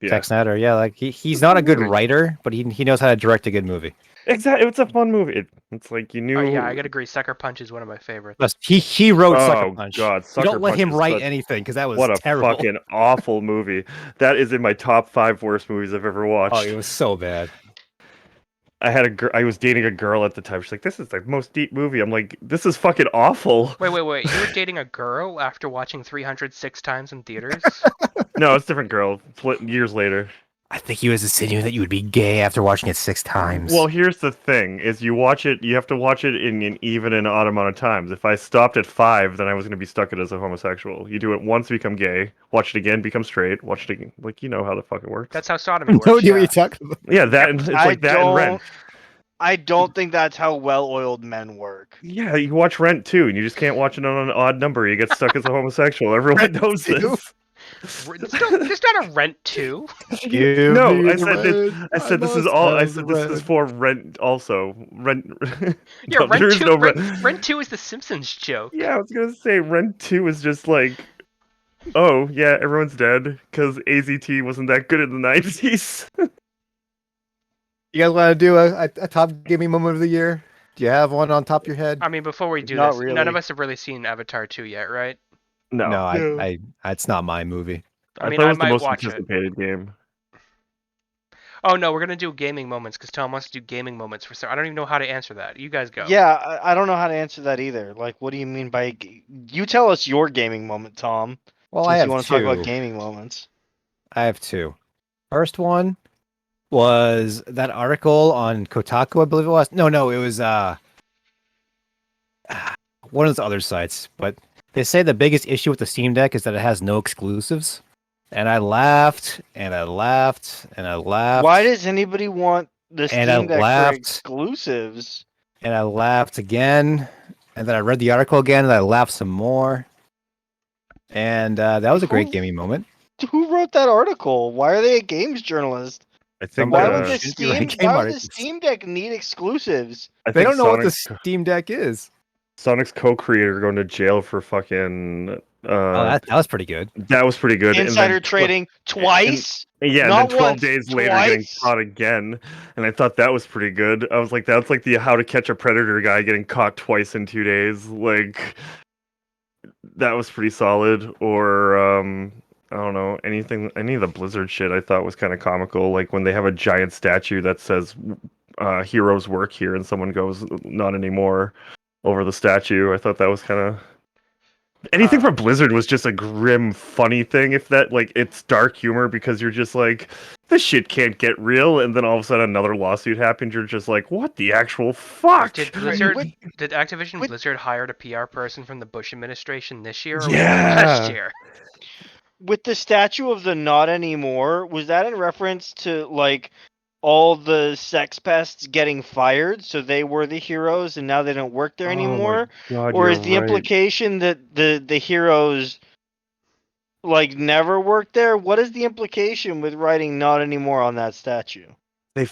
yeah, Zack Snyder, yeah, like he's not a good writer, but he knows how to direct a good movie. exactly. It's a fun movie. It's like you knew. Oh yeah, I gotta agree. Sucker Punch is one of my favorites. Plus, he wrote Sucker Oh Punch. God, You Sucker don't let Punch him is write such- anything because that was What a terrible. fucking awful movie. That is in my top 5 worst movies I've ever watched. Oh, it was so bad. I was dating a girl at the time. She's like, "This is the most deep movie." I'm like, "This is fucking awful." Wait. You were dating a girl after watching 306 times in theaters? No, it's a different girl. Split years later. I think he was insinuating that you would be gay after watching it 6 times. Well, here's the thing: is you have to watch it in an even and odd amount of times. If I stopped at 5, then I was going to be stuck as a homosexual. You do it once, become gay. Watch it again, become straight. Watch it again, like you know how the fuck it works. That's how sodomy works. no idea what yeah. you're talking about. Yeah, that and it's like that and Rent. I don't think that's how well-oiled men work. Yeah, you watch Rent too, and you just can't watch it on an odd number. You get stuck as a homosexual. Everyone Rent knows too? this. There's not a Rent 2. No, I said this. I said this is all. I said this is for Rent also. Rent. Yeah, No, Rent there is 2. no Rent 2 is the Simpsons joke. Yeah, I was gonna say Rent 2 is just like, oh yeah, everyone's dead because AZT wasn't that good in the 90s. You guys want to do a top gaming moment of the year? Do you have one on top of your head? I mean, before we do Not this, none of really. us have really seen Avatar 2 yet, right? No, No, it's not my movie. I mean, thought it I was the might most watch it. anticipated game. Oh no, we're gonna do gaming moments because Tom wants to do gaming moments for. So I don't even know how to answer that. You guys go. Yeah, I don't know how to answer that either. Like, what do you mean by? You tell us your gaming moment, Tom. Well, since I have you want to two. talk about gaming moments. I have 2. First one was that article on Kotaku, I believe it was. No, it was one of those other sites. But they say the biggest issue with the Steam Deck is that it has no exclusives. And I laughed, and I laughed, and I laughed. Why does anybody want the And I Steam Deck for laughed. exclusives? And I laughed again, and then I read the article again, and I laughed some more. And that was a great Who- gaming moment. Who wrote that article? Why are they a games journalist? I think. Why Somebody would the should be writing Steam? game Why would the articles. Steam Deck need exclusives? I They think don't know what the Sonic's, Steam Deck is. Sonic's co-creator going to jail for fucking. Oh, that was pretty good. That was pretty good. and then Insider trading twice. Yeah, and Not then 12 once, days later getting twice. caught again. And I thought that was pretty good. I was like, that's like the How to Catch a Predator guy getting caught twice in 2 days. Like, that was pretty solid. Or, I don't know, any of the Blizzard shit I thought was kind of comical. Like when they have a giant statue that says, heroes work here, and someone goes, not anymore, over the statue. I thought that was kind of. Anything from Blizzard was just a grim, funny thing. If that, like, it's dark humor because you're just like, this shit can't get real, and then all of a sudden another lawsuit happens. You're just like, what the actual fuck? Did Activision Blizzard hired a PR person from the Bush administration this year or was it Yeah. last year? With the statue of the not anymore, was that in reference to like all the sex pests getting fired, so they were the heroes and now they don't work there anymore? God, Or you're is the right. implication that the heroes like never worked there? What is the implication with writing not anymore on that statue? They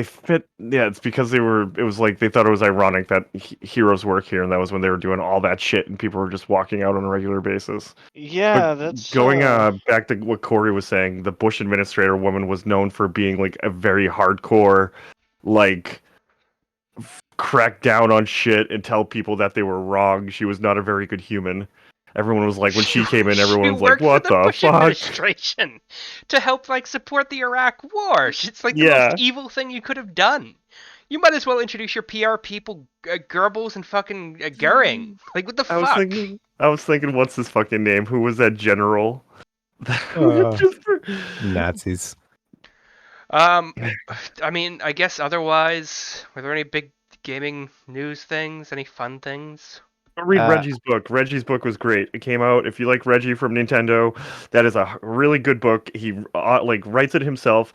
fit. Yeah, it's because it was like they thought it was ironic that heroes work here, and that was when they were doing all that shit, and people were just walking out on a regular basis. Yeah, But that's going back to what Cory was saying. The Bush administrator woman was known for being like a very hardcore, like crack down on shit and tell people that they were wrong. She was not a very good human. Everyone was like, when she came in, everyone was She like, worked for what the the Bush fuck? administration to help like support the Iraq War. It's like the Yeah. most evil thing you could have done. You might as well introduce your PR people, Goebbels and fucking Goering. Like, what the I was fuck? thinking, what's his fucking name? Who was that general? Uh. Just Nazis. I mean, I guess otherwise, were there any big gaming news things? Any fun things? read Uh, Reggie's book. Reggie's book was great. It came out. If you like Reggie from Nintendo, that is a really good book. He like writes it himself.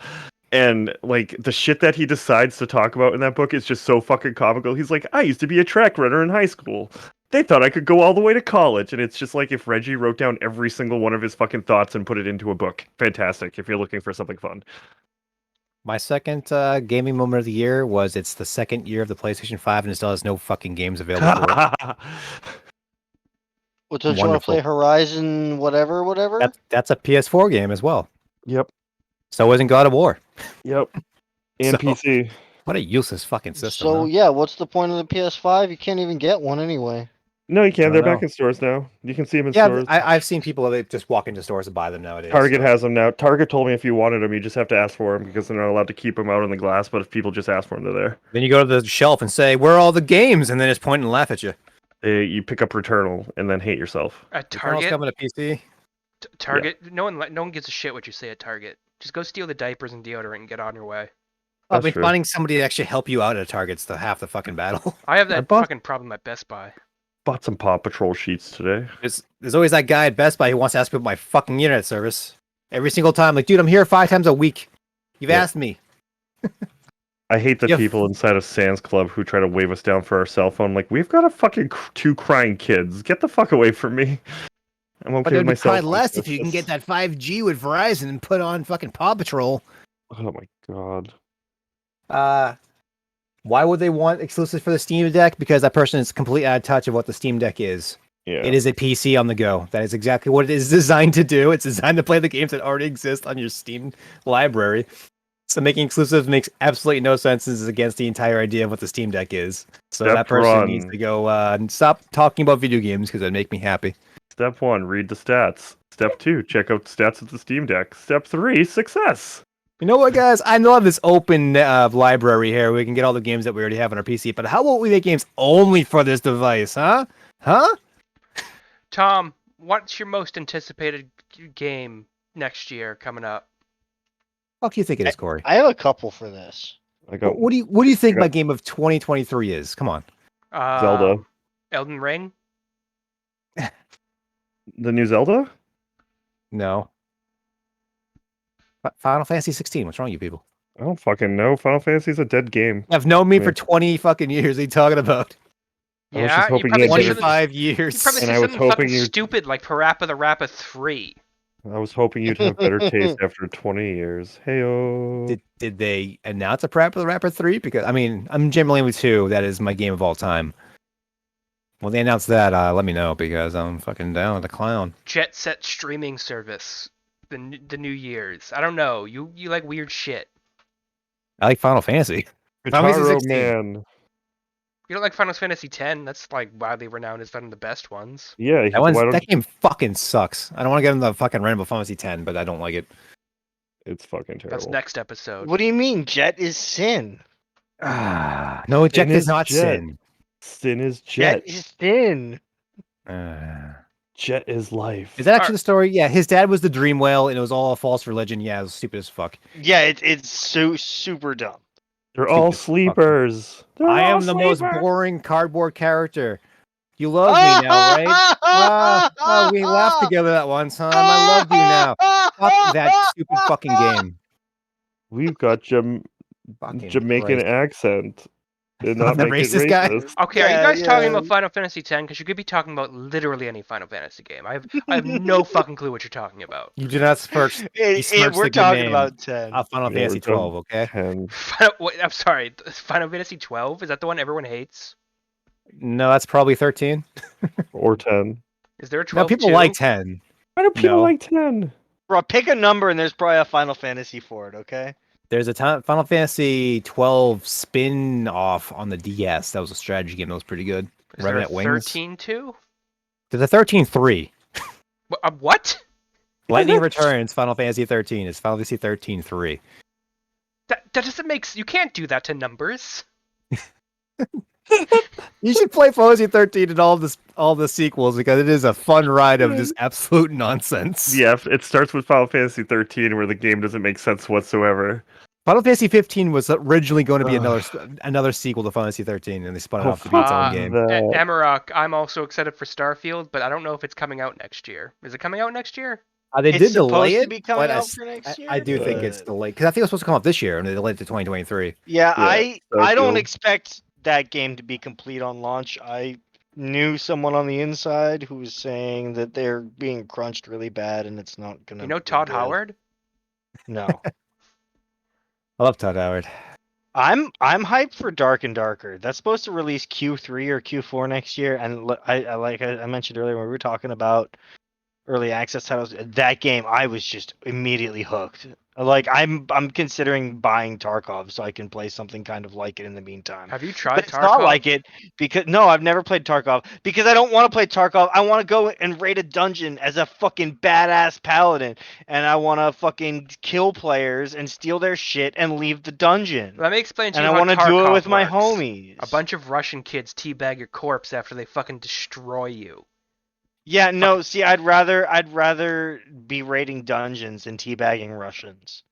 And like the shit that he decides to talk about in that book is just so fucking comical. He's like, I used to be a track runner in high school. They thought I could go all the way to college. And it's just like if Reggie wrote down every single one of his fucking thoughts and put it into a book. Fantastic if you're looking for something fun. My second gaming moment of the year was it's the second year of the PlayStation 5 and it still has no fucking games available for it. Well, don't you want to Wonderful. play Horizon whatever? That's a PS4 game as well. Yep. So isn't God of War. Yep. And So- PC. What a useless fucking system. So huh? yeah, what's the point of the PS5? You can't even get one anyway. No, you I can. don't They're back know. in stores now. You can see them in Yeah, stores. I've seen people that just walk into stores and buy them nowadays. Target so. has them now. Target told me if you wanted them, you just have to ask for them because they're not allowed to keep them out on the glass. But if people just ask for them, they're there. Then you go to the shelf and say, "Where are all the games?" And then just point and laugh at you. You pick up Returnal and then hate yourself. At Returnal's Target? coming to PC. Target? No one gives a shit what you say at Target. Just go steal the diapers and deodorant and get on your way. I've That's been true. finding somebody to actually help you out at Target's the half the fucking battle. I have I that bought- fucking problem at Best Buy. Bought some Paw Patrol sheets today. There's always that guy at Best Buy who wants to ask me about my fucking internet service. Every single time, like, dude, I'm here 5 times a week. You've Yeah. asked me. I hate the Yeah. people inside of Sam's Club who try to wave us down for our cell phone. Like, we've got a fucking 2 crying kids. Get the fuck away from me. I'm okay But with they'd my be cell cried phone less if you can service. get that 5G with Verizon and put on fucking Paw Patrol. Oh my god. Why would they want exclusives for the Steam Deck? Because that person is completely out of touch of what the Steam Deck is. Yeah. It is a PC on the go. That is exactly what it is designed to do. It's designed to play the games that already exist on your Steam library. So making exclusives makes absolutely no sense. This is against the entire idea of what the Steam Deck is. So Step that person one. needs to go and stop talking about video games because it'd make me happy. Step 1, read the stats. Step 2, check out the stats of the Steam Deck. Step 3, success. You know what, guys? I love this open library here. We can get all the games that we already have on our PC. But how about we make games only for this device, huh? Huh? Tom, what's your most anticipated game next year coming up? What do you think it is, Corey? I have a couple for this. I got What do you think I got- my game of 2023 is? Come on. Zelda. Elden Ring? The new Zelda? No. Final Fantasy 16. What's wrong with you people? I don't fucking know. Final Fantasy's a dead game. You've known me for Yeah. 20 fucking years. What are you talking about? I was just hoping you probably you'd say give it- something, 25 you years. probably And say I was something fucking hoping you- stupid like Parappa the Rappa 3. I was hoping you'd have better taste after 20 years. Heyo. Did they announce a Parappa the Rapper 3? Because, I mean, I'm generally with 2. That is my game of all time. When they announce that, let me know because I'm fucking down with the clown. Jet Set streaming service. The New Year's. I don't know. You like weird shit. I like Final Fantasy. Final Fantasy Guitar 16. Man. You don't like Final Fantasy X? That's like widely renowned as one of the best ones. Yeah, That game fucking sucks. I don't want to get into the fucking rant about Final Fantasy 10, but I don't like it. it's fucking terrible. That's next episode. What do you mean? Jet is sin. No, Jet Sin is is not Jet. sin. Sin is Jet. is sin. Jet is life. Is that actually the story? Yeah, his dad was the Dream Whale, and it was all a false religion. Yeah, it was stupid as fuck. Yeah, it's so super dumb. They're all Stupid sleepers. They're I all am the most sleepers. boring cardboard character. You love me now, right? We laughed together that one time. I love you now. Fuck that stupid fucking game. We've got Fucking Jamaican Christ. accent. Did I'm not the make it racist guy? racist. Okay, are Yeah, you guys talking yeah. about Final Fantasy X? Because you could be talking about literally any Final Fantasy game. I have no fucking clue what you're talking about. You do not smirch besmirch We're the good talking name about 10. of Final Yeah, Fantasy we're talking- 12, okay? And I'm sorry. Final Fantasy 12? Is that the one everyone hates? No, that's probably 13. or 10. Is there a No, 12 people too? like 10. Why do people No. like 10? Bro, pick a number and there's probably a Final Fantasy for it, okay? There's a Final Fantasy 12 spin-off on the DS. That was a strategy game that was pretty good. Is there a Revenant Wings. 13-2? There's a 13-3. What? Lightning Returns Final Fantasy 13 is Final Fantasy 13-3. That doesn't make. You can't do that to numbers. You should play Final Fantasy 13 and all the sequels because it is a fun ride of just absolute nonsense. Yeah, it starts with Final Fantasy 13, where the game doesn't make sense whatsoever. Final Fantasy 15 was originally going to be another sequel to Final Fantasy 13, and they spun it off to be its own game. Amarok, I'm also excited for Starfield, but I don't know if it's coming out next year. Is it coming out next year? They It's did delay supposed to it, be coming but out for next year, I do think it's but- delayed because I think it was supposed to come out this year, and they delayed it to 2023. Yeah, Yeah, I don't Starfield. expect that game to be complete on launch. I knew someone on the inside who was saying that they're being crunched really bad and it's not gonna. You know be Todd good. Howard? No. I love Todd Howard. I'm hyped for Dark and Darker. That's supposed to release Q3 or Q4 next year, and I mentioned earlier when we were talking about early access titles, that game I was just immediately hooked. Like I'm considering buying Tarkov so I can play something kind of like it in the meantime. Have you tried But it's Tarkov? not like it because no, I've never played Tarkov because I don't want to play Tarkov. I want to go and raid a dungeon as a fucking badass paladin, and I want to fucking kill players and steal their shit and leave the dungeon. Let me explain to And you I how want to do it Tarkov with my works. homies. A bunch of Russian kids teabag your corpse after they fucking destroy you. Yeah, no, see, I'd rather be raiding dungeons and teabagging Russians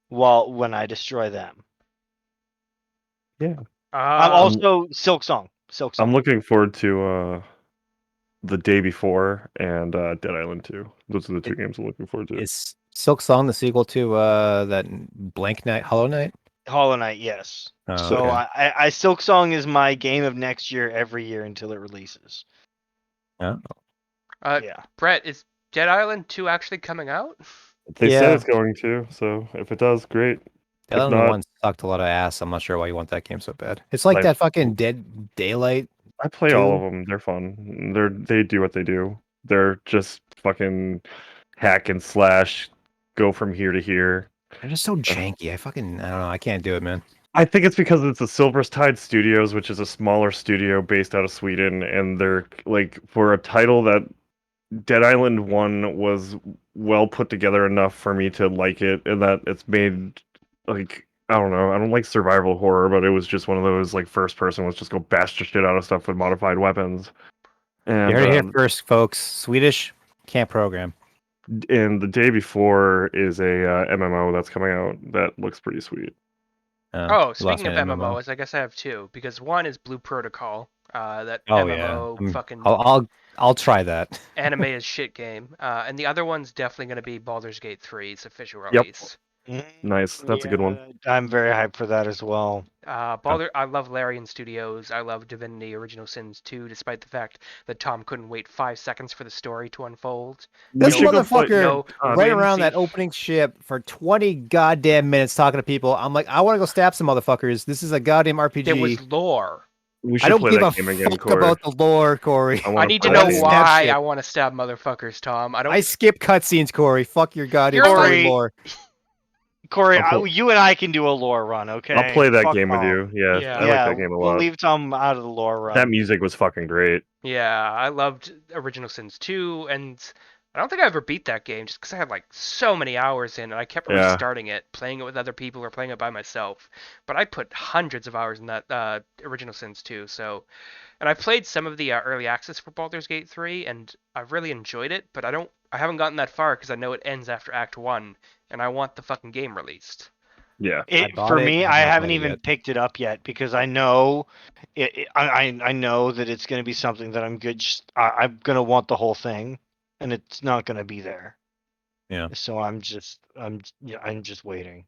when I destroy them. I'm also Silk Song. I'm looking forward to the day before and Dead Island 2. Those are the two games I'm looking forward to. Is Silk Song the sequel to that Blank Knight, Hollow Knight? Hollow Knight, yes. Oh, So okay. I Silk Song is my game of next year every year until it releases. Oh. Yeah. Brett, is Dead Island 2 actually coming out? They Yeah. said it's going to, so if it does, great. Dead If Island not- 1 sucked a lot of ass. I'm not sure why you want that game so bad. It's like Like- that fucking Dead Daylight. I play all of Two. them. They're fun. They do what they do. They're just fucking hack and slash, go from here to here. They're just so janky. I don't know. I can't do it, man. I think it's because it's the Silverstide Studios, which is a smaller studio based out of Sweden, and they're like for a title that Dead Island 1 was well put together enough for me to like it, and that it's made like I don't know, I don't like survival horror, but it was just one of those like first person, let's just go bash the shit out of stuff with modified weapons. And You heard it here first, folks. Swedish can't program. and the day before is a MMO that's coming out that looks pretty sweet. Oh, you lost speaking of me at MMOs, I guess I have two because one is Blue Protocol. That Oh MMO yeah, fucking I'll try that. anime as shit game. And the other one's definitely going to be Baldur's Gate 3's official Yep. release. Nice, that's a good one. I'm very hyped for that as well. I love Larian Studios. I love Divinity Original Sins 2, despite the fact that Tom couldn't wait 5 seconds for the story to unfold. This should go play- motherfucker no ran wait and around see. that opening ship for 20 goddamn minutes talking to people. I'm like, I want to go stab some motherfuckers. This is a goddamn RPG. There was lore. We I should don't play give that a game again, fuck Cory. about the lore, Corey. I wanna need to play know that game. why Snap I shit. want to stab motherfuckers, Tom. I don't. I skip cutscenes, Corey. Fuck your goddamn You're story like- lore. Corey, I'll you and I can do a lore run, okay? I'll play that Fuck game with Tom. you. Yeah, Yeah. I like that game a we'll lot. leave Tom out of the lore run. That music was fucking great. Yeah, I loved Original Sins 2, and I don't think I ever beat that game just because I had like so many hours in, and I kept Yeah. restarting it, playing it with other people or playing it by myself. But I put hundreds of hours in that Original Sins 2, so. And I played some of the early access for Baldur's Gate 3, and I've really enjoyed it, but I haven't gotten that far because I know it ends after Act 1, and I want the fucking game released. Yeah. bought For it, me, I I haven't haven't played it even yet. picked it up yet because I know I know that it's going to be something that I'm good. I'm going to want the whole thing, and it's not going to be there. Yeah. So I'm just waiting.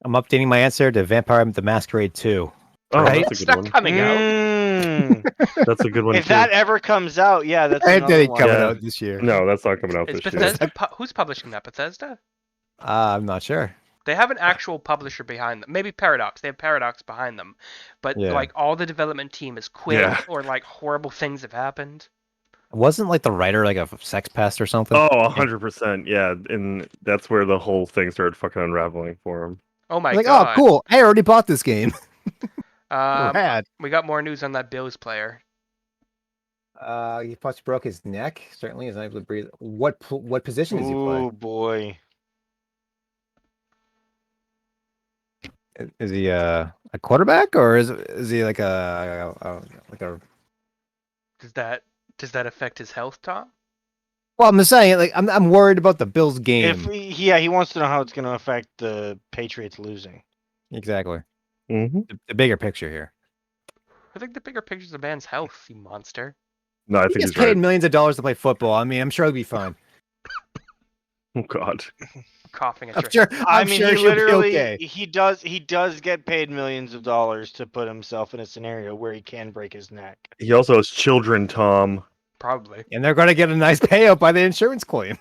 I'm updating my answer to Vampire the Masquerade 2. Oh, Right? that's It's a good not one. coming out. That's a good one If too. that ever comes out, yeah, that's It another ain't one. coming Yeah. out this year. No, that's not coming out Is this year. Bethesda who's publishing that? Bethesda? I'm not sure. They have an actual publisher behind them. Maybe Paradox. They have Paradox behind them. But Yeah. like all the development team is quit Yeah. or like horrible things have happened. Wasn't like the writer like a sex pest or something? Oh, 100%. Yeah, and that's where the whole thing started fucking unraveling for him. Oh my Like, god. oh, cool! I already bought this game. Um, Rad. we got more news on that Bills player. He possibly broke his neck. Certainly is unable to breathe. What position does he play? Oh boy. Is he a quarterback or is he like a? Does that affect his health, Tom? Well, I'm just saying, like, I'm worried about the Bills game. He wants to know how it's going to affect the Patriots losing. Exactly. Mm-hmm. The bigger picture here. I think the bigger picture is the man's health, you monster. No, I He think gets he's paid right. millions of dollars to play football. I mean, I'm sure he'll be fine. Oh God. Coughing at I'm your sure. head. I I'm mean, sure he she'll be literally okay. he does get paid millions of dollars to put himself in a scenario where he can break his neck. He also has children, Tom. Probably. And they're going to get a nice payout by the insurance claim.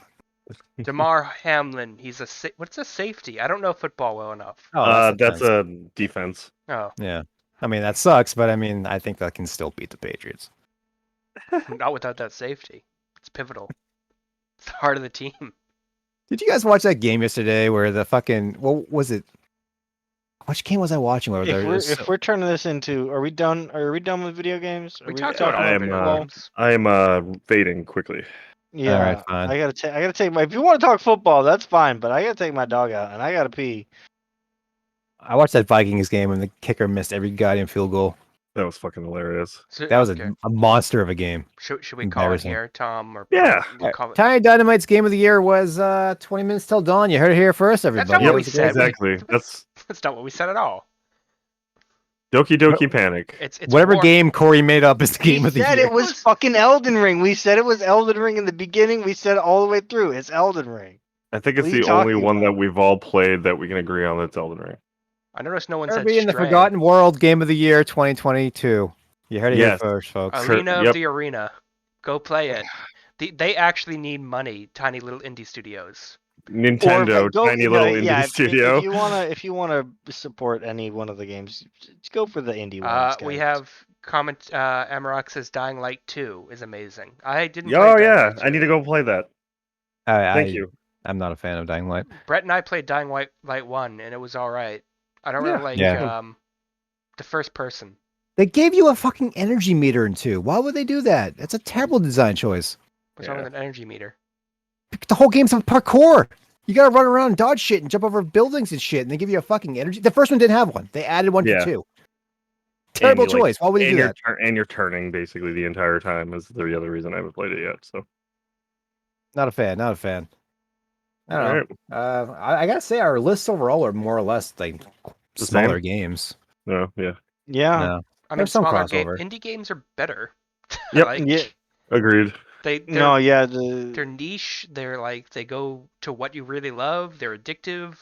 Damar Hamlin, he's what's a safety? I don't know football well enough. Oh, That's a defense. Oh, yeah. I mean, that sucks, but I mean, I think that can still beat the Patriots. not without that safety. It's pivotal. It's the heart of the team. Did you guys watch that game yesterday where the fucking what was it? Which game was I watching? Where If we're turning this into, are we done? Are we done with video games? We Are talked done about I all am, video uh, games. I am fading quickly. Yeah, All right, fine. I gotta take my. If you want to talk football, that's fine. But I gotta take my dog out, and I gotta pee. I watched that Vikings game and the kicker missed every goddamn field goal. That was fucking hilarious. That was Okay. a monster of a game. Should we call it Embarrassing. here, Tom? Or Yeah. we'll call it. Tiny Dynamite's game of the year was 20 minutes till dawn. You heard it here first, everybody. not what It we was a said. great game. Exactly. That's That's not what we said at all. Doki Doki Panic. It's Whatever war. game Cory made up is the game We of the said year. it was fucking Elden Ring. We said it was Elden Ring in the beginning. We said it all the way through. It's Elden Ring. I think it's What are you the only talking one that about? we've all played that we can agree on that's Elden Ring. I noticed no one said Kirby in the Stray. Forgotten World game of the year 2022. You heard it here Yes. first, folks. Arena Yep. of the Arena. Go play it. They actually need money, tiny little indie studios. Nintendo, tiny little indie studio. If you wanna support any one of the games, just go for the indie ones. We guys. have comment. Amarok says Dying Light 2 is amazing. I didn't. Oh play Dying yeah, Light I need to 2. go play that. Thank you. I'm not a fan of Dying Light. Brett and I played Dying Light 1, and it was all right. I don't really like Yeah. the first person. They gave you a fucking energy meter in 2. Why would they do that? That's a terrible design choice. What's wrong Yeah. with an energy meter? The whole game's of parkour. You gotta run around and dodge shit and jump over buildings and shit, and they give you a fucking energy. The first one didn't have one. They added one Yeah. to 2. Terrible And you, like, choice. Why would you do that? And you're turning basically the entire time is the other reason I haven't played it yet. So Not a fan. Not a fan. I don't know. Alright. I gotta say, our lists overall are more or less like The smaller same? games. No, yeah. Yeah. No. I mean, There's some smaller crossover. indie games are better. Yep. like, Yeah. Agreed. they're The niche. They're like they go to what you really love. They're addictive,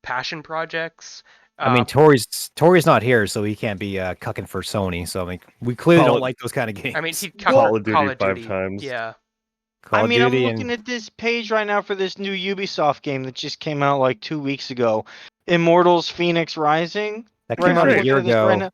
passion projects. I mean, Tori's not here, so he can't be cucking for Sony. So I mean, we clearly Call don't it- like those kind of games. I mean, he'd Call cover of Duty 5 times. Yeah, Call I of mean, I'm Duty looking and at this page right now for this new Ubisoft game that just came out like 2 weeks ago, Immortals: Phoenix Rising. that Right came now, out I'm a looking year at this right ago. now.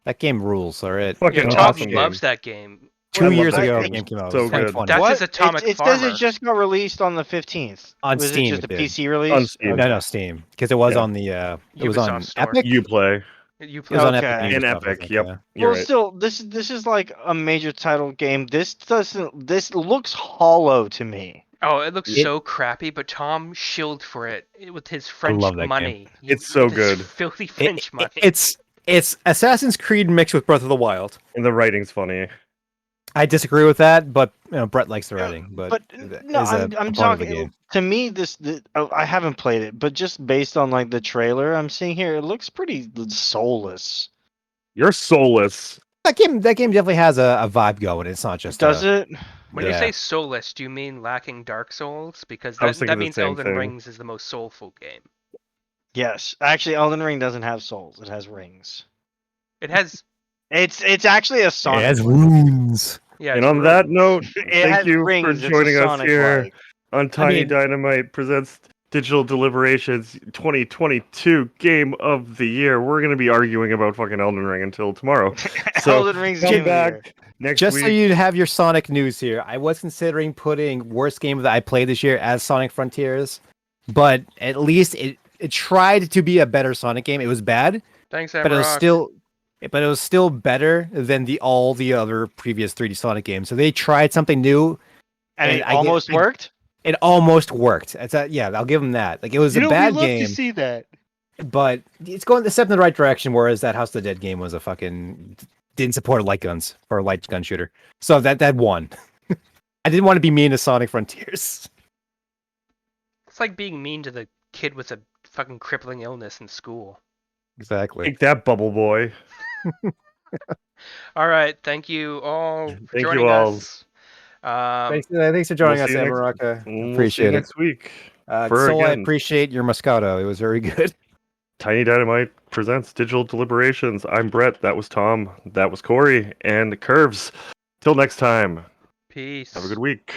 That game rules. All right. Fucking yeah. awesome Tom game. loves that game. 2 I love years that ago, the game. game came out. So It was good. 2020. That's What? his Atomic It says Farmer. it just got released on the 15th. On Was Steam, it just a it did. PC release? On Steam. No, Steam, because it was Yeah. on the it was on Ubisoft store. Epic. You play You It was on Okay. Epic and in Ubisoft, I Epic. think, Yep. yeah. You're Well, right. still, this is like a major title game. This doesn't. This looks hollow to me. Oh, it looks It- so crappy, but Tom shilled for it with his French love that game. money. It's so with his good. filthy French money. It's Assassin's Creed mixed with Breath of the Wild. And the writing's funny. I disagree with that, but Brett likes the writing. But no, is a I'm component of the talking. game. To me, I haven't played it, but just based on like the trailer I'm seeing here, it looks pretty soulless. You're soulless. That game definitely has a vibe going. It's not just Does it? When you Yeah. say soulless, do you mean lacking Dark Souls? Because I was that thinking the means same Elden thing. Rings is the most soulful game. Yes. Actually, Elden Ring doesn't have souls. It has rings. It has, It's actually a Sonic. It has runes. yeah. And it's on that runes. note, It thank has you rings. for It's a joining us Sonic here like. on Tiny mean- Dynamite presents Digital Deliberations 2022 Game of the Year. We're going to be arguing about fucking Elden Ring until tomorrow. So Elden Ring's come game of the year. back next Just week. so you have your Sonic news here, I was considering putting worst game that I played this year as Sonic Frontiers, but at least it tried to be a better Sonic game. It was bad, Thanks, but it was Amarok. still better than all the other previous 3D Sonic games. So they tried something new, And and it almost worked. It almost worked. Yeah, I'll give them that. Like it was a We bad love game, to see that. but it's going the step in the right direction. Whereas that House of the Dead game was a fucking didn't support light guns for a light gun shooter. So that won. I didn't want to be mean to Sonic Frontiers. It's like being mean to the kid with a fucking crippling illness in school. Exactly. Take that, Bubble Boy. All right, thank you all for Thank joining you all. us. Thanks for joining We'll us, see you next- Amaraka. We'll see you Appreciate it. next week. For Soul, I again, appreciate your Moscato. It was very good. Tiny Dynamite presents Digital Deliberations. I'm Brett. That was Tom. That was Cory. And Curves. Till next time. Peace. Have a good week.